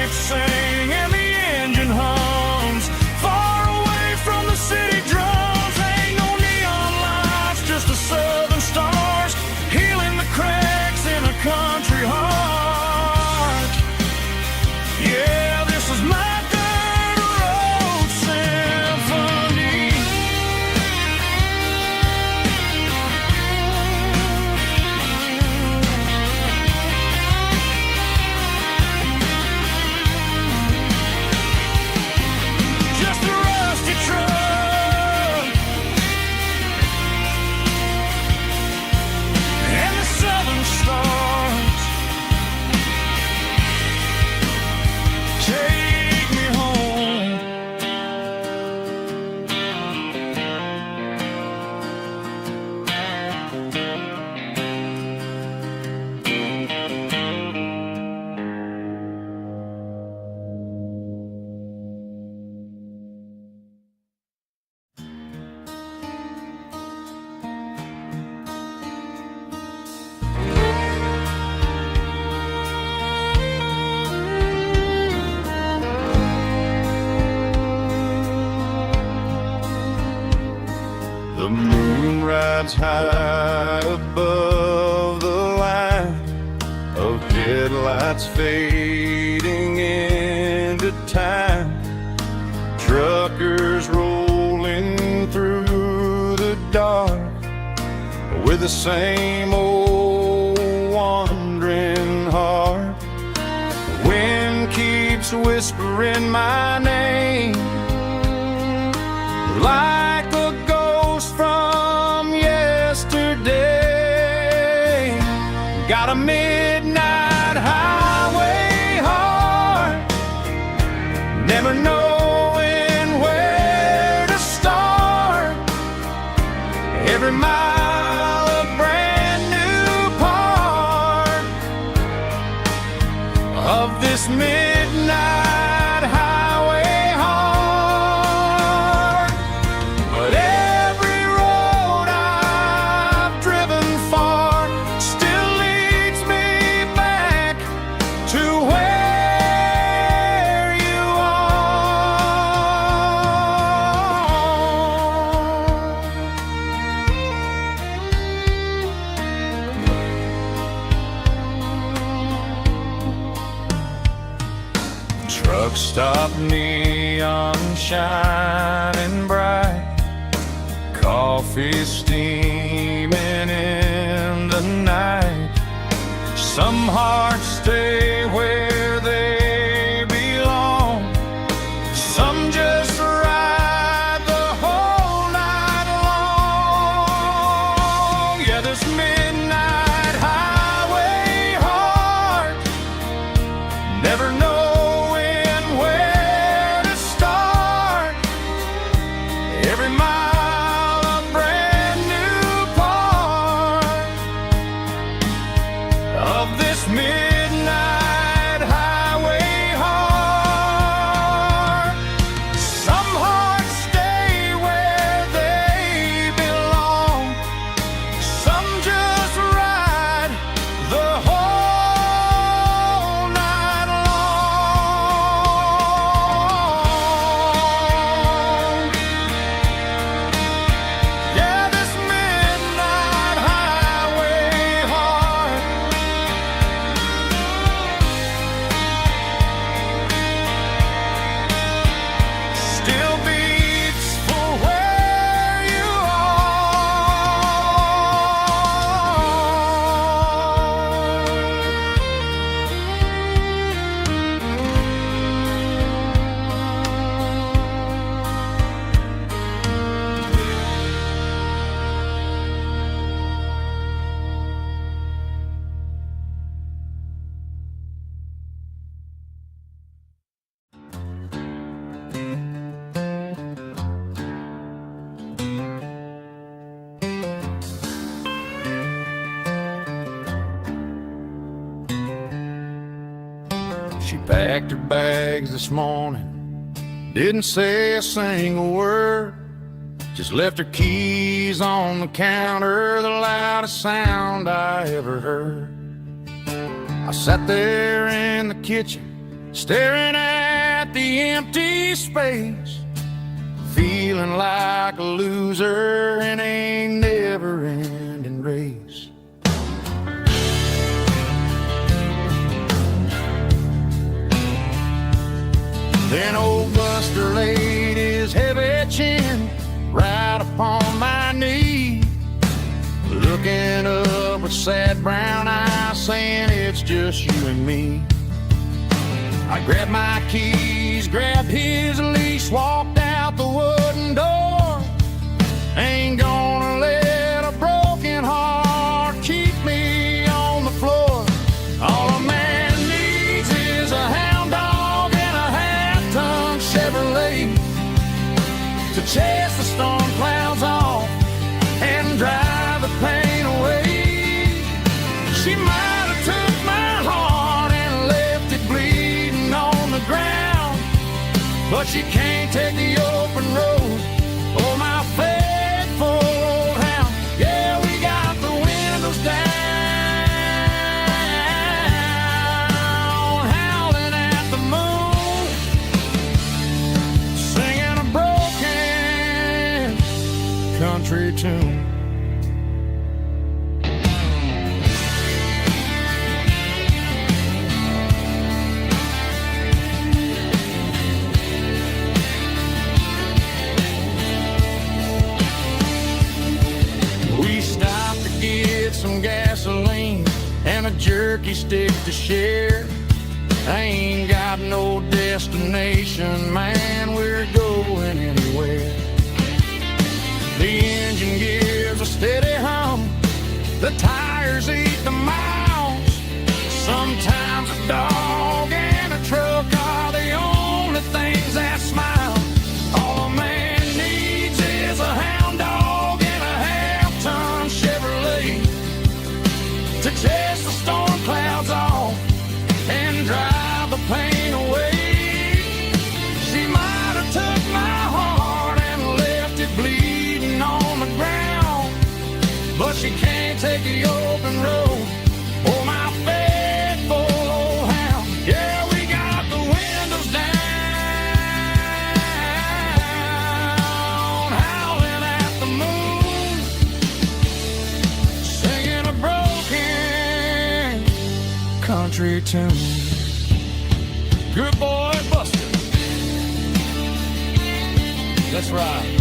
lights high above the line of headlights fading into time. Truckers rolling through the dark with the same old wandering heart. The wind keeps whispering my name like a ghost from yesterday. Got a midnight highway heart, never knowing where to start. Every mile a brand new part of this midnight highway heart. But every road I've driven far still leads me back to where you are. Truck stop, neon shining bright, coffee steaming in the night. Some hearts stay where they belong, some just ride the whole night long. Yeah, this midnight highway heart, never knowing where to start. Every mile a brand new part of this midnight highway heart. Some hearts stay where they belong, some just ride the whole night long. Yeah, this midnight highway heart still beats for where you She packed her bags this morning, didn't say a single word, just left her keys on the counter, the loudest sound I ever heard. I sat there in the kitchen, staring at the empty space, feeling like a loser in a never-ending race. Then old Buster laid his heavy chin right upon my knee, looking up with sad brown eyes, saying it's just you and me. I grabbed my keys, grabbed his leash, walked out the wooden door. Ain't gonna let a broken heart keep me on the floor. All a man needs is a hound dog and a half-ton Chevrolet to chase the storm clouds off and drive the pain away. She might have took my heart and left it bleeding on the ground, but she can't take the open road. Oh, my faithful old hound. Yeah, we got the windows down, howling at the moon, singing a broken country tune. jerky stick to share. I ain't got no destination, man, we're going anywhere. The engine gives a steady hum, the tires eat the miles. Sometimes a dog and a truck are the only things that smile. All a man needs is a hound dog and a half-ton Chevrolet to chase the storm clouds off and drive the pain away. She might have took my heart and left it bleeding on the ground, but she can't take the open road or my faithful old hound. Yeah, we got the windows down, howling at the moon, singing a broken country tune. Good boy, Buster. That's right.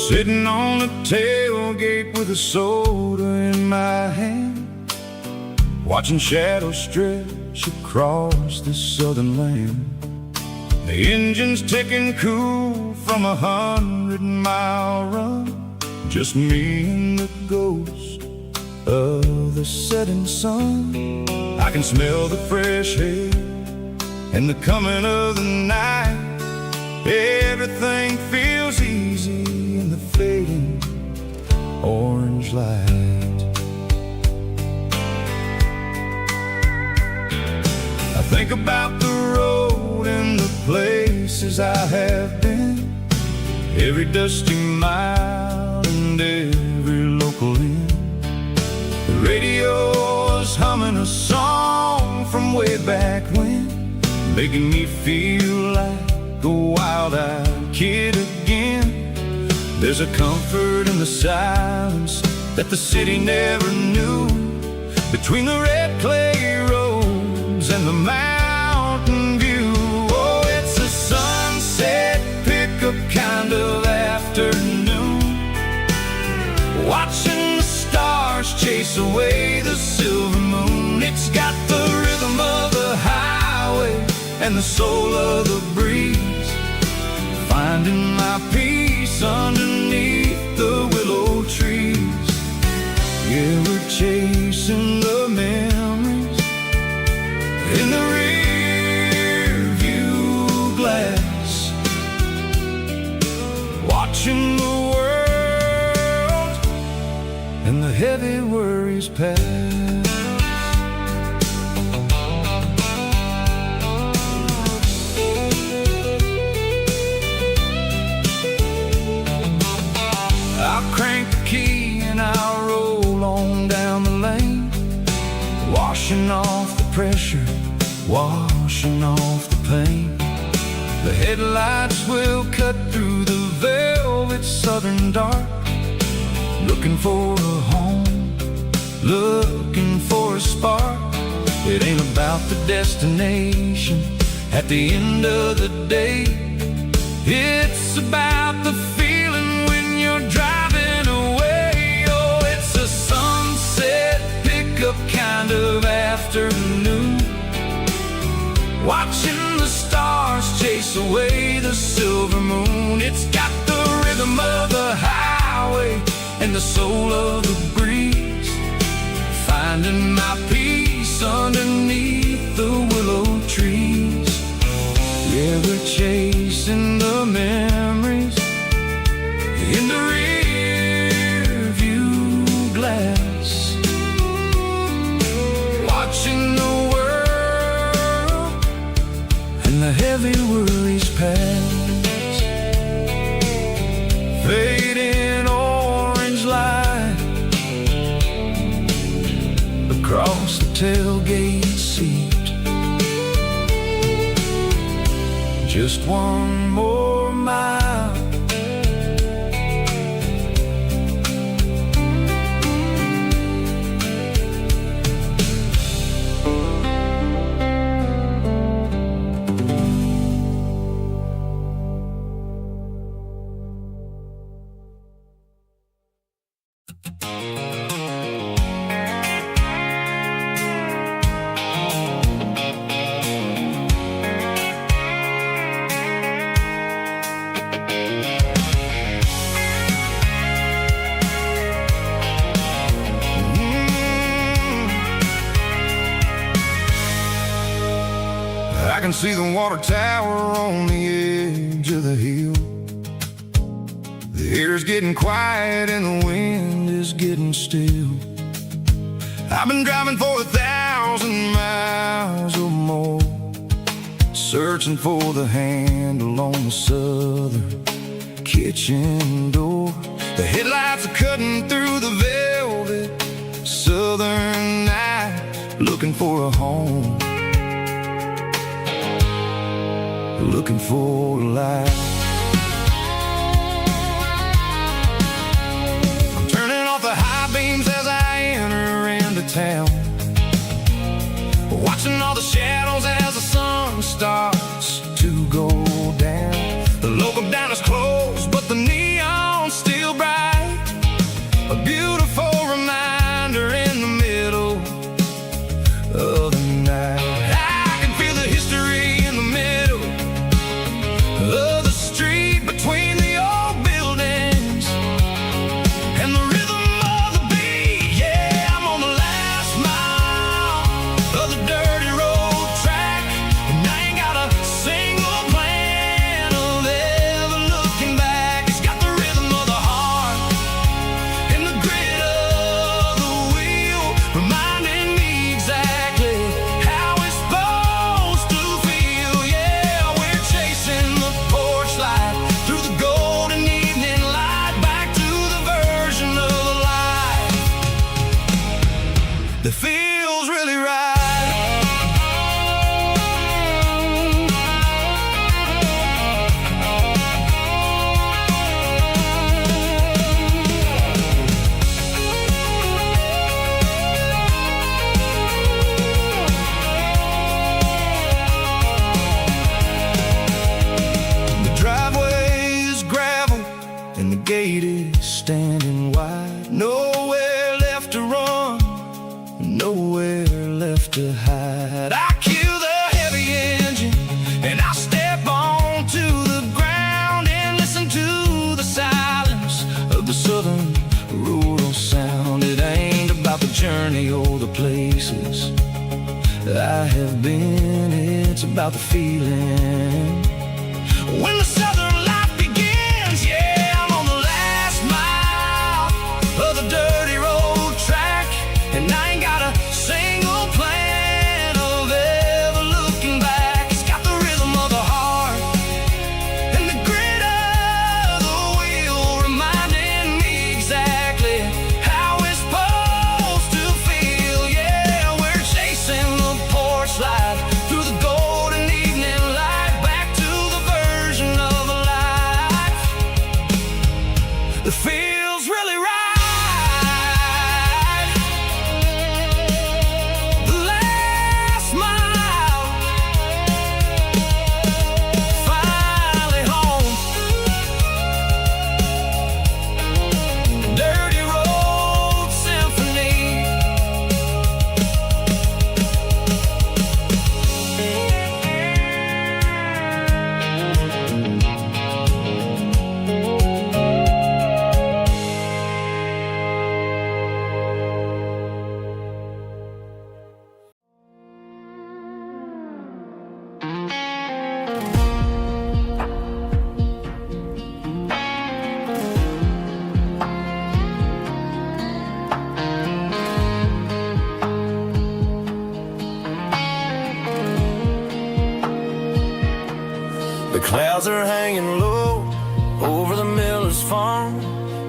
Sitting on the tailgate with a soda in my hand, watching shadows stretch across this southern land. The engine's ticking cool from 100-mile run, just me and the ghost of the setting sun. I can smell the fresh air and the coming of the night. Everything feels easy in the fading orange light. I think about the road and the places I have been, every dusty mile and every local inn. The radio is humming a song from way back when, making me feel like a wild-eyed kid again. There's a comfort in the silence that the city never knew, between the red clay roads and the mountain view. Oh, it's a sunset pickup kind of afternoon, watching the stars chase away the silver moon. It's got the rhythm of the highway and the soul of the breeze, finding my peace underneath the willow trees. Yeah, we're chasing the memories in the rear view glass, watching the world and the heavy worries pass. I'll crank the key and I'll roll on down the lane, washing off the pressure, washing off the pain. The headlights will cut through the velvet southern dark, looking for a home, looking for a spark. It ain't about the destination at the end of the day, it's about the feeling when you're driving away. Oh, it's a sunset pickup kind of afternoon, watching the stars chase away the silver moon. It's got the rhythm of the highway and the soul of the breeze, finding my peace underneath the willow trees. Yeah, we're chasing the memories in the rear view glass, watching the world and the heavy worries pass, fading on tailgate seat. Just one more mile. I can see the water tower on the edge of the hill. The air's getting quiet and the wind is getting still. I've been driving for 1,000 miles or more, searching for the handle on the southern kitchen door. The headlights are cutting through the velvet southern night, looking for a home, looking for a life. I'm turning off the high beams as I enter into town, watching all the shadows as the sun starts to go down. The local diner's closed, but the neon's still bright, a beautiful reminder in the middle of the night. I can feel the history in the middle of the street, between the old buildings and the rhythm of the beat. Yeah, I'm on the last mile of the dirty road track, and I ain't got a single plan of ever looking back. It's got the rhythm of the heart and the grit of the wheel, reminding me exactly how it's supposed to feel. Yeah, we're chasing the porch light through the golden evening light, back to the version of life that feels really right. The driveway is gravel and the gate is standing wide. Nowhere left to run, nowhere left to hide. I kill the heavy engine and I step onto the ground and listen to the silence of the southern rural sound. It ain't about the journey or the places I have been, it's about the feeling when the southern life begins. Yeah, I'm on the last mile of the dirty road track, and I ain't got a single plan of ever looking back. It's got the rhythm of the heart and the grit of the wheel, reminding me exactly how it's supposed to feel. Yeah, we're chasing the porch light through the golden evening light, back to the version of life that feels really right. The last mile, finally home. Dirty road symphony. The clouds are hanging low over the miller's farm,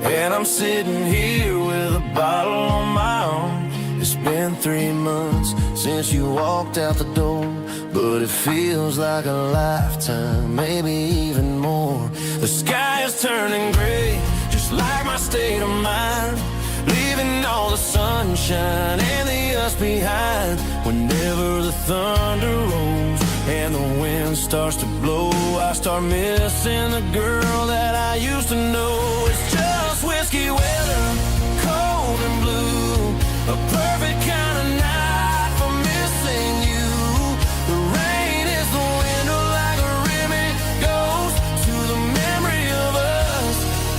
and I'm sitting here with a bottle on my arm. It It's been 3 months since you walked out the door, but it feels like a lifetime, maybe even more. The sky is turning gray, just like my state of mind, leaving all the sunshine and the us behind. Whenever the thunder rolls and the wind starts to blow, I start missing the girl that I used to know. It's just whiskey weather, cold and blue, a perfect kind of night for missing you. The rain is the window like a ribbon goes to the memory of us.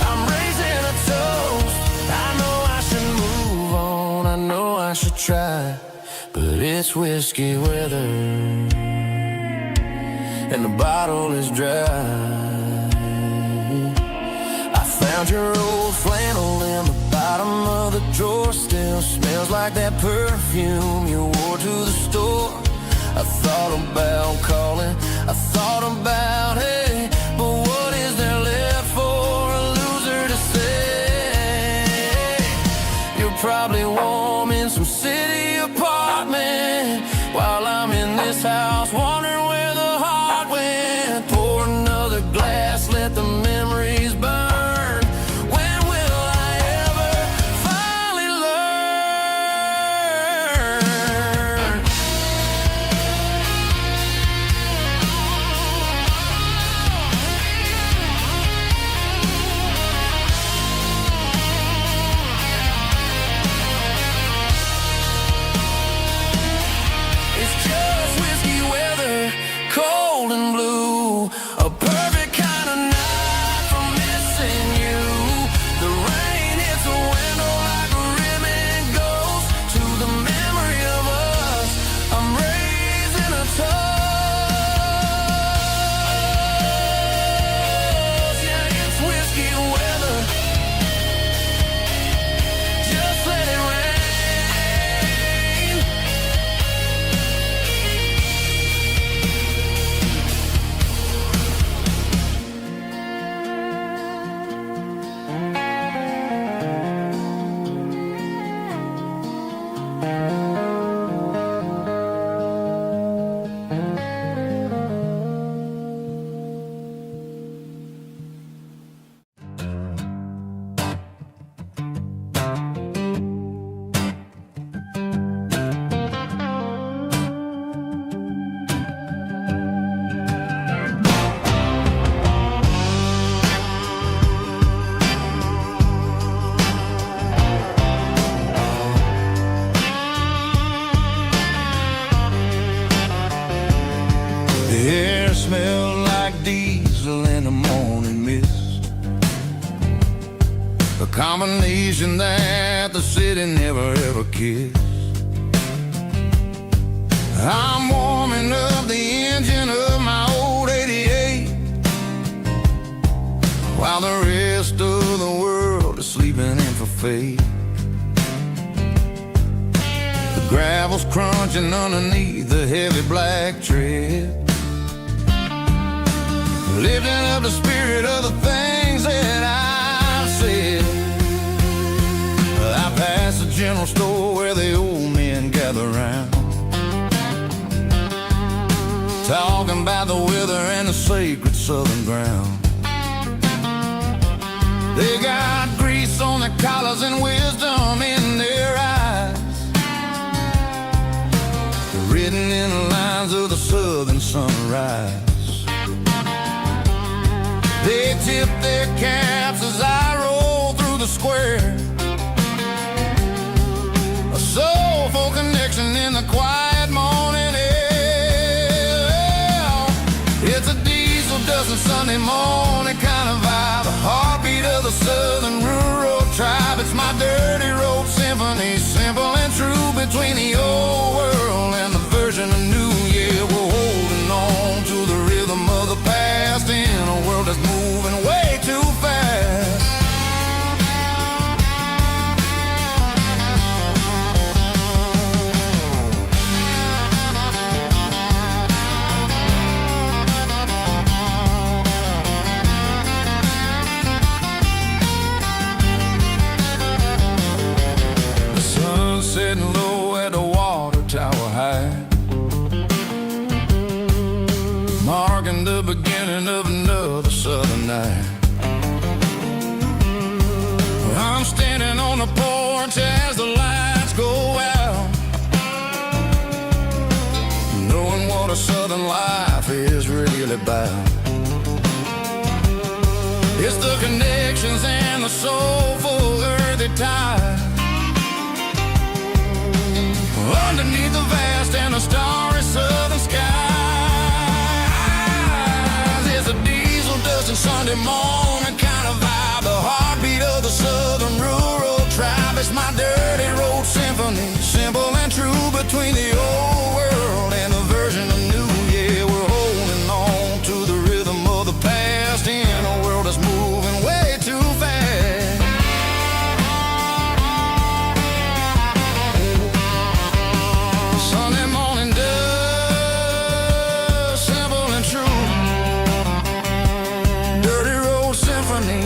I'm raising a toast. I know I should move on, I know I should try, but it's whiskey weather and the bottle is dry. I found your old flannel in the bottom of the drawer, still smells like that perfume you wore to the store. I thought about calling, I thought about, hey, but what is there left for a loser to say? You're probably warm in some city apartment while I'm in this house wondering where the heart went. Pour another glass, let the memories burn. When will I ever finally learn? It's just whiskey weather, cold and blue, a perfect kind of night for missing you. The rain hits the window like a ribbon goes to the memory of us. I'm raising a toast. Yeah, it's whiskey weather. Just let it rain. The air smelled like diesel in the morning mist, a combination that the city never ever kissed. I'm warming up the engine of my old 88 while the rest of the world is sleeping in for fate. The gravel's crunching underneath the heavy black tread, lifting up the spirit of the things that I've said. I passed the general store where the old men gather round, talking about the weather and the sacred southern ground. They got grease on their collars and wisdom in their eyes, written in the lines of the southern sunrise. They tip their caps as I roll through the square, a soulful connection in the quiet morning air. It's a diesel dusting Sunday morning kind of vibe, the heartbeat of the southern rural tribe. It's my dirty road symphony, simple and true, between the old world and the version of new. Yeah, we're holding on to the rhythm of the past in a world that's moving way too fast. The sun's setting low night. I'm standing on the porch as the lights go out, knowing what a southern life is really about. It's the connections and the soulful earthy tide underneath the vast and the starry southern skies. It's a diesel dusting Sunday morning kind of vibe, the heartbeat of the southern rural tribe. It's my dirty road symphony, simple and true, between the old world and the version of new. Yeah, we're holding on to the rhythm of the past in a world that's moving way too fast. Sunday morning dust, simple and true, dirty road symphony.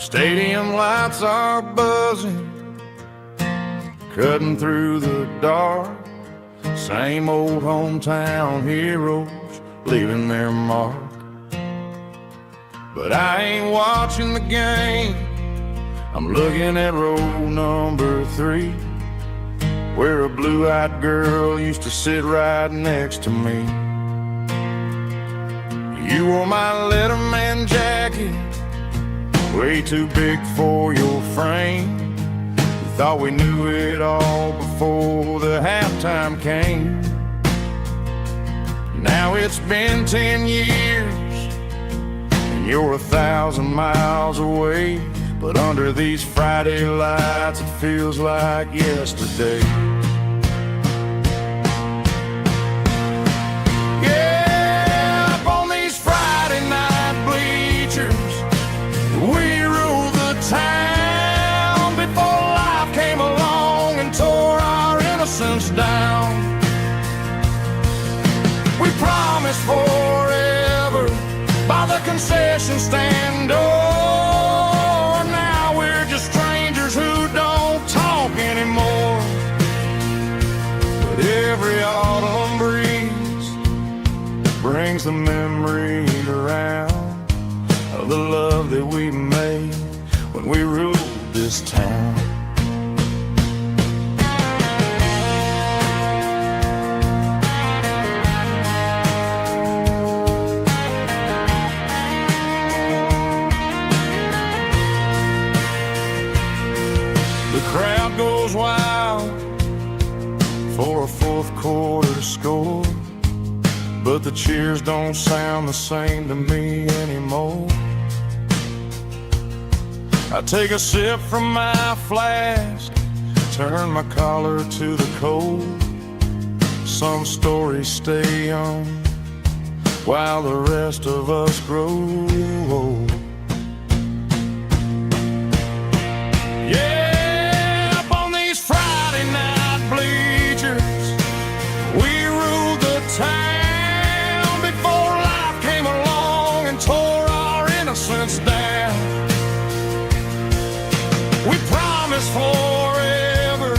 Stadium lights are buzzing, cutting through the dark. Same old hometown heroes leaving their mark. But I ain't watching the game, I'm looking at row number 3, where a blue-eyed girl used to sit right next to me. You wore my Letterman jacket, way too big for your frame. We thought we knew it all before the halftime came. Now it's been 10 years, and you're 1,000 miles away. But under these Friday lights, it feels like yesterday. Yeah, up on these Friday night bleachers, we ruled the town before life came along and tore our innocence down. We promised forever by the concession stand door. Now we're just strangers who don't talk anymore. But every autumn breeze brings the memory around of the love that we made when we ruled this town. The crowd goes wild for a fourth quarter score, but the cheers don't sound the same to me anymore. I take a sip from my flask, turn my collar to the cold. Some stories stay young while the rest of us grow old. Yeah, up on these Friday night bleachers, we ruled the town before life came along and tore our innocence down. We promised forever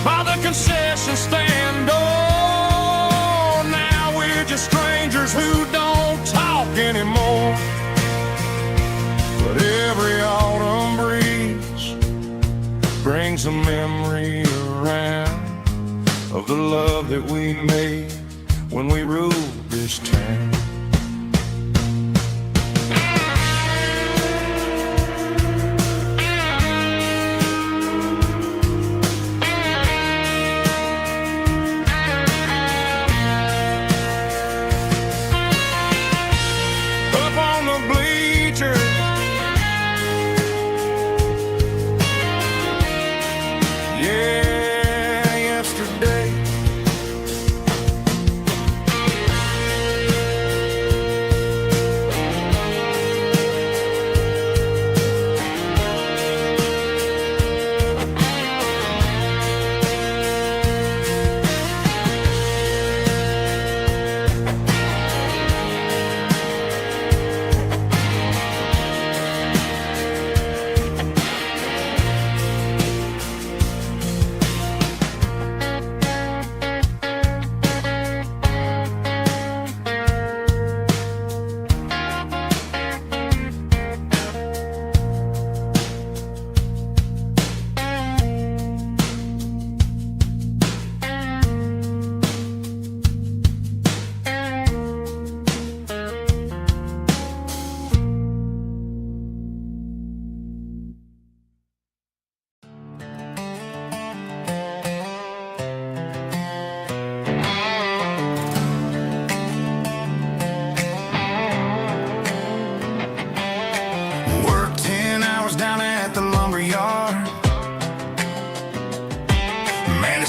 by the concession stand door. Now we're just strangers who don't talk anymore. But every autumn breeze brings a memory around of the love that we made when we ruled this town.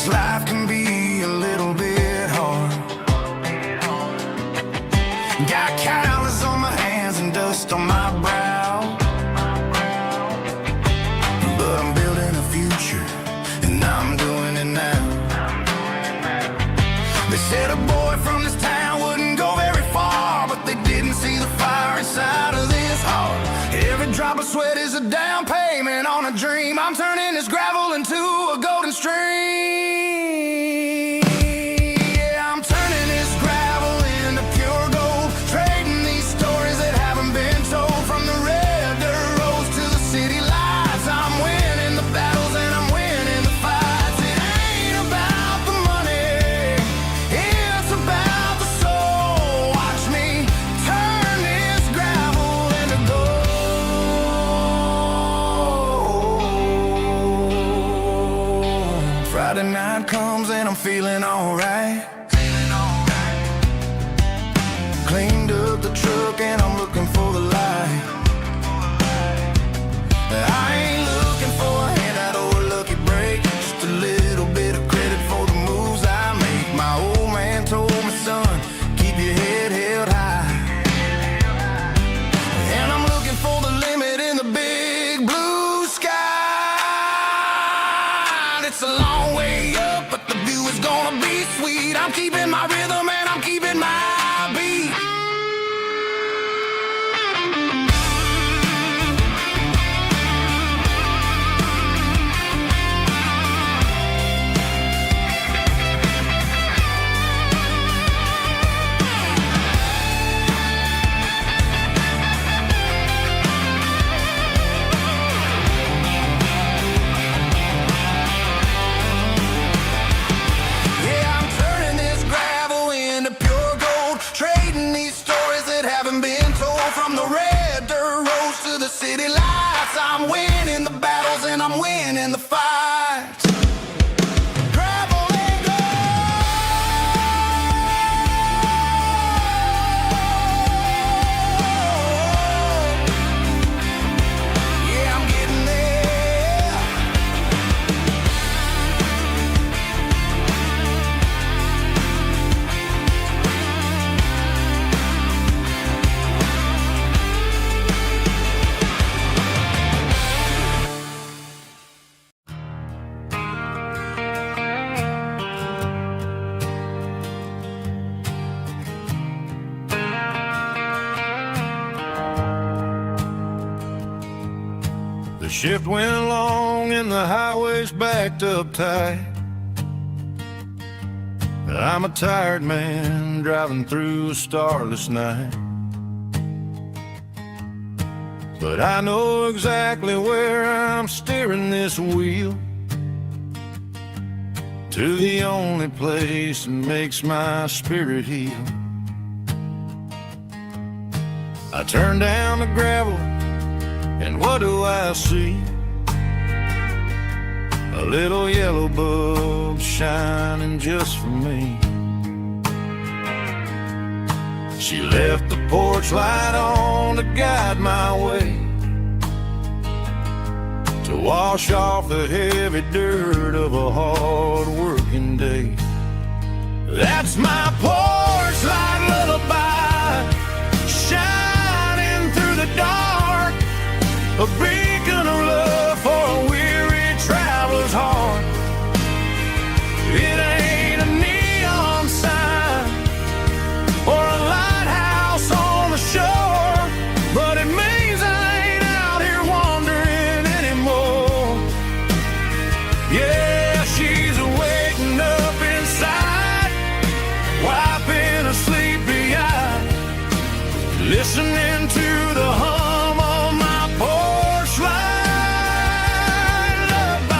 Life can be a little bit hard. Got calluses on my hands and dust on my brow, but I'm building a future and I'm doing it now. They said a boy from this town wouldn't go very far, but they didn't see the fire inside of this heart. Every drop of sweat is a down feeling alright. Cleaned up the truck and I'm looking for the light. I ain't looking for a handout or a lucky break, just a little bit of credit for the moves I make. My old man told me, son, keep your head held high. And I'm looking for the limit in the big blue sky. It's a long way up, but the view is gonna be sweet. I'm keeping my rhythm and I'm keeping my beat. City lights, I'm winning the battles and I'm winning the fights. Gravel and gold. Yeah, I'm getting there. The shift went long and the highway's backed up tight. I'm a tired man driving through a starless night. But I know exactly where I'm steering this wheel, to the only place that makes my spirit heal. I turn down the gravel and what do I see? A little yellow bulb shining just for me. She left the porch light on to guide my way, to wash off the heavy dirt of a hard working day. That's my porch light lullaby, shining through the dark, a beacon of love for a weary traveler's heart. It ain't a neon sign or a lighthouse on the shore, but it means I ain't out here wandering anymore. Yeah, she's waking up inside, wiping a sleepy eye, listening to the hum of my porch light lullaby.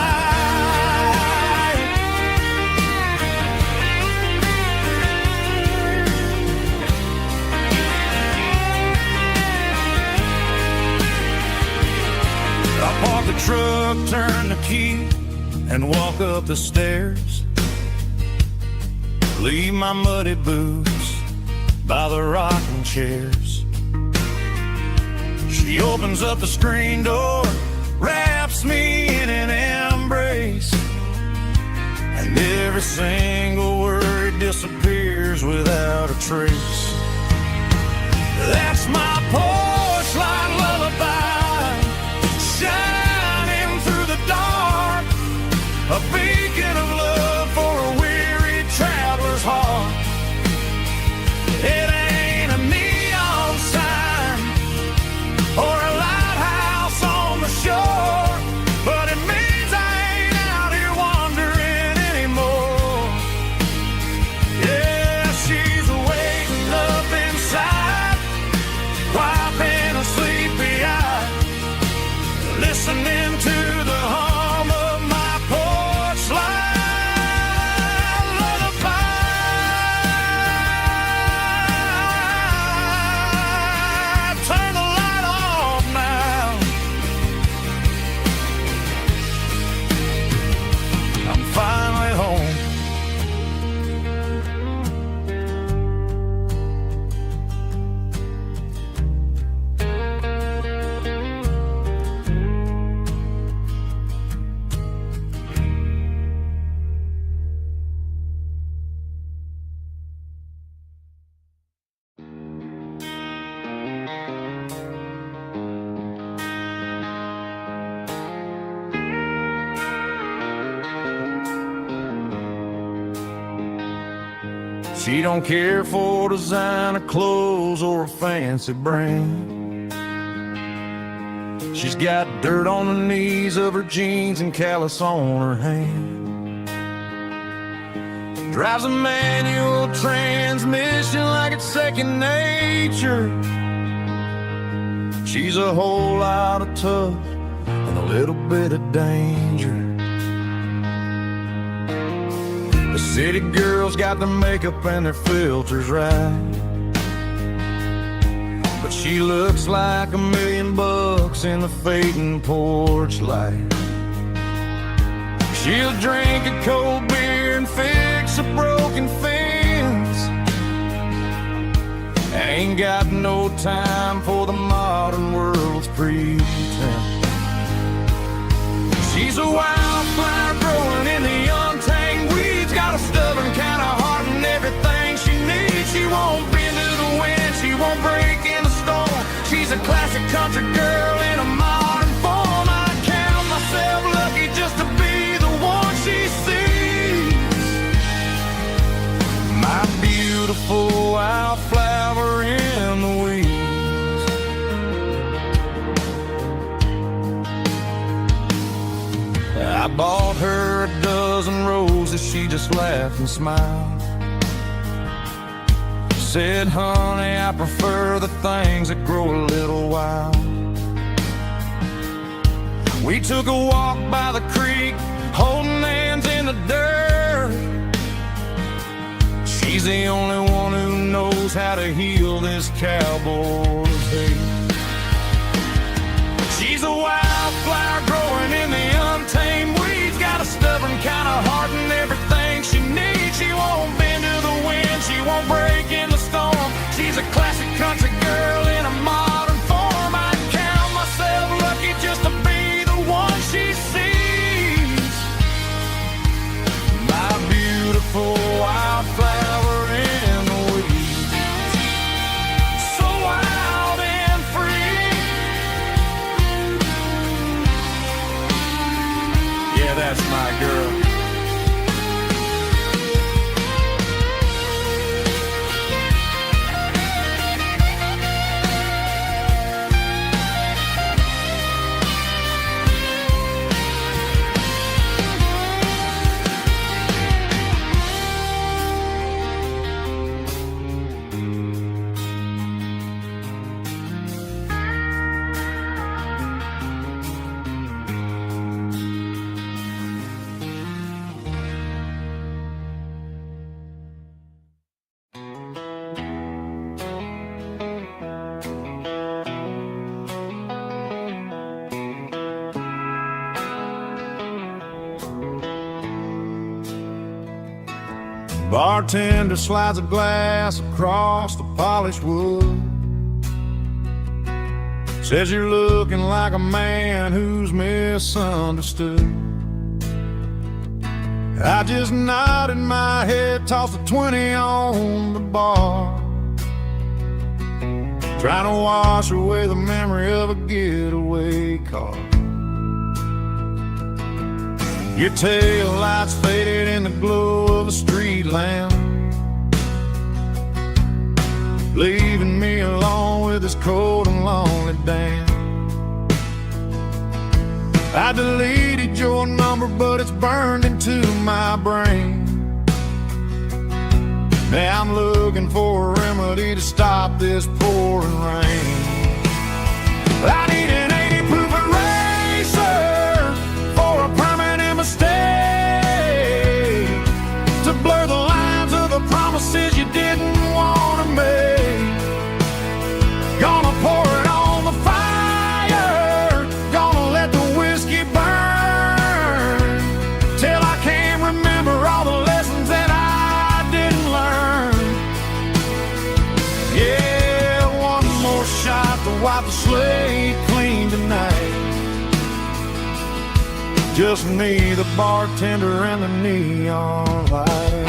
I park the truck, turn the key, and walk up the stairs. Leave my muddy boots by the rocking chairs. She opens up the screen door, wraps me in an embrace, and every single word disappears without a trace. That's my porch light lullaby, shining through the dark, a beacon of love for a weary traveler's heart. It ain't a neon sign or a lighthouse on the shore, but it means I ain't out here wandering anymore. Yeah, she's waking up inside, She don't care for designer clothes or a fancy brand. She's got dirt on the knees of her jeans and callus on her hand. Drives a manual transmission like it's second nature. She's a whole lot of tough and a little bit of danger. The city girls got their makeup and their filters right, but she looks like $1 million in the fading porch light. She'll drink a cold beer and fix a broken fence. Ain't got no time for the modern world's pretense. She's a wildflower growing in the untamed weeds. Got a stubborn kind of heart and everything she needs. She won't bend to the wind, she won't break in the storm. She's a classic country girl in a modern form. I count myself lucky just to be the one she sees. My beautiful wildflower in the weeds. I bought her a dozen roses, she just laughed and smiled. Said, honey, I prefer the things that grow a little wild. We took a walk by the creek, holding hands in the dirt. She's the only one who knows how to heal this cowboy's hate. She's a wildflower growing in the untamed weeds. Got a stubborn kind of heart and everything she needs. She won't bend to the wind, she won't break in the storm. She's a classic country girl in a modern form. I count myself lucky just to be the one she sees. My beautiful wildflower in the weeds. So wild and free. Yeah, that's my girl. Bartender slides a glass across the polished wood. Says you're looking like a man who's misunderstood. I just nodded my head, tossed a 20 on the bar, trying to wash away the memory of a getaway car. Your tail lights faded in the glow of a street lamp, leaving me alone with this cold and lonely damn. I deleted your number, but it's burned into my brain. Now I'm looking for a remedy to stop this pouring rain. I need an 80 proof eraser for a permanent mistake, to blur the lines of the promises you didn't want to make. Gonna pour it on the fire, gonna let the whiskey burn, till I can't remember all the lessons that I didn't learn. Yeah, one more shot to wipe the slate clean tonight. Just me, the bartender, and the neon light.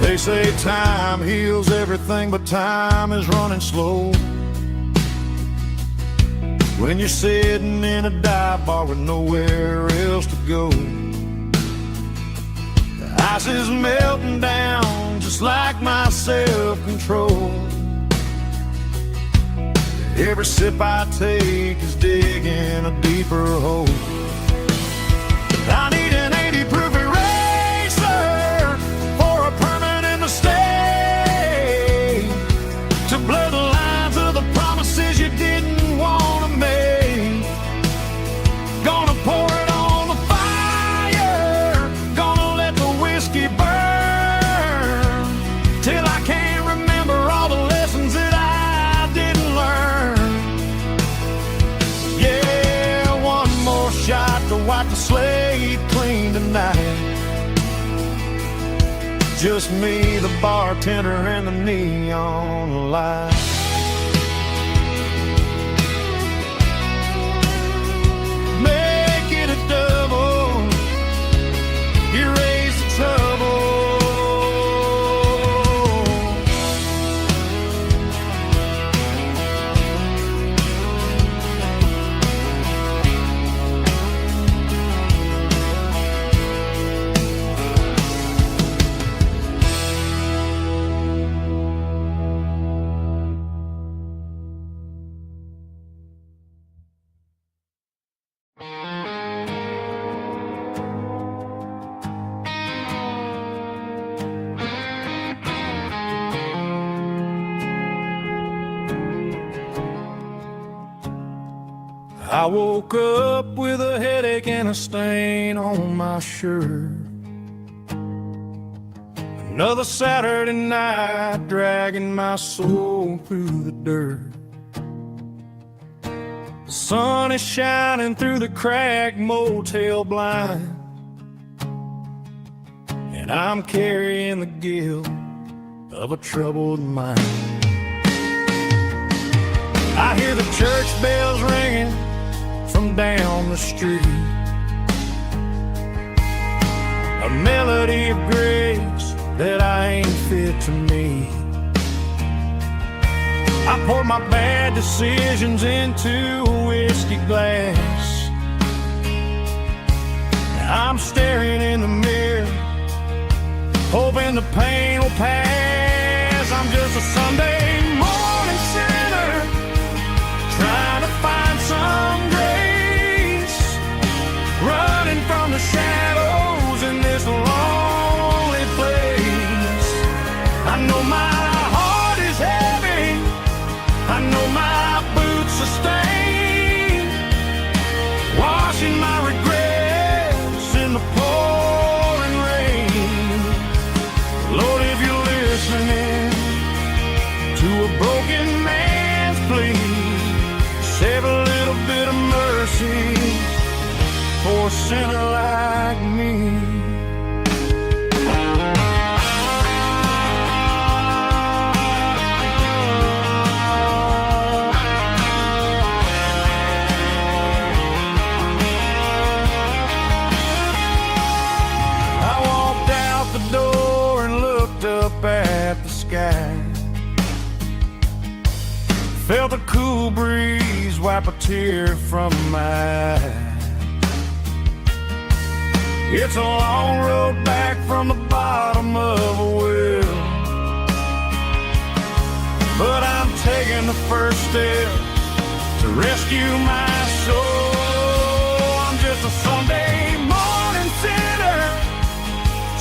They say time heals everything, but time is running slow. when you're sitting in a dive bar with nowhere else to go. The ice is melting down just like my self-control. Every sip I take is digging a deeper hole. I need an 80 proof eraser for a permanent mistake, to blur the lines of the promises you didn't want to make. Gonna pour it on the fire, gonna let the whiskey burn, till I can't remember all the lessons that I didn't learn. Yeah, one more shot to wipe the slate clean tonight. Just me, the bartender, and the neon light. Make it a double, erase the trouble. I woke up with a headache and a stain on my shirt. Another Saturday night dragging my soul through the dirt. The sun is shining through the cracked motel blind, and I'm carrying the guilt of a troubled mind. I hear the church bells ringing from down the street, a melody of grace that I ain't fit to meet. I pour my bad decisions into a whiskey glass. I'm staring in the mirror, hoping the pain will pass. I'm just a Sunday morning sinner, trying to find some grace, running from the shadows in this lonely place. I know my heart is heavy, I know my boots are stained, washing my regrets in the pouring rain. Lord, if you're listening to a broken man's plea, save a little bit of mercy for a sinner like me. I walked out the door and looked up at the sky, felt a cool breeze wipe a tear from my eye. It's a long road back from the bottom of a well, but I'm taking the first step to rescue my soul. I'm just a Sunday morning sinner,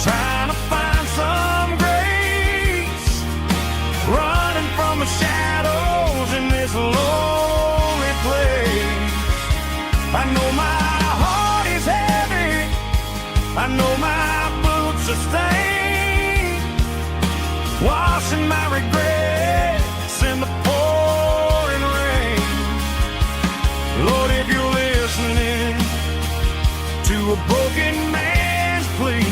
trying to find some grace, running from the shadows in this lonely place. I know my heart is heavy, I know my boots are stained, washing my regrets in the pouring rain. Lord, if you're listening to a broken man's plea,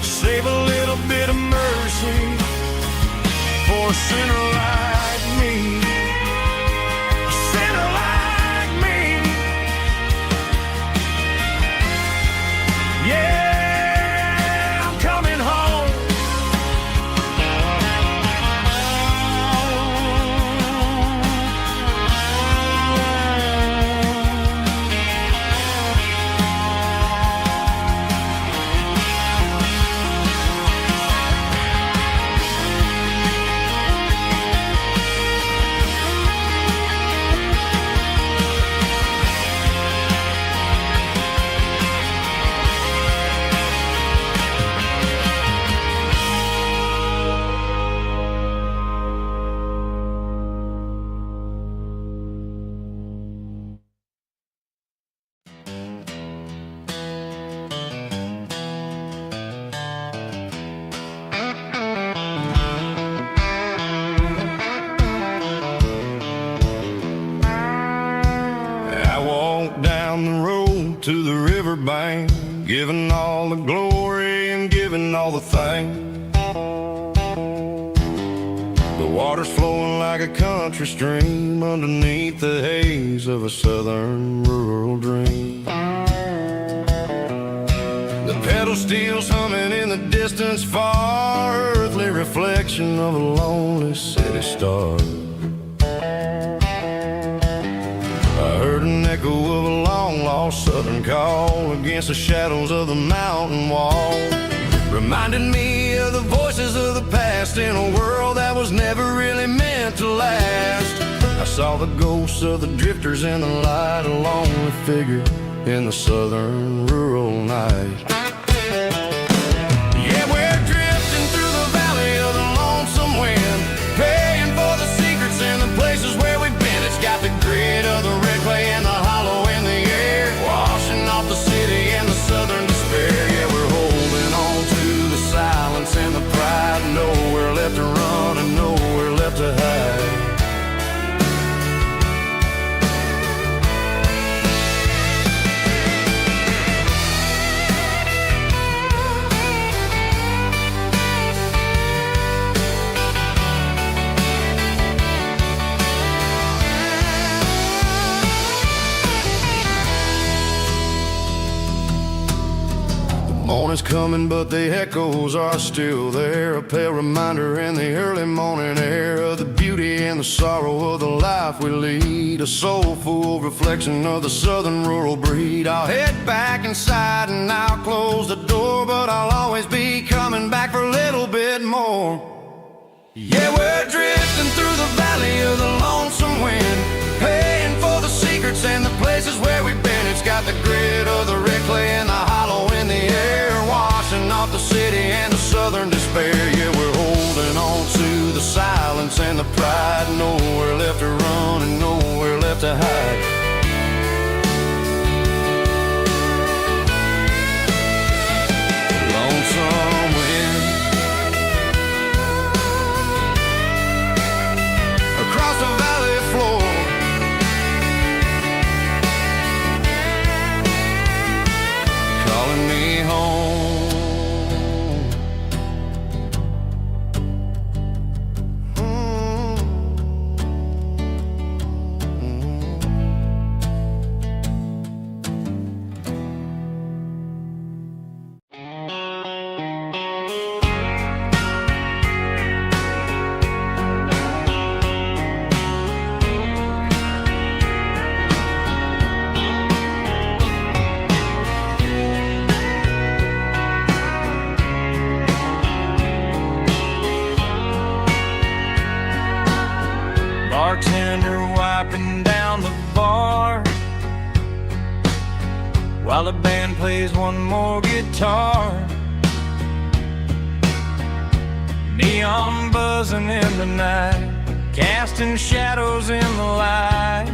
save a little bit of mercy for a sinner like me. A sinner like me. Yeah, I'm coming home. look down the road to the riverbank, giving all the glory and giving all the thanks. The water's flowing like a country stream underneath the haze of a southern rural dream. The pedal steel's humming in the distance far, earthly reflection of a lonely city star. I heard an echo of a long-lost southern call against the shadows of the mountain wall, reminded me of the voices of the past in a world that was never really meant to last. I saw the ghosts of the drifters in the light, a lonely figure in the southern rural night. Yeah, we're drifting through the valley of the lonesome wind, paying for the secrets and the places where we've been. It's got the grit of the red clay and the hollow in the air, washing off the city and the southern despair. Yeah, we're holding on to the silence and the pride, nowhere left to run and nowhere left to hide. Morning's coming, but the echoes are still there, a pale reminder in the early morning air of the beauty and the sorrow of the life we lead, a soulful reflection of the southern rural breed. I'll head back inside and I'll close the door, but I'll always be coming back for a little bit more. Yeah, we're drifting through the valley of the lonesome wind, paying for the secrets and the places where we've been. It's got the grit of the red clay and the hollow in the air, washing off the city and the southern despair. Yeah, we're holding on to the silence and the pride, nowhere left to run and nowhere left to hide. Lonesome wind across the valley floor, calling me home. Bartender wiping down the bar while the band plays one more guitar. Neon buzzing in the night, casting shadows in the light.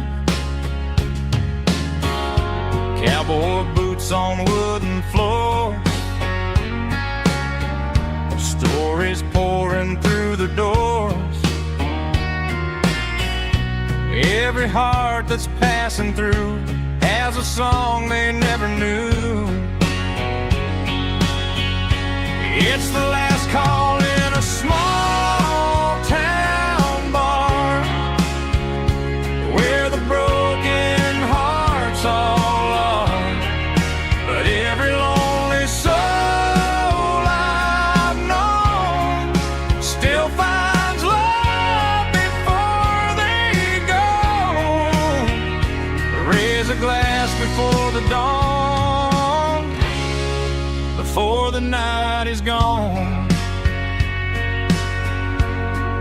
Cowboy boots on wooden floors, stories pouring through the doors. Every heart that's passing through has a song they never knew. It's the last call in a small town bar where the broken hearts all are. But every lonely soul I've known still finds love before they go. Raise a glass before the dawn, before the night is gone.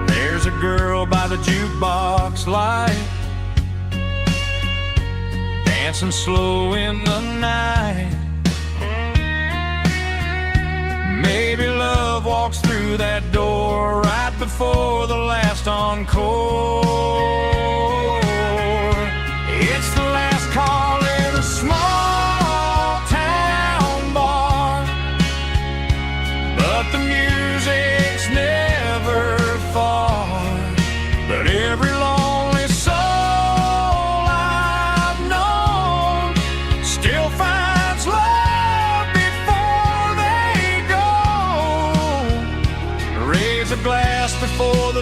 There's a girl by the jukebox light, dancing slow in the night. Maybe love walks through that door right before the last encore. It's the last call in a small town bar, but the music's never far. But every lonely soul I've known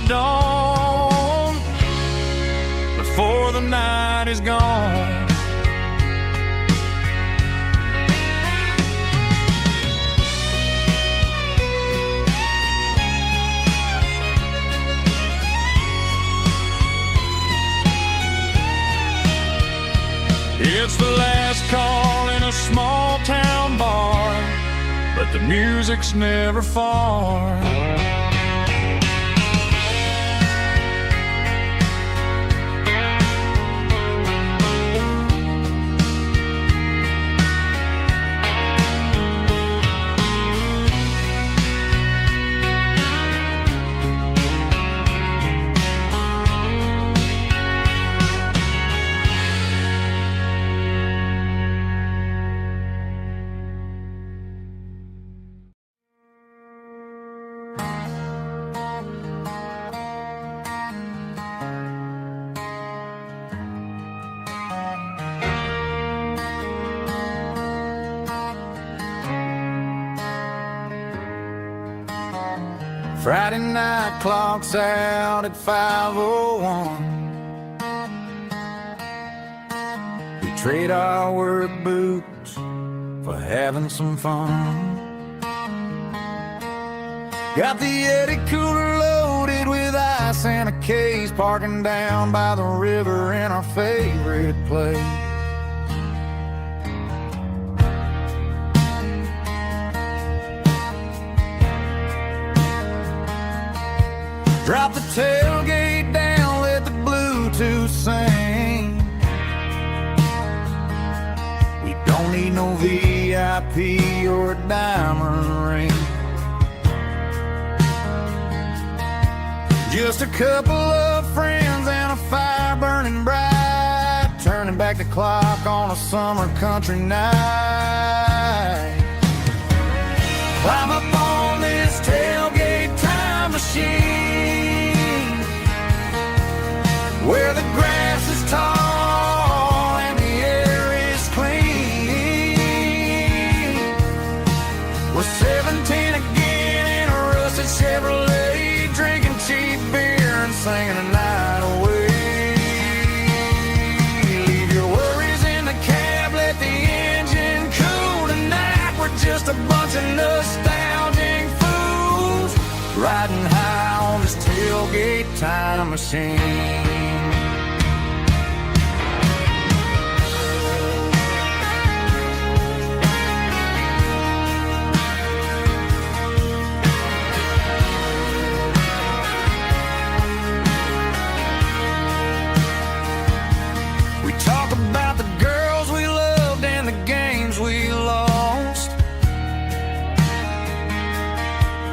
dawn, before the night is gone. It's the last call in a small town bar, but the music's never far. Friday night clock's out at 5:01. We trade our work boots for having some fun. Got the Yeti cooler loaded with ice and a case, parking down by the river in our favorite place. Drop the tailgate down, let the Bluetooth sing. We don't need no VIP or a diamond ring. Just a couple of friends and a fire burning bright, turning back the clock on a summer country night. Climb up on this tailgate time machine, where the grass is tall and the air is clean. We're 17 again in a rusted Chevrolet, drinking cheap beer and singing the night away. Leave your worries in the cab, let the engine cool tonight. We're just a bunch of nostalgic fools, riding high on this tailgate time machine. We talk about the girls we loved and the games we lost,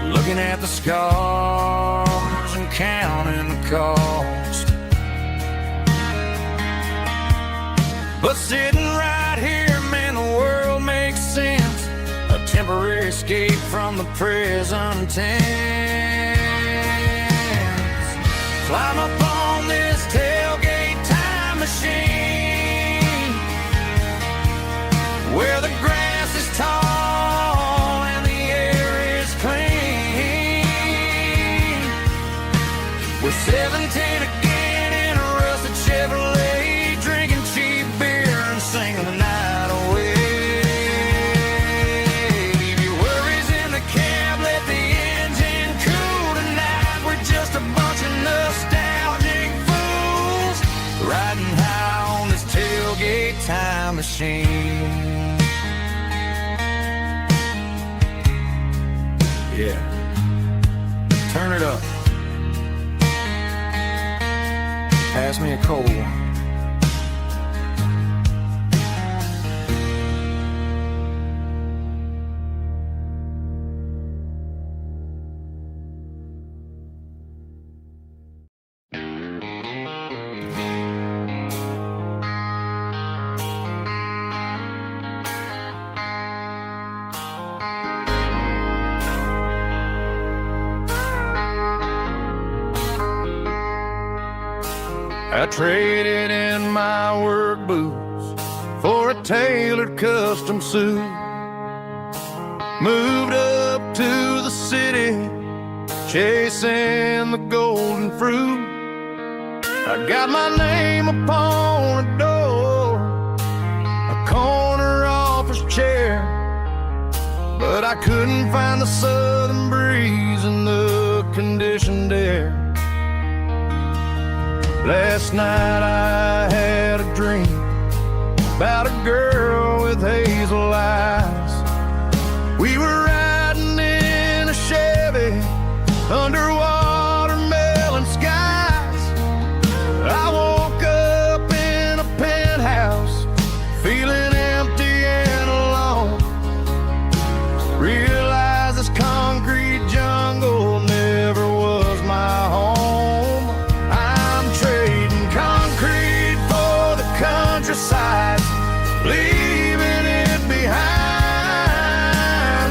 looking at the scars and counting the cost. But sitting right here, man, the world makes sense, a temporary escape from the present tense. Climb up on this tailgate time machine, where the grass is tall and the air is clean. We're 17 again in a rusted Chevrolet, drinking cheap beer and singing the night away. Leave your worries in the cab, let the engine cool tonight. We're just a bunch of nostalgic fools, riding high on this tailgate time machine. Yeah, turn it up. Pass me a cold one. I traded in my work boots for a tailored custom suit. Moved up to the city chasing the golden fruit. I got my name upon a door, a corner office chair, but I couldn't find the southern breeze in the conditioned air. Last night I had a dream about a girl with hazel eyes. We were riding in a Chevy under watermelon skies. I woke up in a penthouse feeling empty and alone. Realized this concrete jungle never was my home. I'm trading concrete for the countryside, leaving it behind,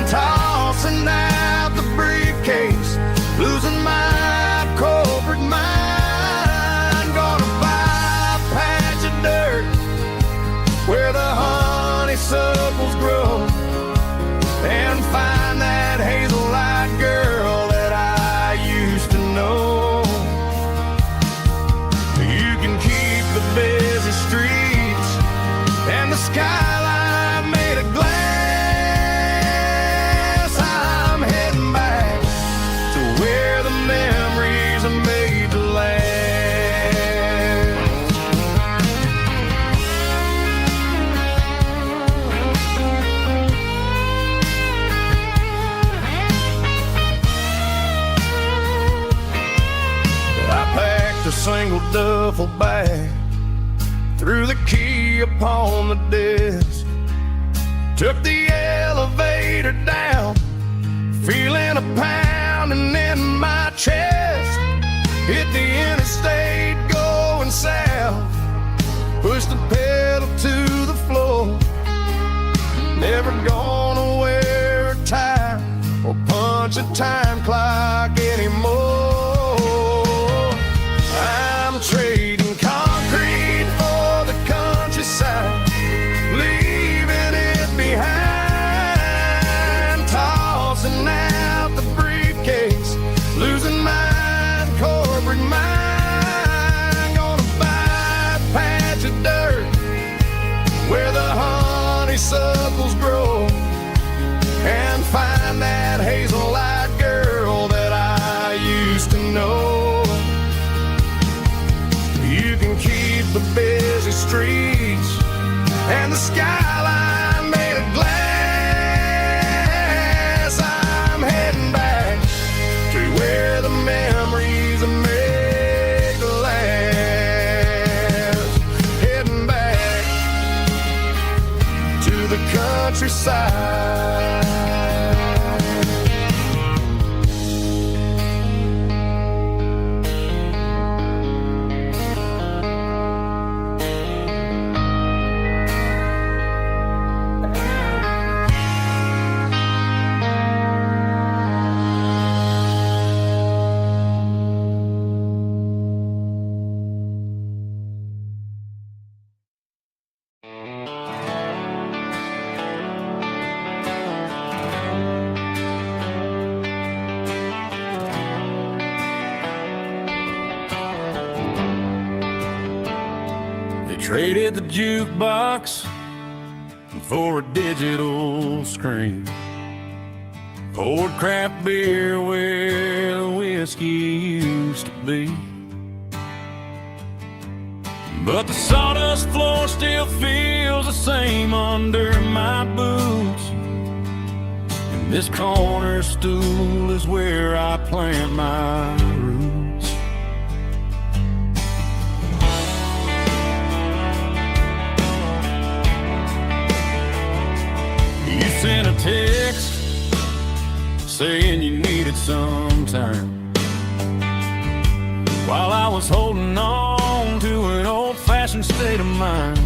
tossing out the briefcase, losing my corporate mind. Gonna buy a patch of dirt where the honeysuckles grow, and find that hazel-eyed girl that I used to know. You can keep the busy streets and the skyline made of glass. I'm heading back to where the memories are made to last. I packed a single duffel bag, threw the key upon the desk, took the elevator down, feeling a pounding in my chest. Hit the interstate going south, pushed the pedal to the floor. Never gonna wear a tie or punch a time clock anymore. I'm trading concrete for the countryside, leaving it behind, tossing out the briefcase, losing my corporate mind. Gonna buy a patch of dirt where the honeysuckles grow, and find that hazel-eyed girl that I used to know. You can keep the busy streets and the skyline made of glass. I'm heading back to where the memories are made to last. Heading back to the countryside. Traded the jukebox for a digital screen, poured craft beer where the whiskey used to be. But the sawdust floor still feels the same under my boots, and this corner stool is where I plant my roots. Sent a text saying you needed some time, while I was holding on to an old-fashioned state of mind.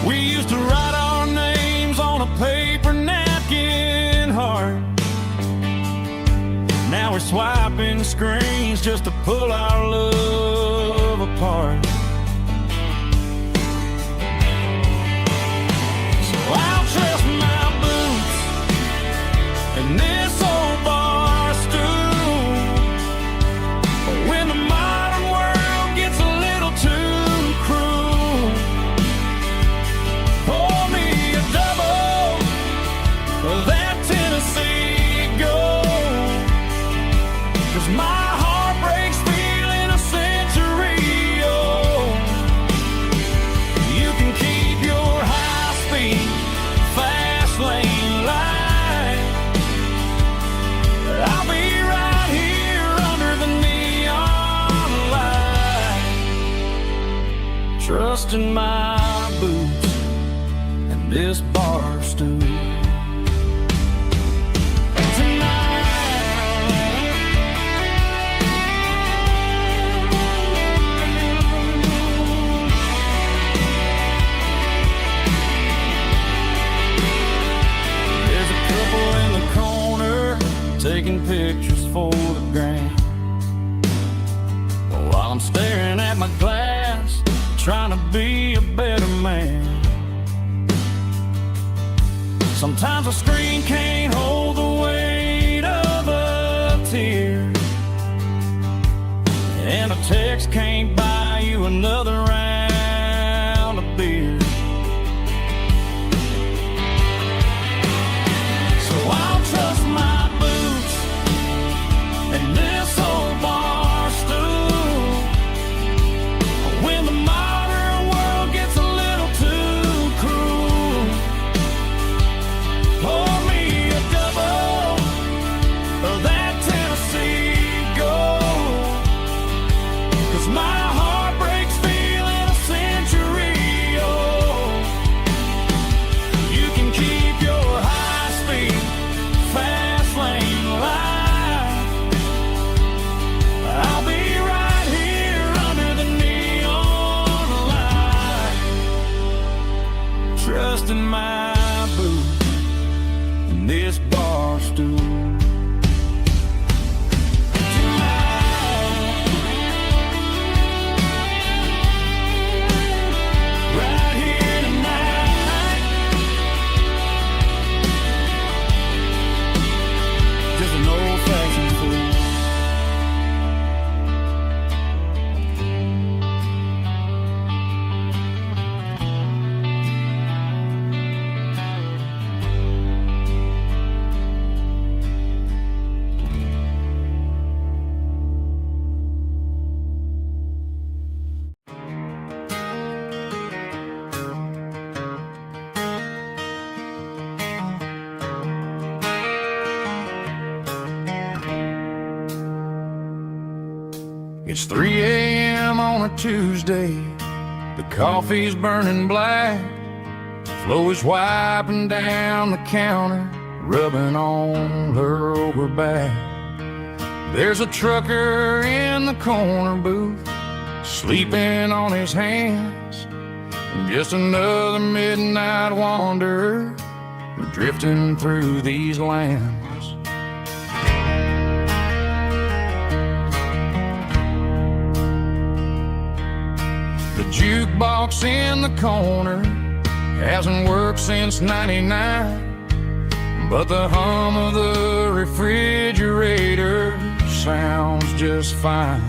We used to write our names on a paper napkin heart. Now we're swiping screens just to pull our love apart. I'll trust my boots and this old bar in my boots and this bar stool. Taking pictures for the gram, while I'm staring at my glass, trying to be a better man. Sometimes a screen can't hold the weight of a tear, and a text can't buy you another round of beer. So I'll trust my and this old bar stool when the modern world gets a little too cruel. Pour me a double of that Tennessee Gold, 'cause my heart breaks feeling a century old. You can keep your high-speed fast lane life. I'll be right here under the neon light, trusting my boots and this bar stool. Right here tonight, just an old-fashioned fool. It's 3 a.m. on a Tuesday. The coffee's burning black. Flo is wiping down the counter, rubbing on her over back. There's a trucker in the corner booth, sleeping on his hands. Just another midnight wanderer, drifting through these lands. The jukebox in the corner hasn't worked since '99, but the hum of the refrigerator sounds just fine.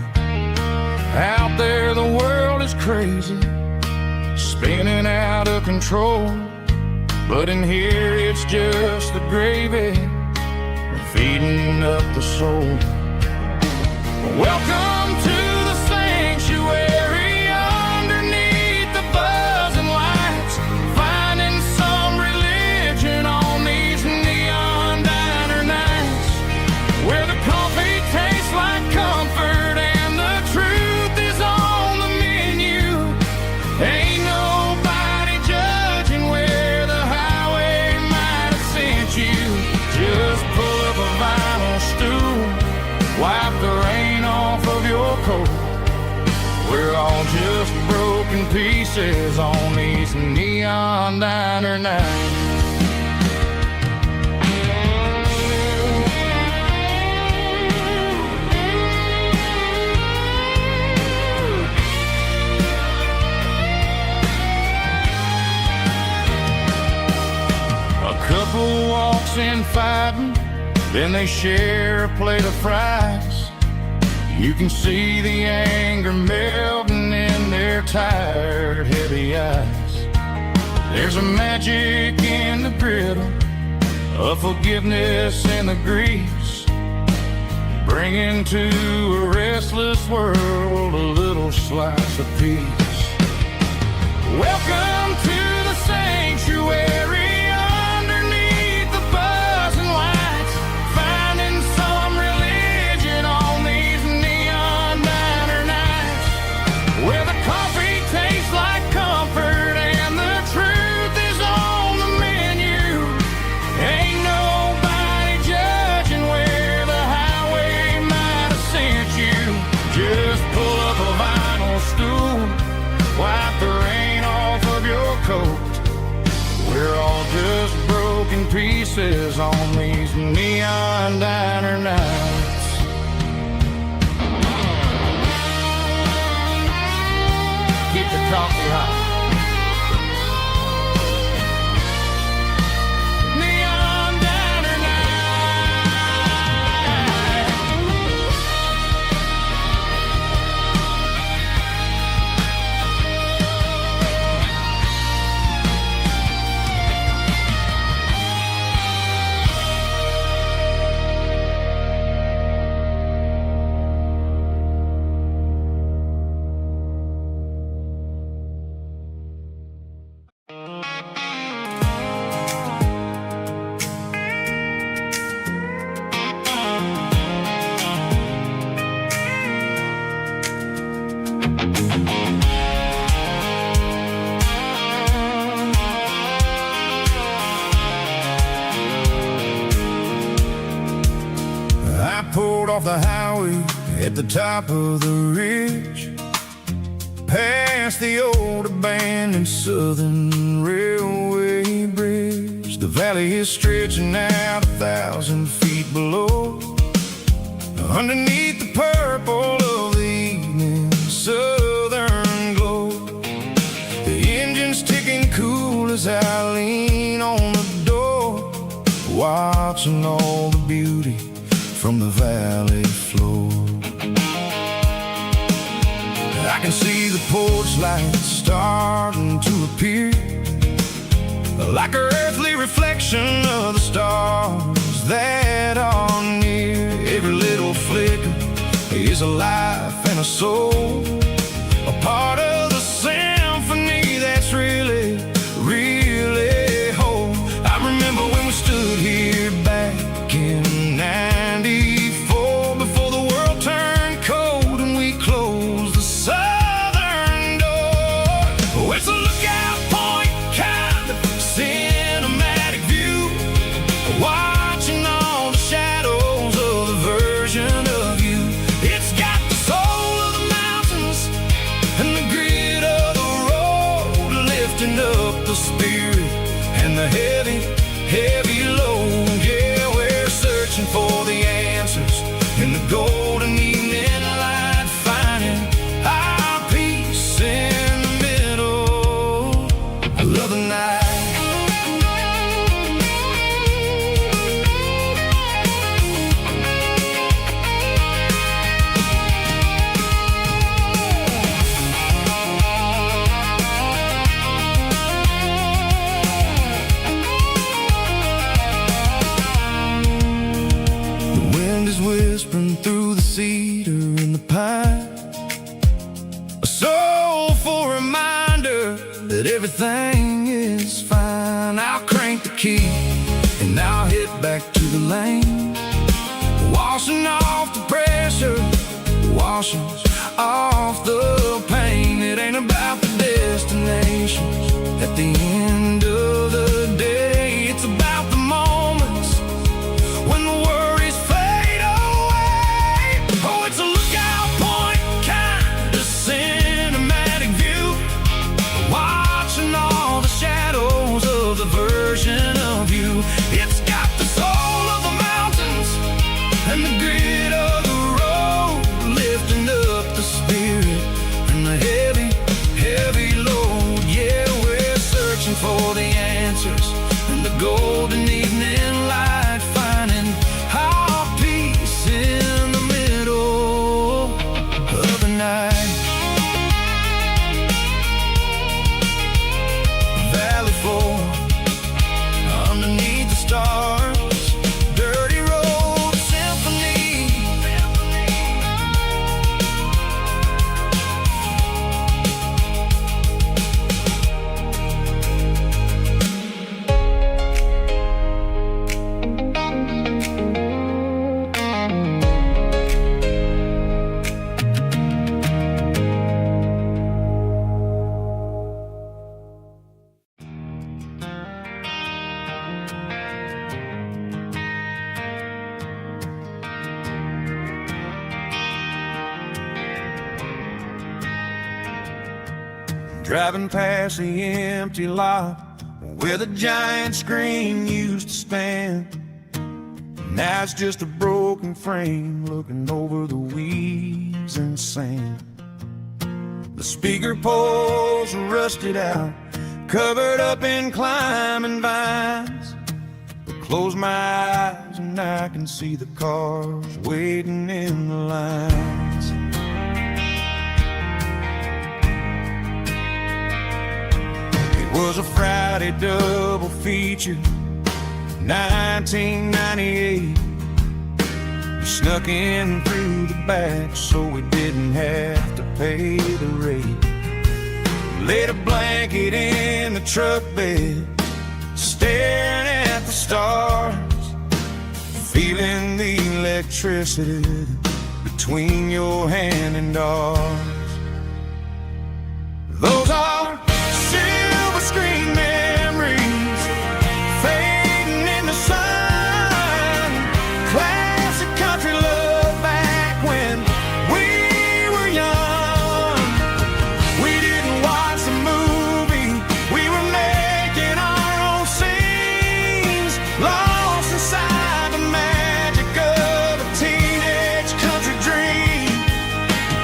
Out there the world is crazy, spinning out of control, but in here it's just the gravy feeding up the soul. Welcome to the sanctuary underneath the buzzing lights, finding some religion on these neon diner nights, where the coffee tastes like comfort and the truth is on the menu. Ain't nobody judging where the highway might have sent you. Just pull up a vinyl stool, wipe the rain off of your coat. We're all just broken pieces on these neon diner nights. A couple walks in fighting, then they share a plate of fries. You can see the anger melting in their tired, heavy eyes. There's a magic in the griddle, a forgiveness in the grease, bringing to a restless world a little slice of peace. Welcome to the sanctuary. Where the coffee tastes like comfort pieces on these neon diner nights. Keep the coffee hot. Off the highway at the top of the ridge, past the old abandoned Southern Railway bridge. The valley is stretching out 1,000 feet below, underneath the purple of the evening southern glow. The engine's ticking cool as I lean on the door, watching all the beauty from the valley floor. I can see the porch lights starting to appear, like an earthly reflection of the stars that are near. Every little flicker is a life and a soul, a part of the symphony that's really, really whole. I remember when we stood here back in '94, before the world turned cold and we closed the southern door. Oh, it's a lookout point, kind of cinematic view, watching all the shadows of the version of you. It's got the soul of the mountains and the grit of the road, lifting up the spirit and the heavy, heavy load. Yeah, we're searching for the answers in the golden evening light, finding our peace in the middle of the night. Whispering through the cedar and the pine, a soulful reminder that everything is fine. I'll crank the key and I'll hit back to the lane, washing off the pressure, washing off the pain. It ain't about the destinations at the end of the day, it's about the moments when the worries fade away. Oh, it's a lookout point, kind of cinematic view, watching all the shadows of the version of you. It's got the soul of the mountains and the grit of the road, lifting up the spirit and the heavy, heavy load. Yeah, we're searching for the answers in the golden evening light, finding our peace in the middle of the night. Valley floor, underneath the stars, dirty road symphony. Driving past the empty lot, where the giant screen used to stand. Now it's just a broken frame looking over the weeds and sand. The speaker poles are rusted out, covered up in climbing vines. But close my eyes and I can see the cars waiting in the lines. It was a Friday double feature, 1998. We snuck in through the back so we didn't have to pay the rate. Laid a blanket in the truck bed, staring at the stars, feeling the electricity between your hand and ours. Those are silver screen memories fading in the sun. Classic country love back when we were young. We didn't watch the movie, we were making our own scenes, lost inside the magic of a teenage country dream.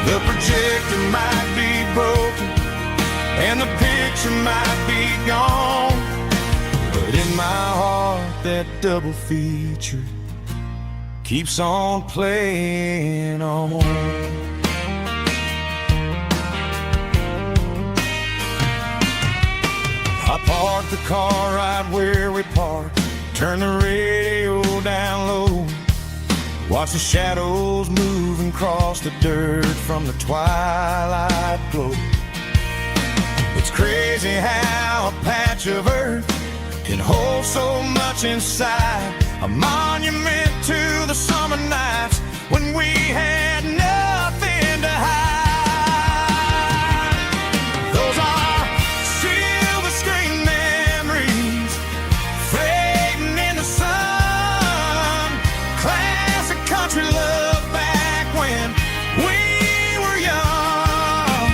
The projector might be broken and the picture might be gone, but in my heart that double feature keeps on playing on. I parked the car right where we parked, turned the radio down low, watch the shadows move and cross the dirt from the twilight glow. It's crazy how a patch of earth can hold so much inside, a monument to the summer nights when we had nothing to hide. Those are silver screen memories fading in the sun. Classic country love back when we were young.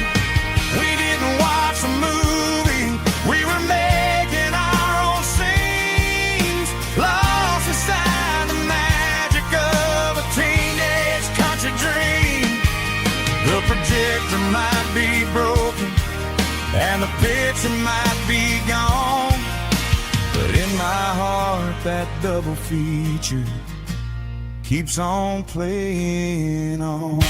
We didn't watch the movie, we were making our own scenes, lost inside the magic of a teenage country dream. The projector might be broken and the picture might be gone, but in my heart that double feature keeps on playing on.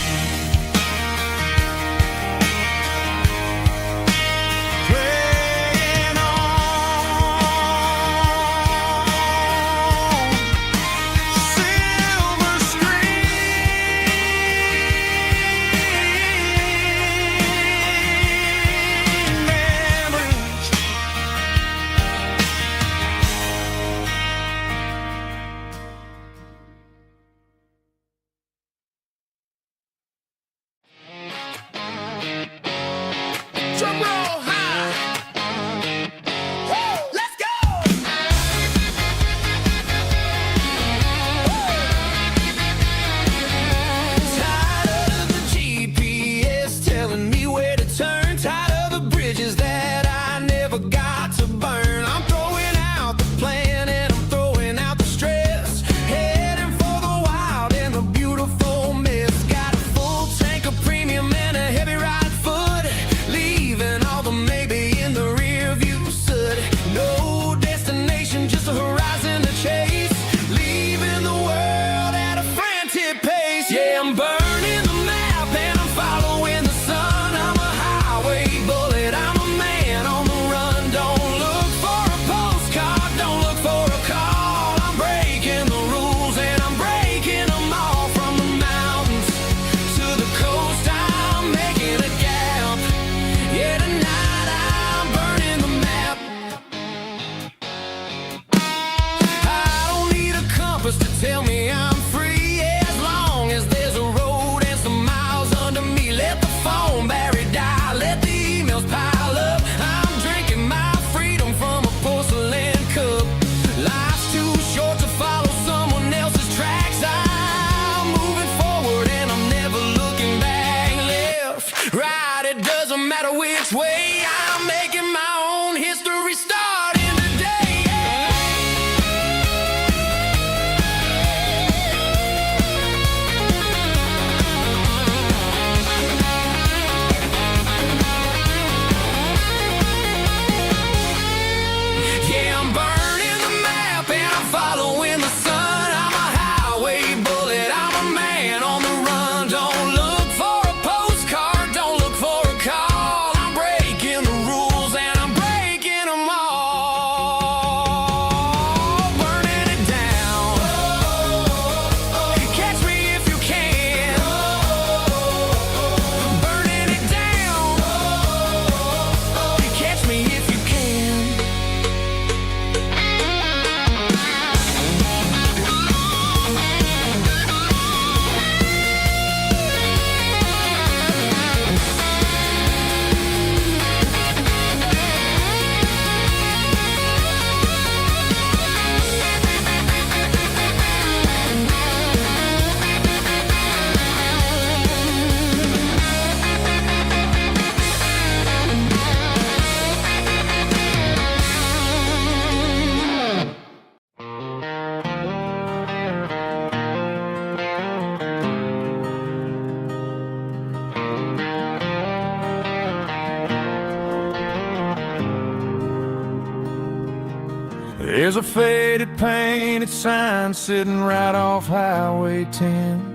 There's a faded painted sign sitting right off Highway 10.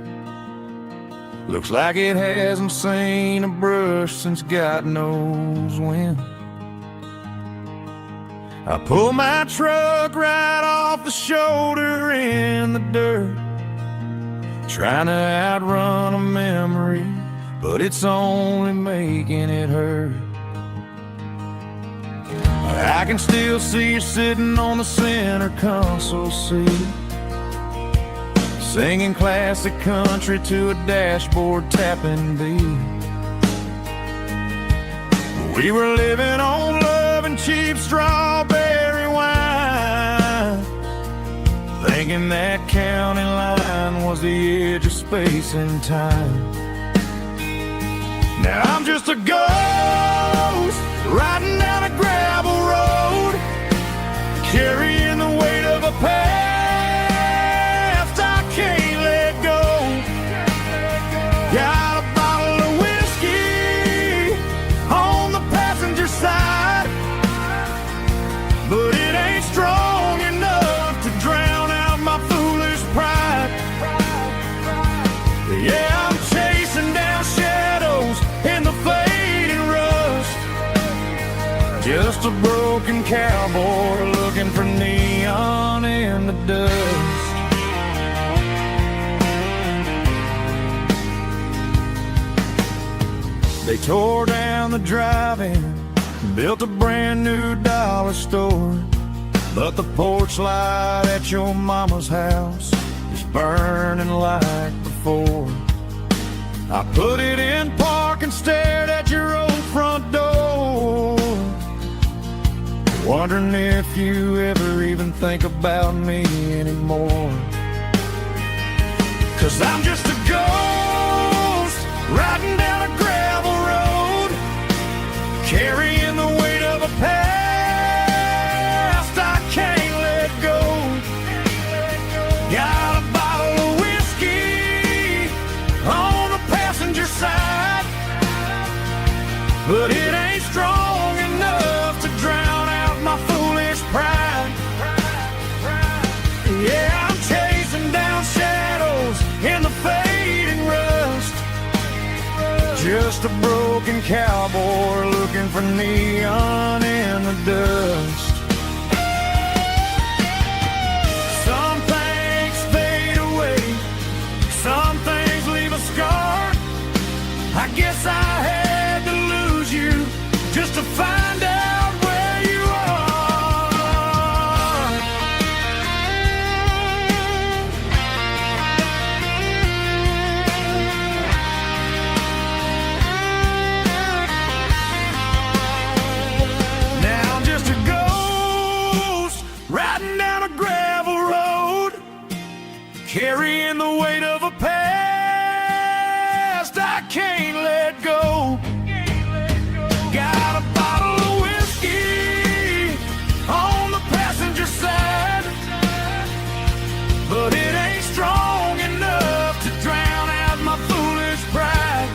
Looks like it hasn't seen a brush since God knows when. I pull my truck right off the shoulder in the dirt, trying to outrun a memory, but it's only making it hurt. I can still see you sitting on the center console seat, singing classic country to a dashboard tapping beat. We were living on love and cheap strawberry wine, thinking that county line was the edge of space and time. Now I'm just a ghost riding down a gravel road, carrying the weight of a past I can't let go. Got a bottle of whiskey on the passenger side, but it ain't strong enough to drown out my foolish pride. Yeah, I'm chasing down shadows in the fading rust, just a broken cowboy looking for neon in the dust. They tore down the drive-in, built a brand new dollar store, but the porch light at your mama's house is burning like before. I put it in park and stared at your old front door, wondering if you ever even think about me anymore. 'Cause I'm just a ghost riding down a gravel road, carrying the weight of a past I can't let go. Got a bottle of whiskey on the passenger side, but it ain't strong enough to drown out my foolish pride. Yeah, I'm chasing down shadows in the fading rust, just a broken cowboy looking for neon in the dust. Some things fade away, some things leave a scar. I guess I had to lose you just to find out where you are. Now I'm just a ghost riding down a gravel road, carrying the weight of a past I can't let go. Got a bottle of whiskey on the passenger side, but it ain't strong enough to drown out my foolish pride.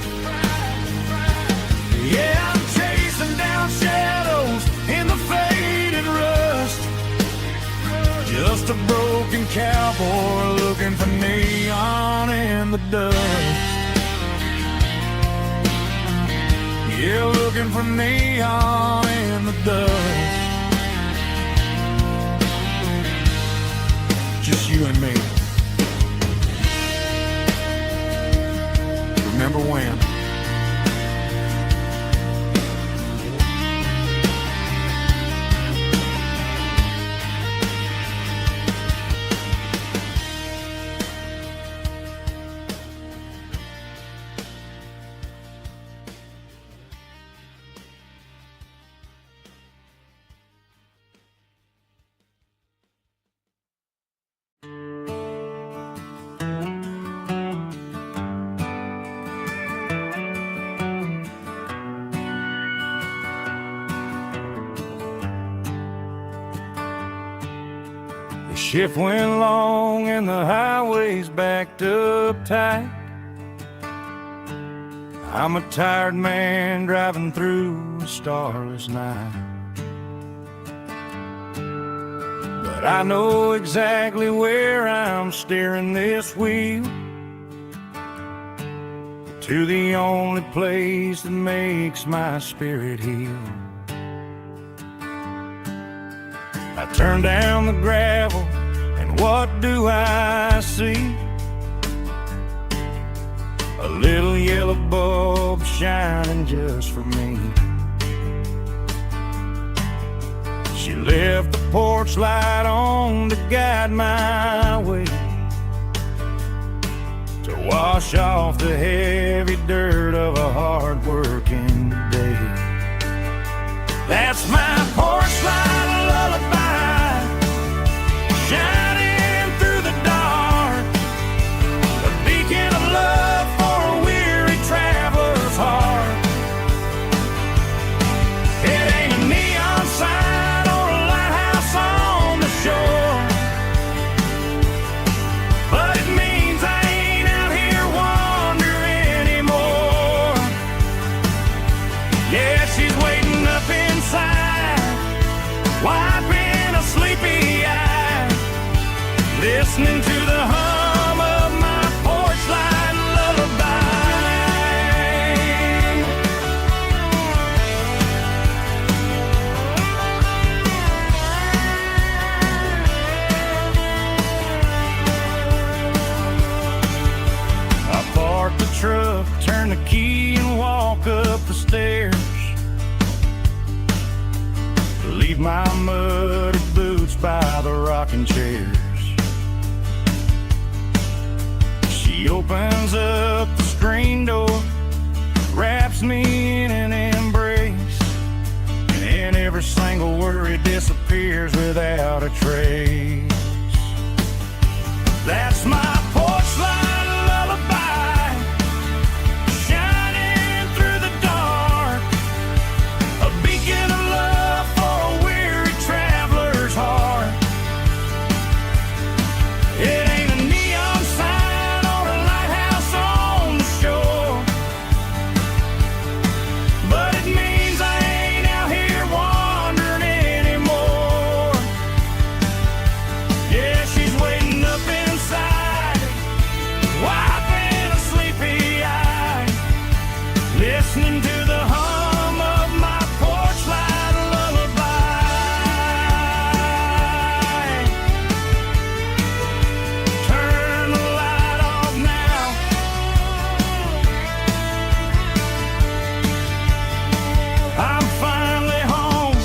Yeah, I'm chasing down shadows in the fading rust, just a broken cowboy looking for neon in the dust. Yeah, looking for neon in the dust. Just you and me. Remember when? The shift went long and the highway's backed up tight. I'm a tired man driving through a starless night. but I know exactly where I'm steering this wheel, to the only place that makes my spirit heal. I turn down the gravel, and what do I see? A little yellow bulb shining just for me. She left the porch light on to guide my way, to wash off the heavy dirt of a hard-working day. That's my porch light lullaby, shining through the dark, a beacon of love for a weary traveler's heart. It ain't a neon sign or a lighthouse on the shore, but it means I ain't out here wandering anymore. Yeah, she's waiting up inside, wiping a sleepy eye, listening to the hum of my porch light lullaby. I park the truck, turn the key and walk up the stairs, leave my muddy boots by the rocking chairs. She opens up the screen door, wraps me in an embrace, and every single worry disappears without a trace. That's my porch light lullaby, shining through the dark, a beacon of love for a weary traveler's heart. It ain't a neon sign or a lighthouse on the shore, but it means I ain't out here wandering anymore. Yeah, she's waiting up inside, wiping a sleepy eye, listening to the hum of my porch light lullaby. Turn the light off now, I'm finally home.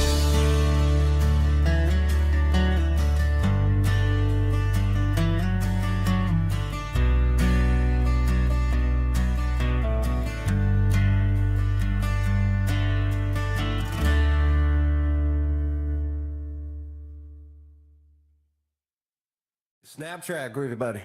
Snap track, groovy buddy.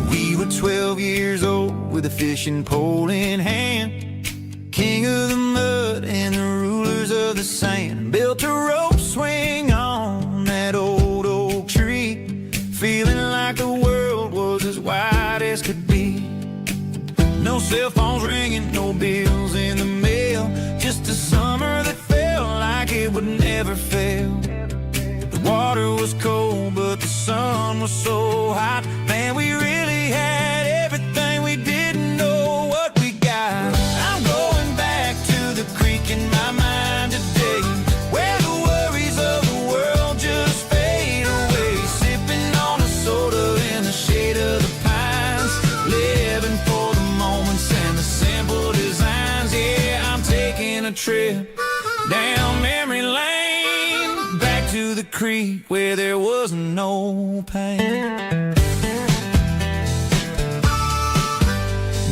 We were 12 years old with a fishing pole in hand, king of the mud and the rulers of the sand. Built a rope swing on that old oak tree, feeling like the world was as wide as could be. No cell phones ringing, no bills in the mail, just a summer that felt like it would never fail. The water was cold, but the sun was so hot. Man, we really had everything, we didn't know what we got. I'm going back to the creek in my mind today, where the worries of the world just fade away. Sipping on a soda in the shade of the pines, living for the moments and the simple designs. Yeah, I'm taking a trip down memory lane, back to the creek where there was no pain.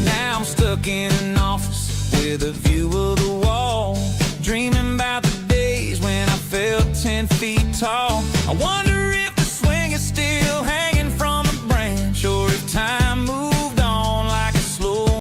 Now I'm stuck in an office with a view of the wall, dreaming about the days when I felt 10 feet tall. I wonder